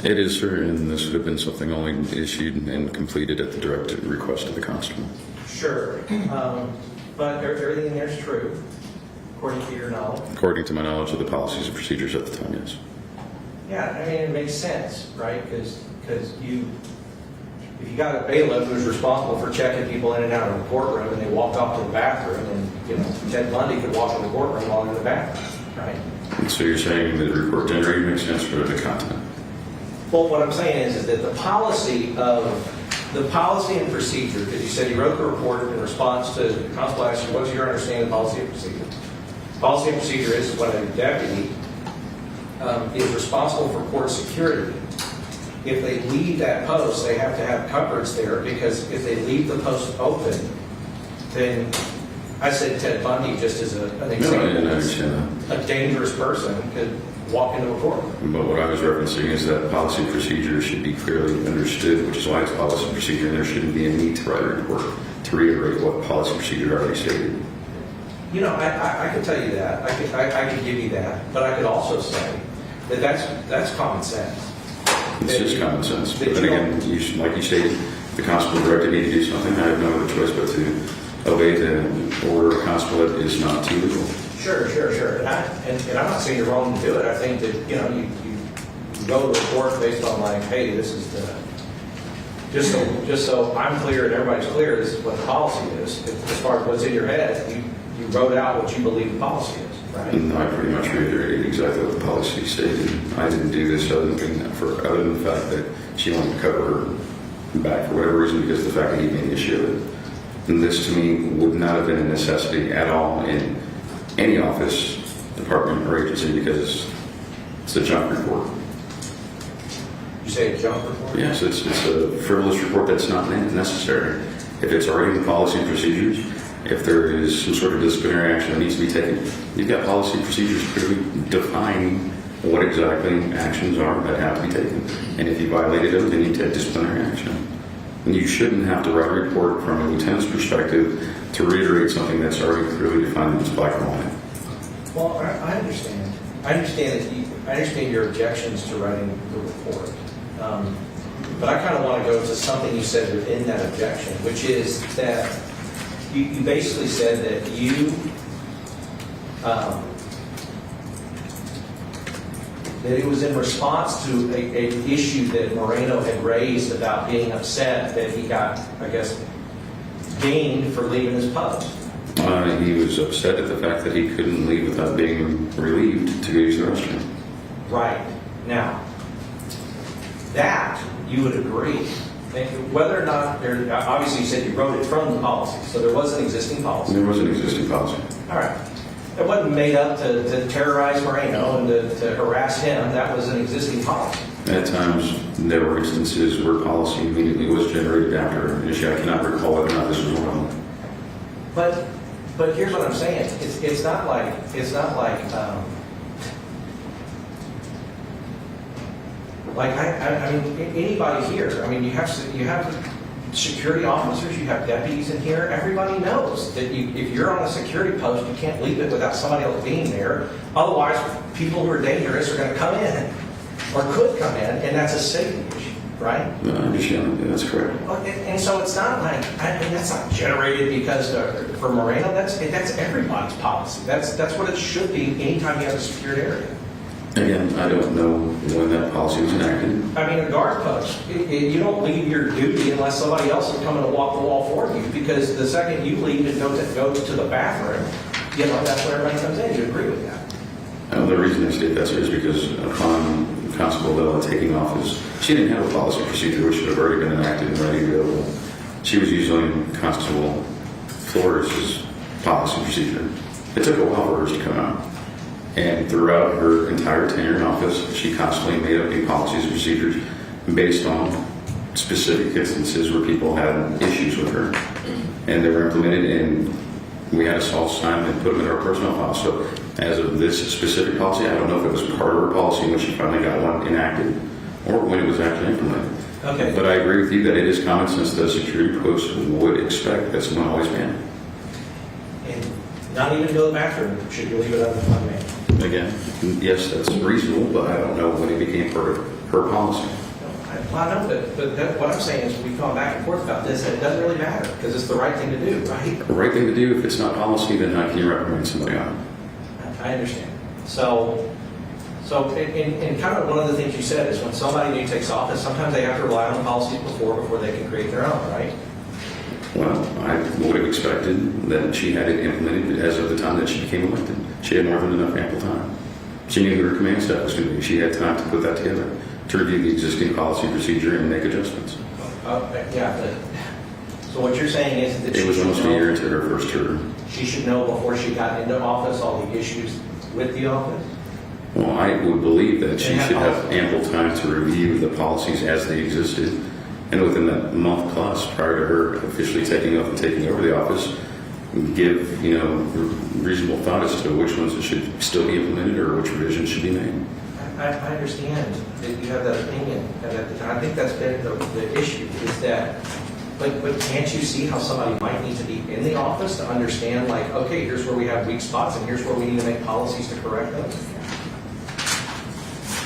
It is, sir, and this would have been something only issued and completed at the direct request of the constable. Sure, but everything in there is true, according to your knowledge? According to my knowledge of the policies and procedures at the time, yes. Yeah, I mean, it makes sense, right? Because if you got a bailiff who's responsible for checking people in and out of the courtroom and they walk off to the bathroom, and Ted Bundy could walk in the courtroom while in the bathroom, right? And so you're saying that the report generated makes sense for the content? Well, what I'm saying is that the policy of The policy and procedure, because you said you wrote the report in response to the constable asked you, what's your understanding of policy and procedure? Policy and procedure is when a deputy is responsible for court security. If they leave that post, they have to have cupboards there, because if they leave the post open, then I said Ted Bundy just as an No, I example. didn't understand that. A dangerous person could walk into a court. But what I was referencing is that policy and procedure should be clearly understood, which is why it's policy and procedure, and there shouldn't be a need to write a report to reiterate what policy and procedure already stated. You know, I could tell you that. I could give you that. But I could also say that that's common sense. It's just common sense. That But then you again, like you stated, the constable directed me to do something. I have no other choice but to obey the order of constable. That is not illegal. Sure. And I'm not saying you're wrong to do it. I think that, you know, you go to a court based on like, hey, this is the, just so I'm clear and everybody's clear, this is what the policy is. As far as what's in your head, you wrote out what you believe the policy is, right? And I pretty much reiterated exactly what the policy stated. I didn't do this other than the fact that she wanted to cover her back for whatever reason, because of the fact that he made an issue of it. And this to me would not have been a necessity at all in any office, department, or agency, because it's a junk report. You say a junk report? Yes, it's a frivolous report that's not necessary. If it's already in the policy and procedures, if there is some sort of disciplinary action that needs to be taken, you've got policy and procedures clearly defining what exactly actions are that have to be taken. And if you violated them, then you take disciplinary action. And you shouldn't have to write a report from a lieutenant's perspective to reiterate something that's already clearly defined as black and white. Well, I understand. I understand your objections to writing the report. But I kind of want to go to something you said within that objection, which is that you basically said that that it was in response to an issue that Moreno had raised about being upset that he got, I guess, dinged for leaving his post. He was upset at the fact that he couldn't leave without being relieved to use the restroom. Right. Now, that you would agree. Whether or not, obviously you said you wrote it from the policy, so there was an existing policy. There was an existing policy. All right. It wasn't made up to terrorize Moreno and to harass him. That was an existing policy. At times, there were instances where policy immediately was generated after an issue. I cannot recall whether or not this was one of them. But here's what I'm saying. It's not like I mean anybody here. I mean you have security officers, you have deputies in here. Everybody knows that if you're on a security post, you can't leave it without somebody else being there. Otherwise, people who are dangerous are going to come in or could come in, and that's a safety issue, right? No, I understand. Yeah, that's correct. And so it's not like, I mean, that's not generated because for Moreno, that's everybody's policy. That's what it should be anytime you have a secured area. Again, I don't know when that policy was enacted. I mean, a guard post, you don't leave your duty unless somebody else is coming to walk the wall for you, because the second you leave and go to the bathroom, you know, that's where everybody comes in. You agree with that? The reason I state that, sir, is because upon Constable Vela taking office, she didn't have a policy procedure which should have already been enacted and ready to go. She was using Constable Flores' policy procedure. It took a while for hers to come out. And throughout her entire tenure in office, she constantly made up new policies and procedures based on specific instances where people had issues with her. And they were implemented, and we had to solve sign and put them in our personnel file. So as of this specific policy, I don't know if it was part of her policy when she finally got one enacted or when it was actually implemented. Okay. But I agree with you that it is common sense that a security post would expect that someone always man. And not even go to the bathroom, should you leave it unmanned? Again, yes, that's reasonable, but I don't know when it became part of her policy. Well, I know, but what I'm saying is we've gone back and forth about this, and it doesn't really matter because it's the right thing to do, right? The right thing to do, if it's not policy, then how can you recommend somebody on it? I understand. So in kind of one of the things you said is when somebody new takes office, sometimes they have to rely on the policies before they can create their own, right? Well, I would have expected that she had it implemented as of the time that she became elected. She had more than enough ample time. She knew who her command staff was going to be. She had time to put that together, to review the existing policy procedure and make adjustments. So what you're saying is that It was almost a year into her first term. she should know before she got into office all the issues with the office? Well, I would believe that she should have ample time to review the policies as they existed, and within that month plus prior to her officially taking off and taking over the office, give reasonable thought as to which ones should still be implemented or which revisions should be made. I understand that you have that opinion, and I think that's been the issue, is that, but can't you see how somebody might need to be in the office to understand, like, okay, here's where we have weak spots, and here's where we need to make policies to correct those?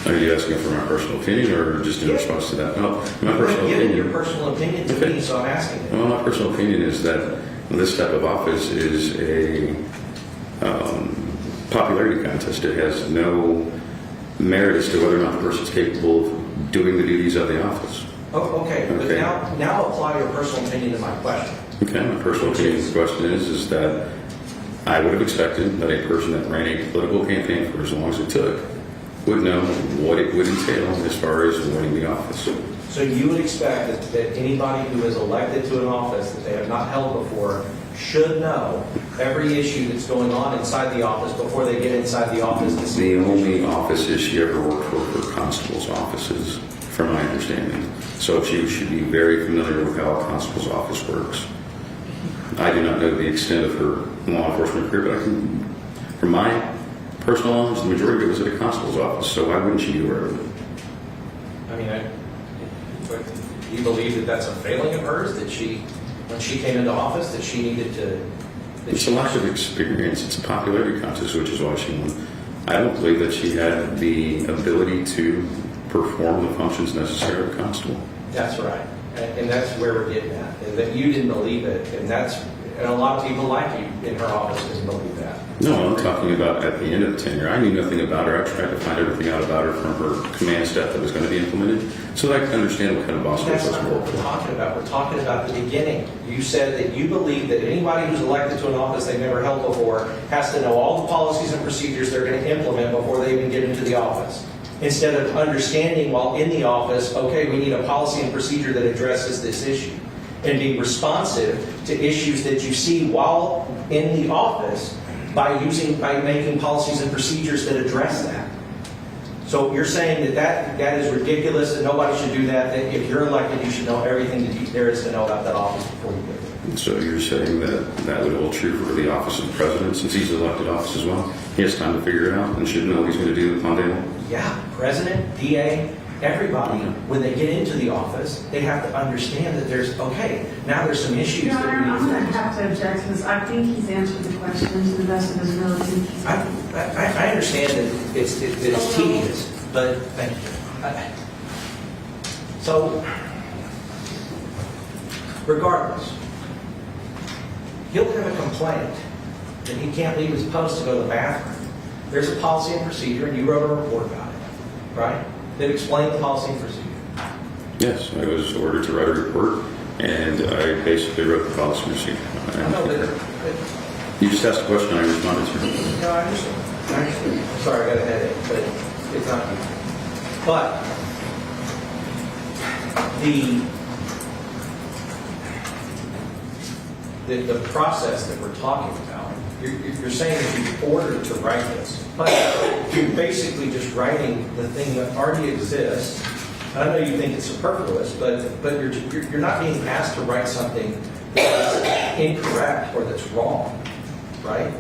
Are you asking for my personal opinion or just in response to that? No, my personal You're giving your opinion. personal opinion to me, so I'm asking it. Well, my personal opinion is that this type of office is a popularity contest. It has no merit as to whether or not the person's capable of doing the duties of the office. Oh, okay, but Okay. now apply your personal opinion to my question. Okay, my personal opinion of the question is that I would have expected that a person that ran a political campaign for as long as it took would know what it would entail as far as winning the office. So you would expect that anybody who is elected to an office that they have not held before should know every issue that's going on inside the office before they get inside the office to see. The only offices she ever worked for were constables' offices, from my understanding. So she should be very familiar with how a constable's office works. I do not know the extent of her law enforcement career, but I can, from my personal knowledge, the majority of it was at a constable's office, so why wouldn't she be aware of it? I mean, but do you believe that that's a failing of hers, that she, when she came into office, that she needed to? It's a lack of experience. It's a popularity contest, which is why she won. I don't believe that she had the ability to perform the functions necessary of a constable. That's right, and that's where we're getting at, and that you didn't believe it, and a lot of people like you in her office didn't believe that. No, I'm talking about at the end of the tenure. I knew nothing about her. I tried to find everything out about her from her command staff that was going to be implemented so that I could understand what kind of boss she was. That's not what we're talking about. We're talking about the beginning. You said that you believe that anybody who's elected to an office they've never held before has to know all the policies and procedures they're going to implement before they even get into the office. Instead of understanding while in the office, okay, we need a policy and procedure that addresses this issue, and be responsive to issues that you see while in the office by making policies and procedures that address that. So you're saying that is ridiculous, that nobody should do that, that if you're elected, you should know everything that there is to know about that office before you get there. So you're saying that would hold true for the office of the president, since he's elected office as well? He has time to figure it out and should know what he's going to do on day one? Yeah, president, DA, everybody, when they get into the office, they have to understand that now there's some issues Your that Honor, we I'm need going to to. have to object to this. I think he's answered the question to the best of his ability. I understand that it's tedious, but thank you. So, regardless, he'll have a complaint that he can't leave his post to go to the bathroom. There's a policy and procedure, and you wrote a report about it, right? That explained the policy and procedure. Yes, I was ordered to write a report, and I basically wrote the policy procedure. I know that. You just asked a question, I responded to it. No, I understand. I'm sorry, I got a headache, but it's not you. But the process that we're talking about, you're saying that you're ordered to write this, but you're basically just writing the thing that already exists. I know you think it's superfluous, but you're not being asked to write something that's incorrect or that's wrong, right?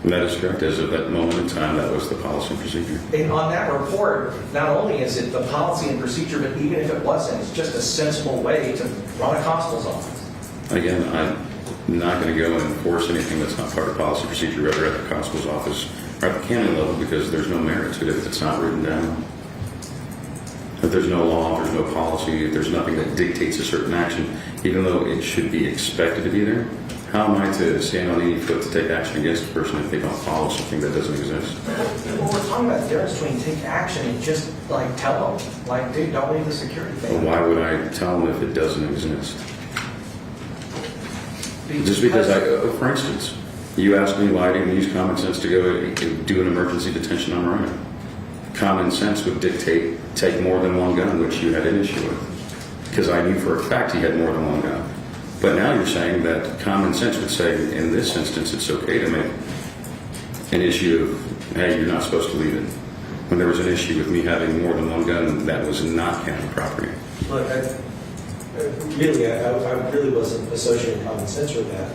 And that is correct. As of that moment in time, that was the policy and procedure. And on that report, not only is it the policy and procedure, but even if it wasn't, it's just a sensible way to run a constable's office. Again, I'm not going to go and enforce anything that's not part of policy and procedure, whether at the constable's office or at the county level, because there's no merit to it if it's not written down. If there's no law, if there's no policy, if there's nothing that dictates a certain action, even though it should be expected to be there, how am I to stand on any foot to take action against a person if they don't follow something that doesn't exist? Well, we're talking about the difference between take action and just like tell them, like, dude, don't leave the security But thing. why would I tell them if it doesn't exist? Just because for instance, you asked me why I didn't use common sense to go do an emergency detention on Ryan. Common sense would dictate take more than one gun, which you had an issue with. because I knew for a fact he had more than one gun. But now you're saying that common sense would say, in this instance, it's okay to make an issue of, hey, you're not supposed to leave it. When there was an issue with me having more than one gun, that was not county property. Look, I really wasn't associating common sense with that.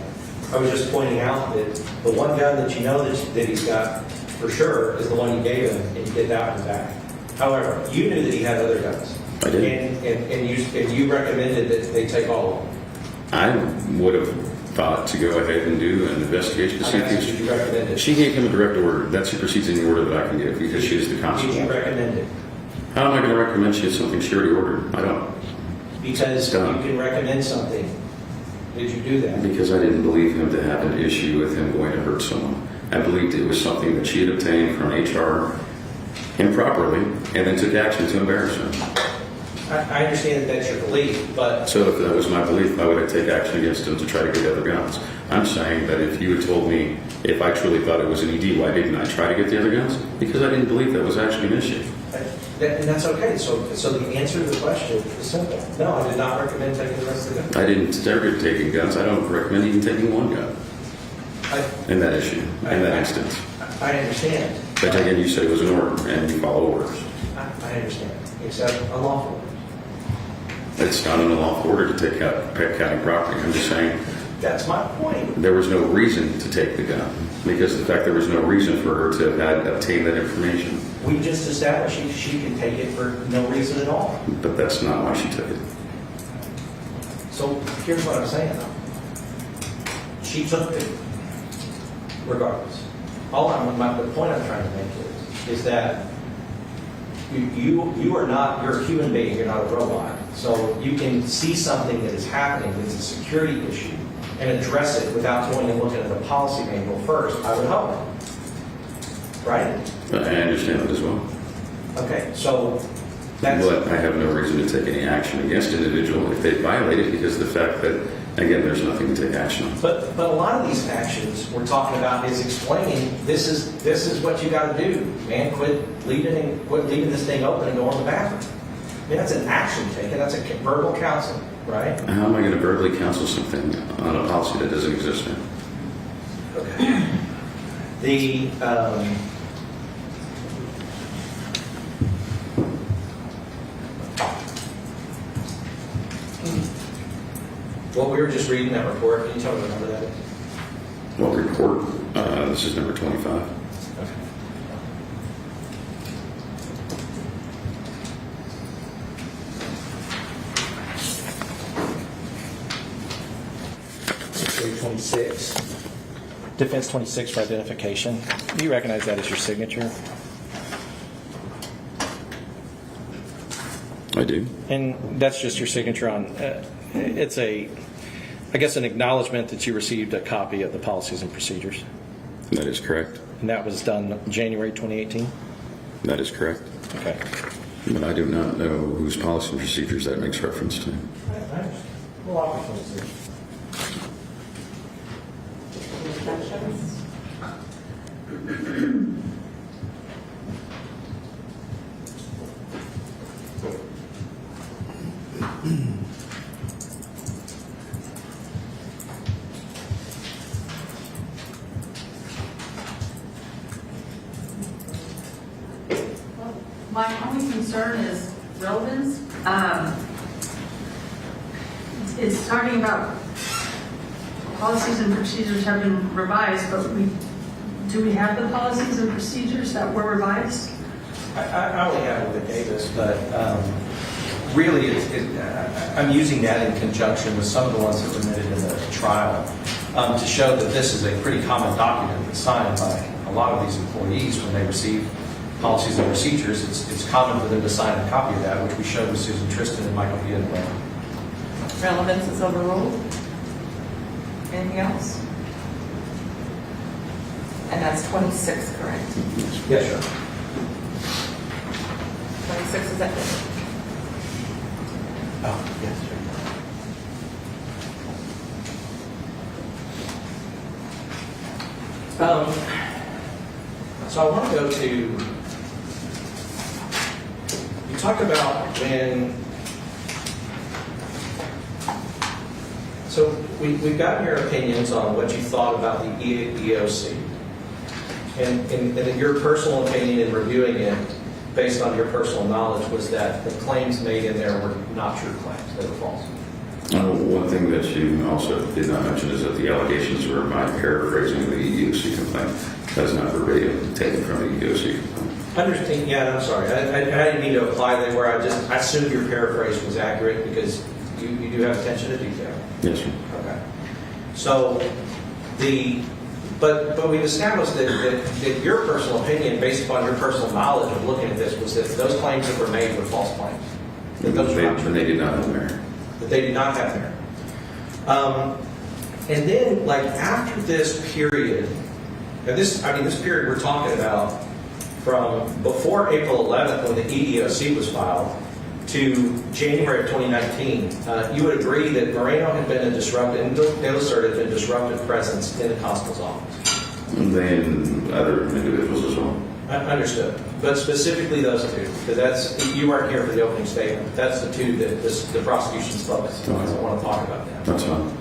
I was just pointing out that the one gun that you know that he's got for sure is the one you gave him, and you get that one back. However, you knew that he had other guns. I did. And you recommended that they take all of them. I would have thought to go ahead and do an investigation to see if Did you recommend it? She gave him a direct order. That supersedes any order that I can give because she is the Did constable. you recommend it? How am I going to recommend she has something she already ordered? I don't. Because you Done. can recommend something. Did you do that? Because I didn't believe him to have an issue with him going to hurt someone. I believed it was something that she had obtained from HR improperly and then took action to embarrass her. I understand that that's your belief, but So if that was my belief, I would have taken action against him to try to get other guns. I'm saying that if you had told me if I truly thought it was an ED, why didn't I try to get the other guns? Because I didn't believe that was actually an issue. and that's okay. So the answer to the question is simple. No, I did not recommend taking the rest of the guns. I didn't start taking guns. I don't recommend even taking one gun in that issue, in that instance. I understand. But again, you said it was an order and you follow orders. I understand, except unlawful. It's not an unlawful order to take out county property. I'm just saying That's my point. there was no reason to take the gun because of the fact there was no reason for her to have obtained that information. We just established she can take it for no reason at all. But that's not why she took it. So here's what I'm saying. She took it regardless. The point I'm trying to make is that you are not, you're a human being, you're not a robot. So you can see something that is happening that's a security issue and address it without going and looking at the policy manual first, I would hope. Right? I understand that as well. Okay, so that's... But I have no reason to take any action against an individual if they violate it because of the fact that, again, there's nothing to take action on. But a lot of these actions we're talking about is explaining this is what you got to do, man. Quit leaving this thing open and go in the bathroom. I mean, that's an action taken. That's a verbal counsel, right? How am I going to verbally counsel something on a policy that doesn't exist now? Okay. What we were just reading that report, can you tell me what number that is? What report? This is number 25. Okay. Page 26. Defense 26 for identification. Do you recognize that as your signature? I do. And that's just your signature on, it's I guess an acknowledgement that you received a copy of the policies and procedures. That is correct. And that was done January 2018? That is correct. Okay. But I do not know whose policy and procedures that makes reference to. I understand. Well, obviously. Objections? My only concern is relevance. It's talking about policies and procedures have been revised, but do we have the policies and procedures that were revised? I only have what they gave us, but really, I'm using that in conjunction with some of the ones that were admitted in the trial to show that this is a pretty common document that's signed by a lot of these employees when they receive policies and procedures. It's common for them to sign a copy of that, which we showed with Susan Tristan and Michael Villanueva. Relevance is overruled. Anything else? And that's 26, correct? Yes, sir. 26 is that? Oh, yes, sir. So I want to go to, you talk about when So we've gotten your opinions on what you thought about the EOC. And your personal opinion in reviewing it, based on your personal knowledge, was that the claims made in there were not true claims, they were false. One thing that you also did not mention is that the allegations were my paraphrasing of the EEOC complaint. That's not verbatim taken from the EEOC complaint. Understand? Yeah, I'm sorry. I didn't mean to apply that where I assumed your paraphrase was accurate because you do have attention to detail. Yes, sir. Okay. So but we've established that your personal opinion, based upon your personal knowledge of looking at this, was that those claims that were made were false claims. That those were not true. They did not have merit. That they did not have merit. And then, like, after this period, and this period we're talking about from before April 11th when the EEOC was filed to January of 2019, you would agree that Moreno had been a disruptive, and De La Cerda had been a disruptive presence in the constable's office. And then other individuals as well. Understood. But specifically those two, because you weren't here for the opening statement, but that's the two that the prosecution's focused on. I want to talk about that. That's fine.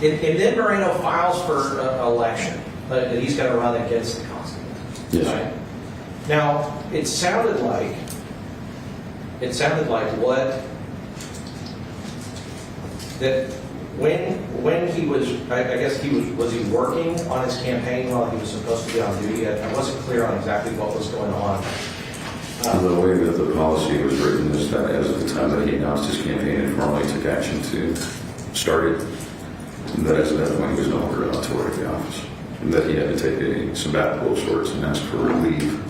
And then Moreno files for election that he's going to run against the constable. Yes. Right? Now, it sounded like what that when he was, I guess was he working on his campaign while he was supposed to be on duty? I wasn't clear on exactly what was going on. The way that the policy was written is that as of the time that he announced his campaign and formally took action to start it, that as of that point he was no longer allowed to work at the office. And that he had to take a sabbatical of sorts and ask for leave.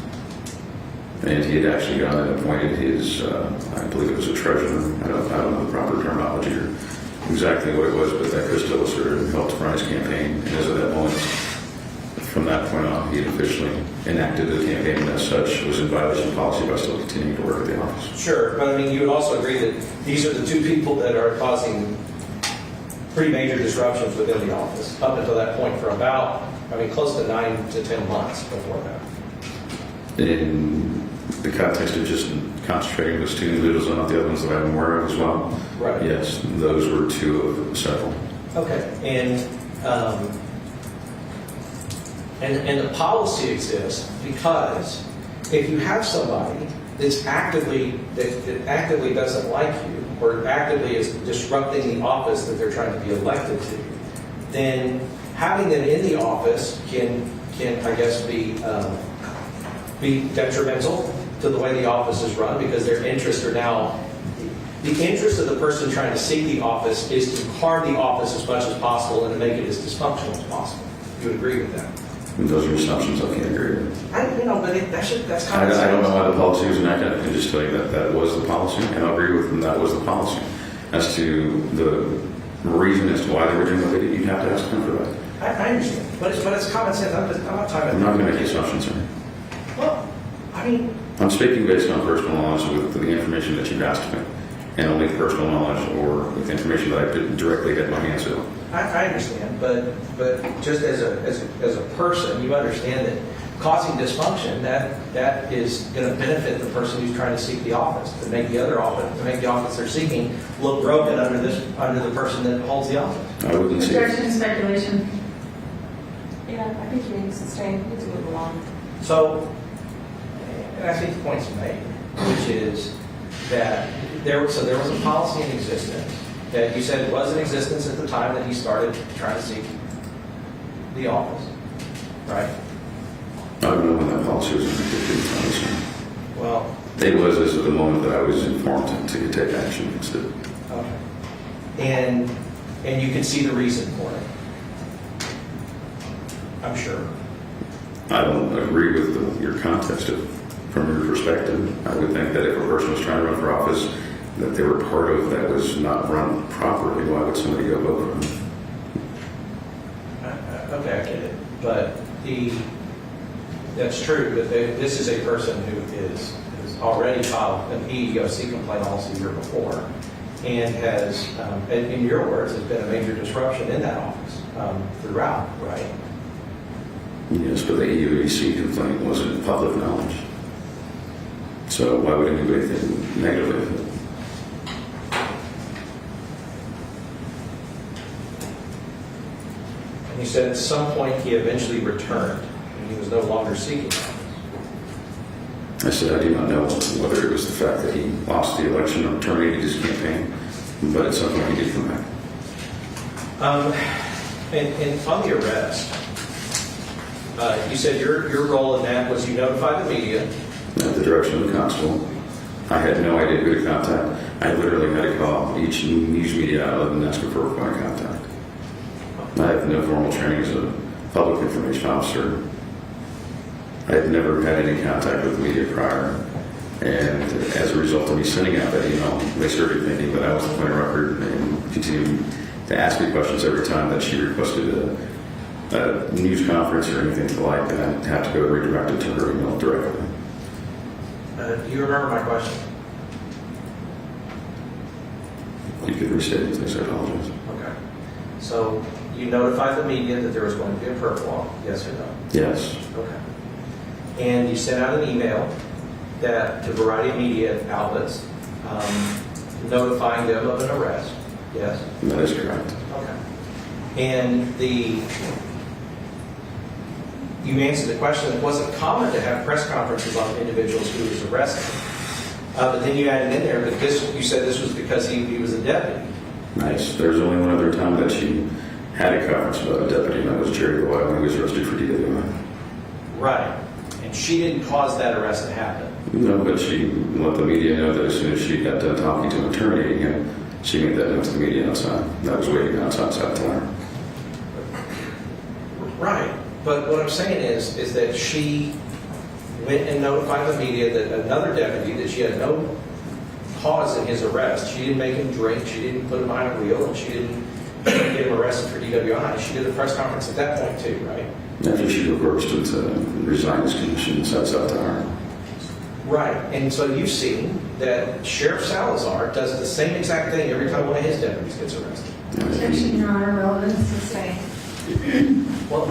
And he had actually gone and appointed his, I believe it was a treasurer, I don't know the proper terminology or exactly what it was, but that Chris De La Cerda helped run his campaign. And as of that moment, from that point on, he had officially enacted the campaign and as such was in violation of policy by still continuing to work at the office. Sure, but I mean, you would also agree that these are the two people that are causing pretty major disruptions within the office up until that point for about, close to 9 to 10 months before that. In the context of just concentrating those two individuals and not the other ones that I'm aware of as well. Right. Yes, those were two of several. Okay, and the policy exists because if you have somebody that actively doesn't like you or actively is disrupting the office that they're trying to be elected to, then having them in the office can I guess be detrimental to the way the office is run because their interests are now. The interest of the person trying to seek the office is to harm the office as much as possible and to make it as dysfunctional as possible. You would agree with that? And those are assumptions I can't agree with. That's kind of. I don't know why the policy was enacted. I can just tell you that was the policy, and I'll agree with them that was the policy. As to the reason as to why they were doing what they did, you'd have to ask them for that. I understand, but it's common sense. I'm not talking about. I'm not going to make assumptions here. Well, I'm speaking based on personal knowledge with the information that you've asked me, and only personal knowledge or with information that I could directly get my hands on. I understand, but just as a person, you understand that causing dysfunction that is going to benefit the person who's trying to seek the office, to make the office they're seeking look broken under the person that holds the office. I wouldn't see it. Objection, speculation. Yeah, I think you need to sustain, need to move along. So, and I think the point's made, which is that there was a policy in existence that you said was in existence at the time that he started trying to seek the office, right? I don't know when that policy was enacted. Well, It was as of the moment that I was informed to take action against it. okay. And you can see the reason for it. I'm sure. I don't agree with your context from your perspective. I would think that if a person was trying to run for office that they were part of that was not run properly, why would somebody go vote for them? Okay, I get it. But that's true, but this is a person who has already filed an EEOC complaint almost a year before and has, in your words, has been a major disruption in that office throughout, right? Yes, but the EEOC complaint wasn't public knowledge. So why would anybody think negatively of it? You said at some point he eventually returned, and he was no longer seeking office. I said I do not know whether it was the fact that he lost the election or terminated his campaign, but at some point he did come back. And on the arrest, you said your role in that was you notified the media. At the direction of the constable. I had no idea who to contact. I literally had to call each news media outlet and ask for a point of contact. I have no formal training as a public information officer. I had never had any contact with the media prior. And as a result of me sending out that email, they started thinking that I was the point of record and continued to ask me questions every time that she requested a news conference or anything like that. I had to go redirected to her email directly. Do you remember my question? You could restate it, please. I apologize. Okay. So you notified the media that there was going to be a perp walk, yes or no? Yes. Okay. And you sent out an email that to a variety of media outlets notifying them of an arrest, yes? That is correct. Okay. And you answered the question that it wasn't common to have press conferences on individuals who was arrested. But then you added in there that you said this was because he was a deputy. Nice. There's only one other time that she had a conference about a deputy, and that was Jerry Boyle when he was arrested for DWI. Right. And she didn't cause that arrest to happen. No, but she let the media know that as soon as she got done talking to him and terminating him, she made that known to the media outside. That was waiting outside the line. Right. But what I'm saying is that she went and notified the media that another deputy, that she had no cause in his arrest. She didn't make him drink. She didn't put him behind a wheel. And she didn't get him arrested for DWI. She did a press conference at that point too, right? After she approached him to resign his commission and sets out to hire. Right. And so you've seen that Sheriff Salazar does the same exact thing every time one of his deputies gets arrested. Objection, Your Honor, relevance sustained. Well,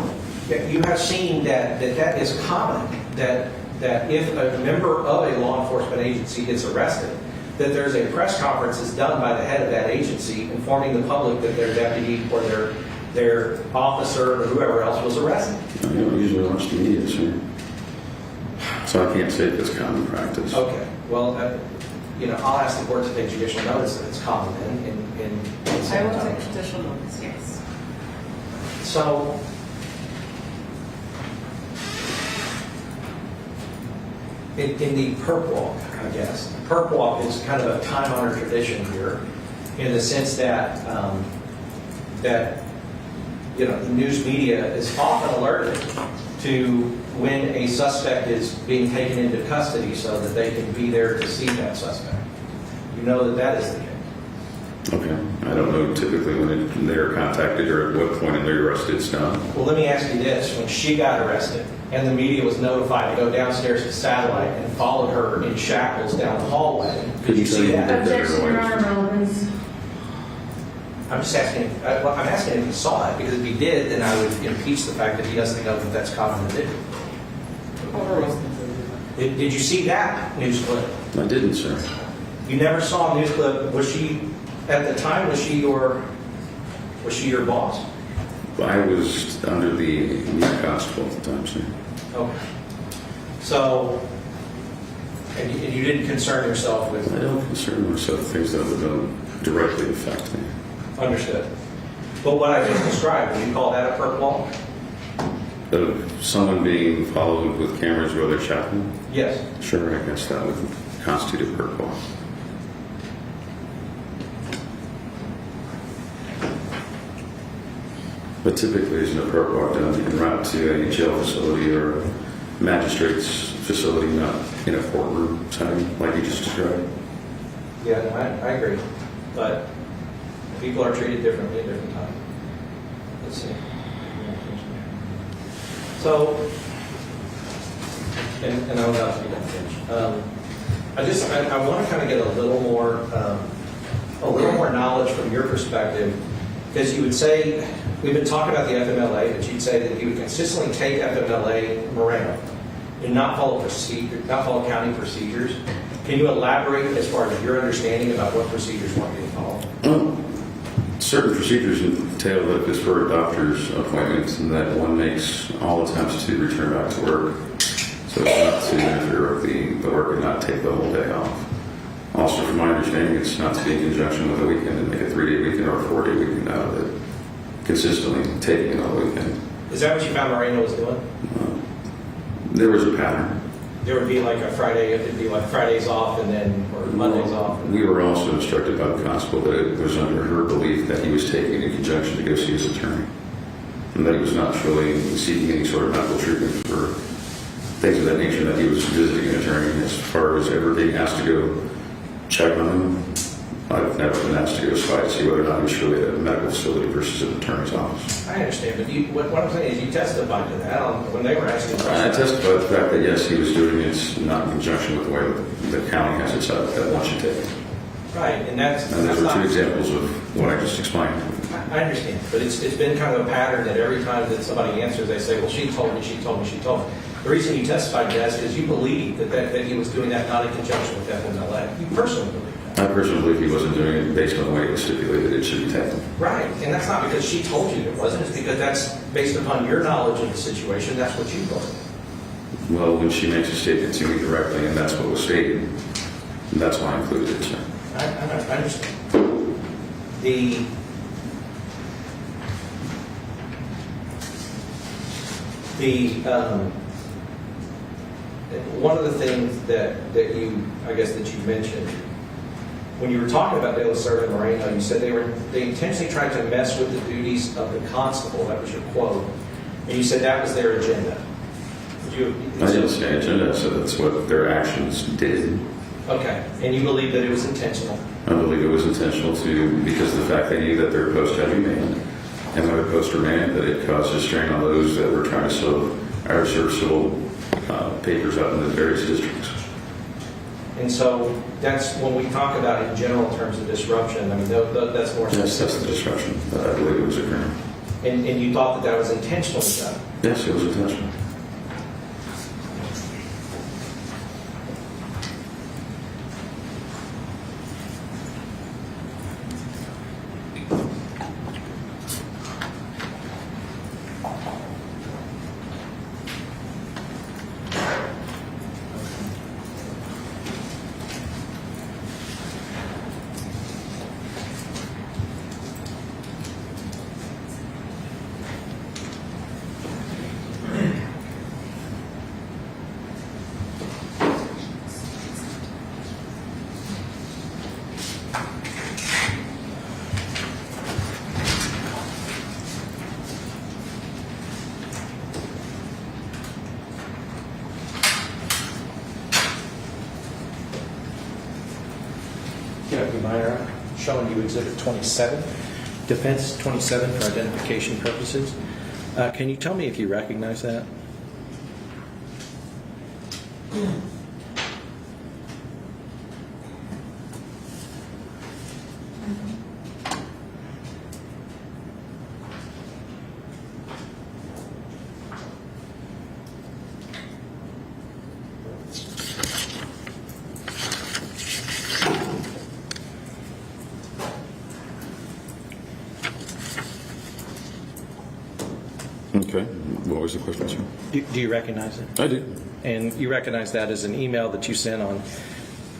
you have seen that is common, that if a member of a law enforcement agency gets arrested, that there's a press conference that's done by the head of that agency informing the public that their deputy or their officer or whoever else was arrested. I don't usually watch the media, sir. So I can't say if it's common practice. Okay. Well, I'll ask the court to take judicial notice that it's common in I will take judicial notice, yes. So, in the perp walk, I guess, perp walk is kind of a time-honored tradition here, in the sense that the news media is often alerted to when a suspect is being taken into custody, so that they can be there to see that suspect. You know that is the case. Okay. I don't know typically when they're contacted or at what point in their arrest it's done. Well, let me ask you this. When she got arrested and the media was notified to go downstairs to Satellite and followed her in shackles down the hallway, did you see that? Objection, Your Honor, relevance. I'm just asking, I'm asking if he saw it, because if he did, then I would impeach the fact that he doesn't know that that's common to do. Did you see that news clip? I didn't, sir. You never saw a news clip. Was she, at the time, was she your boss? I was under the constable at the time, sir. Okay. So, and you didn't concern yourself with... I don't concern myself with things that would directly affect me. Understood. But what I just described, would you call that a perp walk? Of someone being followed with cameras while they're shopping? Yes. Sure, I guess that would constitute a perp walk. But typically, isn't a perp walk done en route to a jail facility or a magistrate's facility, not in a courtroom setting like you just described? Yeah, I agree. But people are treated differently at different times. Let's see. So, and I'm about to be done finished. I want to kind of get a little more knowledge from your perspective, because you would say, we've been talking about the FMLA, but you'd say that you would consistently take FMLA Moreno and not follow county procedures. Can you elaborate as far as your understanding about what procedures want to be followed? certain procedures entail that if it's for a doctor's appointment, and that one makes all attempts to return back to work, so it's not to interfere with the work and not take the whole day off. Also, from my understanding, it's not to be in conjunction with a weekend and make a 3-day weekend or a 4-day weekend out of it, consistently taking it on the weekend. Is that what you found Moreno was doing? There was a pattern. There would be like a Friday, it'd be like Fridays off and then, or Mondays off. We were also instructed by the constable that it was under her belief that he was taking it in conjunction to go see his attorney, and that he was not really seeking any sort of medical treatment for things of that nature, that he was visiting an attorney. As far as ever being asked to go check on him, I've never been asked to go spy to see whether or not he was really at a medical facility versus an attorney's office. I understand, but what I'm saying is you testified to that when they were asking I questions. testified to the fact that yes, he was doing it not in conjunction with the way the county has it set up that one should take it. Right, and that's And those are not. two examples of what I just explained. I understand, but it's been kind of a pattern that every time that somebody answers, they say, well, she told me, she told me, she told me. The reason you testified to that is because you believe that he was doing that not in conjunction with FMLA. You personally believe that. I personally believe he wasn't doing it based on the way it was stipulated it should be taken. Right, and that's not because she told you it wasn't, it's because that's based upon your knowledge of the situation, that's what you believe. Well, when she makes a statement to me directly, and that's what was stated, that's why I included it, sir. I understand. One of the things that you, I guess that you mentioned, when you were talking about De La Cerda and Moreno, you said they intentionally tried to mess with the duties of the constable. That was your quote, and you said that was their agenda. I didn't say agenda, I said that's what their actions did. Okay, and you believe that it was intentional. I believe it was intentional because of the fact they knew that their post had been manned, and when their posts were manned, that it caused a strain on those that were trying to serve civil papers out in the various districts. And so that's when we talk about in general terms of disruption. I mean, that's more Yes, specific. that's the disruption that I believe it was occurring. And you thought that was intentionally done. Yes, it was intentional. Yeah, you mind showing you Exhibit 27, Defense 27 for identification purposes. Can you tell me if you recognize that? Okay. What was the question, sir? Do you recognize it? I do. And you recognize that as an email that you sent on,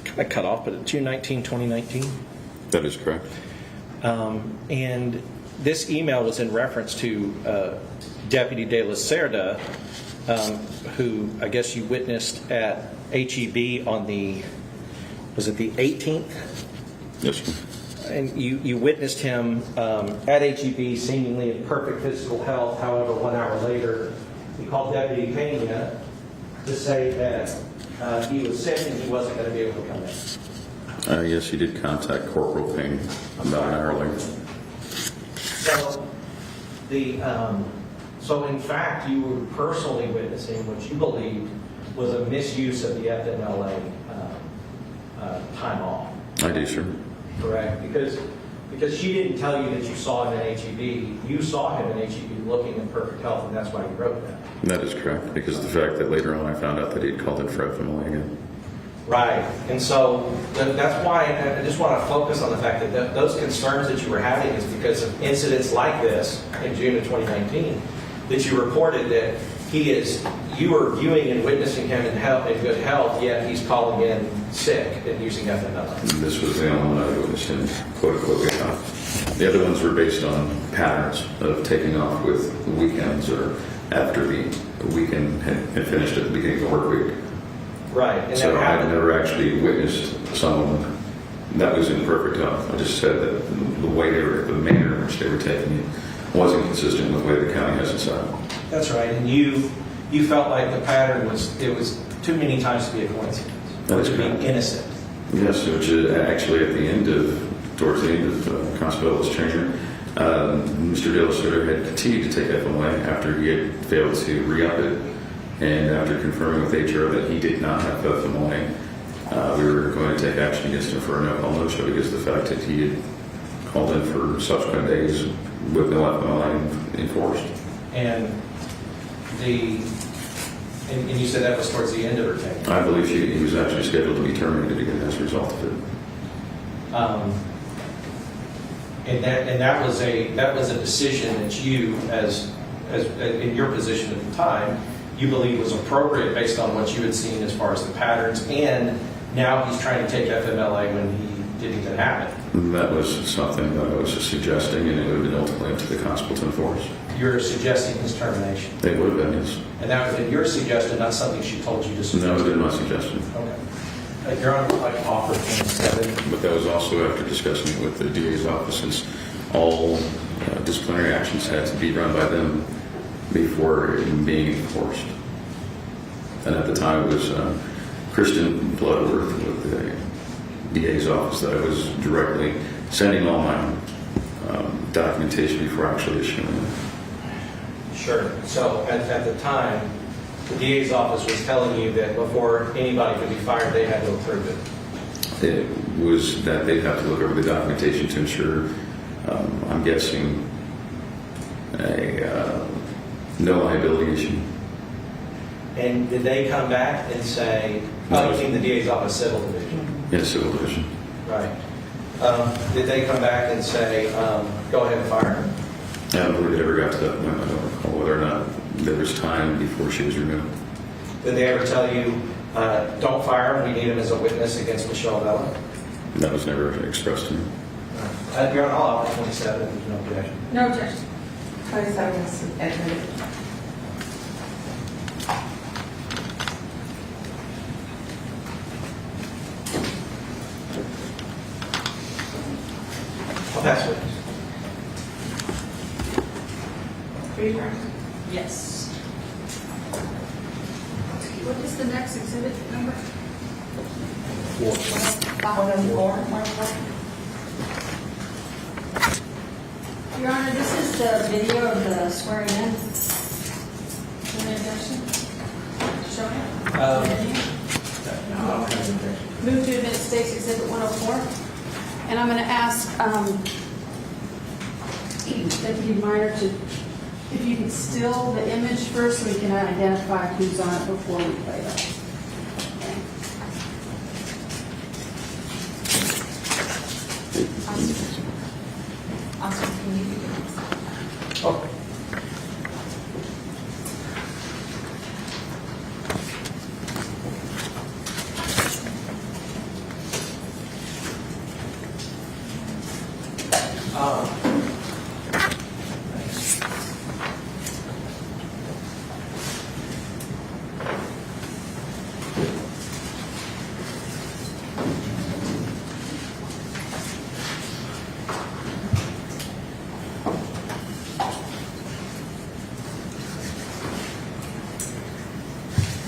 kind of cut off, but June 19, 2019? That is correct. And this email was in reference to Deputy De La Cerda, who I guess you witnessed at HEB on the, was it the 18th? Yes, sir. And you witnessed him at HEB seemingly in perfect physical health. However, 1 hour later, he called Deputy Pena to say that he was sick and he wasn't going to be able to come in. Yes, he did contact Corporal Payne about an hour later. So in fact, you were personally witnessing what you believed was a misuse of the FMLA time off. I do, sir. Correct, because she didn't tell you that you saw him in HEB. You saw him in HEB looking in perfect health, and that's why you wrote that. That is correct, because of the fact that later on I found out that he had called in for FMLA again. Right, and so that's why I just want to focus on the fact that those concerns that you were having is because of incidents like this in June of 2019, that you reported that you were viewing and witnessing him in good health, yet he's calling in sick and using FMLA. This was the only one I witnessed him, quote unquote, get off. The other ones were based on patterns of taking off with weekends or after the weekend had finished at the beginning of the work week. Right. And So that I've happened. never actually witnessed someone that was in perfect health. I just said that the manner in which they were taking it wasn't consistent with the way the county has it set up. That's right, and you felt like the pattern was too many times to be a coincidence, That or is to be correct. innocent. Yes, which is actually towards the end of Constable's tenure, Mr. Dillasutter had continued to take FMLA after he had failed to re-up it, and after confirming with HR that he did not have FMLA, we were going to take action against him for a no-call no-show because of the fact that he had called in for subsequent days with no FMLA enforced. And and you said that was towards the end of her tenure. I believe he was actually scheduled to be terminated again as a result of it. And that was a decision that you, as in your position at the time, you believe was appropriate based on what you had seen as far as the patterns, and now he's trying to take FMLA when he didn't even have it. That was something that I was suggesting, and it would have been ultimately up to the constable to enforce. You're suggesting his termination, It would have been, yes. and that would have been your suggestion, not something she told you to suggest. That would have been my suggestion. Okay. Your Honor, I'd like to offer 27. But that was also after discussing it with the DA's office, since all disciplinary actions had to be run by them before being enforced. And at the time, it was Kristen Bloodworth with the DA's office that I was directly sending all my documentation before actually issuing it. Sure. So at the time, the DA's office was telling you that before anybody could be fired, they had to approve it. It was that they'd have to look over the documentation to ensure, I'm guessing, a no liability issue. And did they come back and say, No. you mean the DA's office civil division? Yes, civil division. Right. Did they come back and say, go ahead and fire her? I don't believe it ever got to that point. I don't recall whether or not there was time before she was removed. Did they ever tell you, don't fire him, we need him as a witness against Michelle Barrientes? That was never expressed to me. Your Honor, I'll offer 27 if there's no objection. No objection. 27 is admitted. I'll pass witness. Yes. What is the next exhibit number? 104. Your Honor, this is the video of the swearing in. Any objection? Show me. Move to admit State's Exhibit 104. And I'm going to ask Deputy Minor if you could still the image first so we can identify who's on it before we play that. Austin, can you do this? Oh.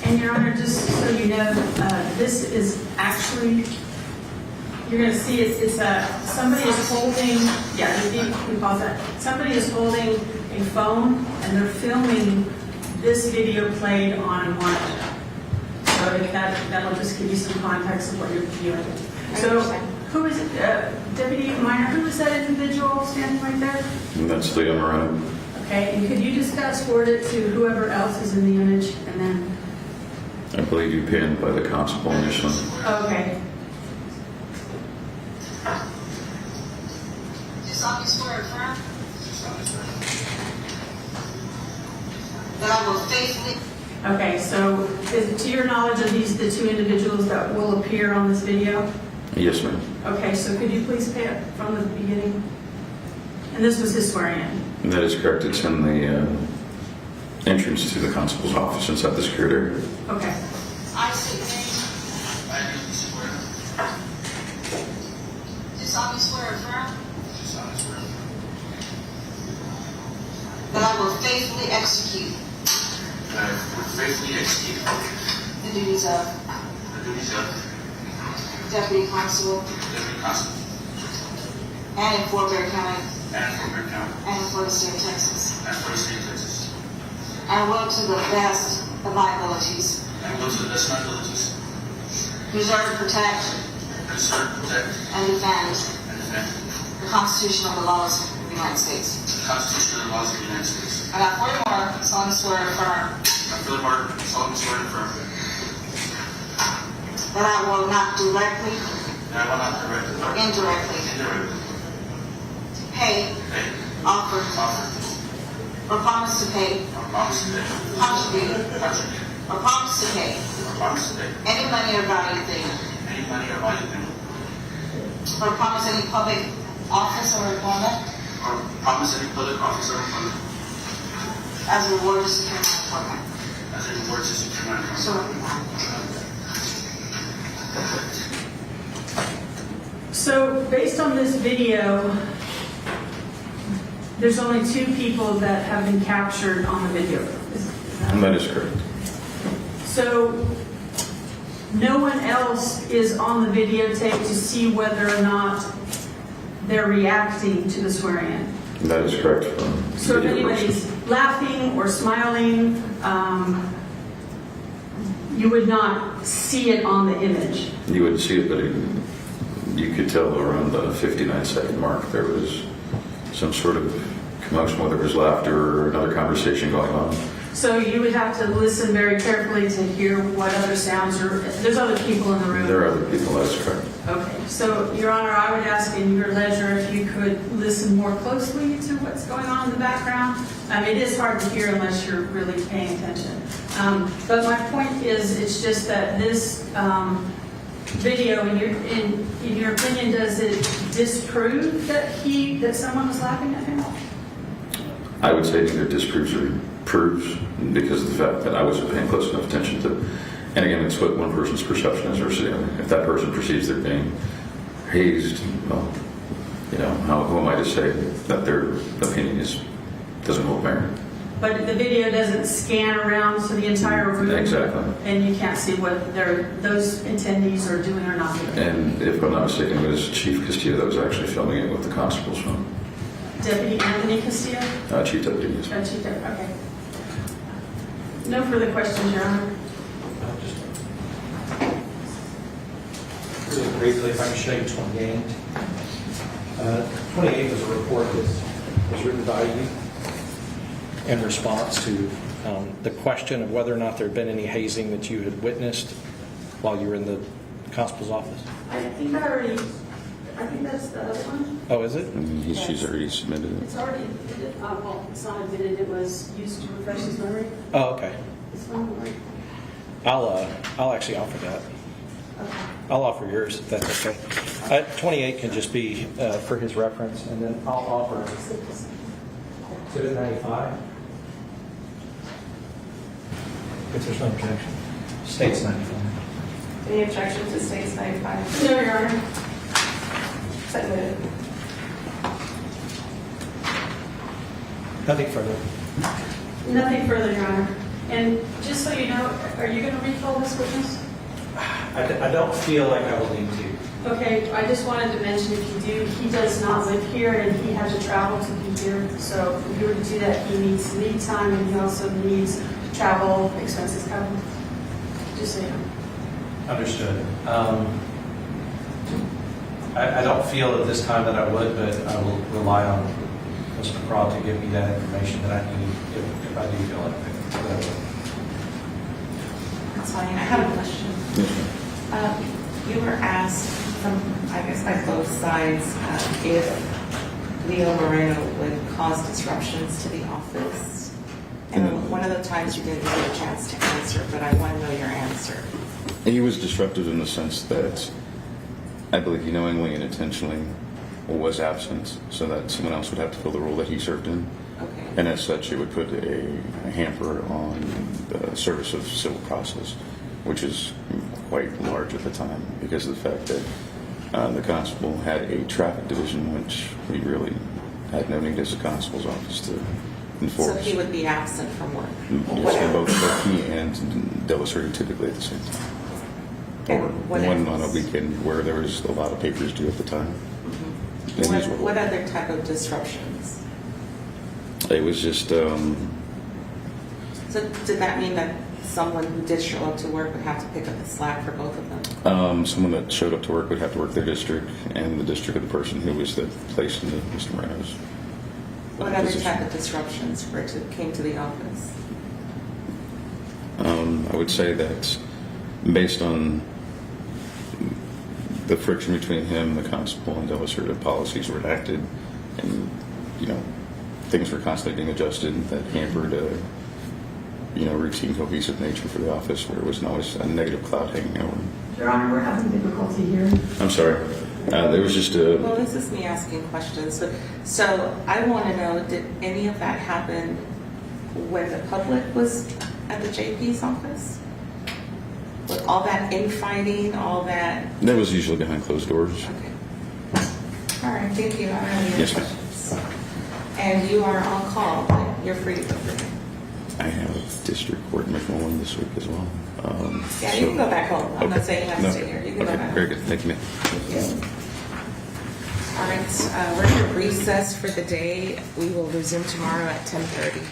And Your Honor, just so you know, this is actually, you're going to see it's somebody is holding, you can pause that. Somebody is holding a phone and they're filming this video played on a monitor. So if that'll just give you some context of what you're viewing. So who is it, Deputy Minor, who is that individual standing right there? And that's the MRI. Okay, and could you just fast forward it to whoever else is in the image and then I believe you pinned by the constable initially. Okay. Do solemnly swear or affirm that I will faithfully. Okay, so is it to your knowledge of these, the two individuals that will appear on this video? Yes, ma'am. Okay, so could you please pay it from the beginning? And this was his swearing in. That is correct. It's in the entrance to the constable's office inside the security area. Okay. I state your name. I do swear. Do solemnly swear or affirm Do solemnly swear. that I will faithfully execute That I will faithfully execute the duties of the duties of Deputy Constable Deputy Constable and in Fort Bexar County and Fort Bexar County and in Florida State, Texas. and for the state of Texas. I will to the best of my abilities And will to the best of my abilities preserve, protect, preserve, protect, and defend and defend the Constitution and the laws of the United States. the Constitution and laws of the United States. And I furthermore solemnly swear or affirm I furthermore solemnly swear and affirm that I will not directly that I will not directly or indirectly indirectly pay, pay, offer, offer, or promise to pay, or promise to pay, contribute, contribute, or promise to pay or promise to pay any money or value thing, any money or value thing, or promise any public office or employment or promise any public office or employment as a reward to secure my employment. as a reward to secure my employment. So help me God. So based on this video, there's only two people that have been captured on the video. That is correct. So no one else is on the videotape to see whether or not they're reacting to the swearing-in. That is correct. So if Video anybody's laughing or smiling, you would not see it on the image. You wouldn't see it, but you could tell around the 59-second mark there was some sort of commotion, whether it was laughter or another conversation going on. So you would have to listen very carefully to hear what other sounds are, there's other people in the room. There are other people, that's correct. Okay, so Your Honor, I would ask in your leisure if you could listen more closely to what's going on in the background. It is hard to hear unless you're really paying attention. But my point is, it's just that this video, in your opinion, does it disprove that someone was laughing at him? I would say neither disproves or proves because of the fact that I wasn't paying close enough attention to. And again, it's what one person's perception is versus the other. If that person perceives they're being hazed, well, who am I to say that their opinion doesn't hold merit? But the video doesn't scan around to the entire room. Exactly. And you can't see what those attendees are doing or not doing. And if I'm not mistaken, it was Chief Castillo that was actually filming it with the constable's phone. Deputy Anthony Castillo? Chief Deputy. Yes. Chief Deputy, okay. No further questions, Your Honor. Just really briefly, if I can show you 28. 28 was a report that was written by you in response to The question of whether or not there had been any hazing that you had witnessed while you were in the constable's office. I think that's the other one. Oh, is it? She's already submitted it. It's already admitted, well, it's not admitted, it was used to refresh his memory. Oh, okay. This one, right? I'll actually offer that. Okay. I'll offer yours if that's okay. 28 can just be for his reference, and then I'll offer Exhibit 95. If there's no objection. States 95. Any objection to states 95? No, Your Honor. Submitted. Nothing further. Nothing further, Your Honor. And just so you know, are you going to recall this witness? I don't feel like I will need to. Okay, I just wanted to mention if you do, he does not live here and he had to travel to be here. So if you were to do that, he needs lead time and he also needs travel expenses covered. Just so you know. Understood. I don't feel at this time that I would, but I will rely on Mr. McCraw to give me that information that I need if I do feel like that. That's Sonia, I have a question. You were asked from, I guess, by both sides, if Leo Moreno would cause disruptions to the office. And one of the times you didn't get a chance to answer, but I want to know your answer. He was disruptive in the sense that I believe he knowingly and intentionally was absent so that someone else would have to fill the role that he served in. Okay. And as such, it would put a hamper on the service of civil process, which is quite large at the time because of the fact that the constable had a traffic division, which we really had no need as a constable's office to enforce. So he would be absent from work? Yes, and both he and Delos are typically at the same time. And Or what one else? on a weekend where there was a lot of papers due at the time. What other type of disruptions? It was just, So did that mean that someone who did show up to work would have to pick up the slack for both of them? someone that showed up to work would have to work their district and the district of the person who was placed into Mr. Moreno's What other position. type of disruptions came to the office? I would say that based on the friction between him, the constable, and Delos, the policies were enacted, and things were constantly being adjusted that hampered routine cohesive nature for the office, where it wasn't always a negative cloud hanging over. Your Honor, we're having difficulty hearing. I'm sorry. There was just a. Well, this is me asking questions. So I want to know, did any of that happen when the public was at the JP's office? With all that infighting, all that? That was usually behind closed doors. Okay. All right, thank you. I don't have any Yes, ma'am. questions. And you are on call, but you're free to go free. I have district court in McMullen this week as well. Yeah, you can go back home. I'm not saying you have to stay here. You can go Okay, back very home. good. Thank you, ma'am. Thank you. All right, we're going to recess for the day. We will resume tomorrow at 10:30.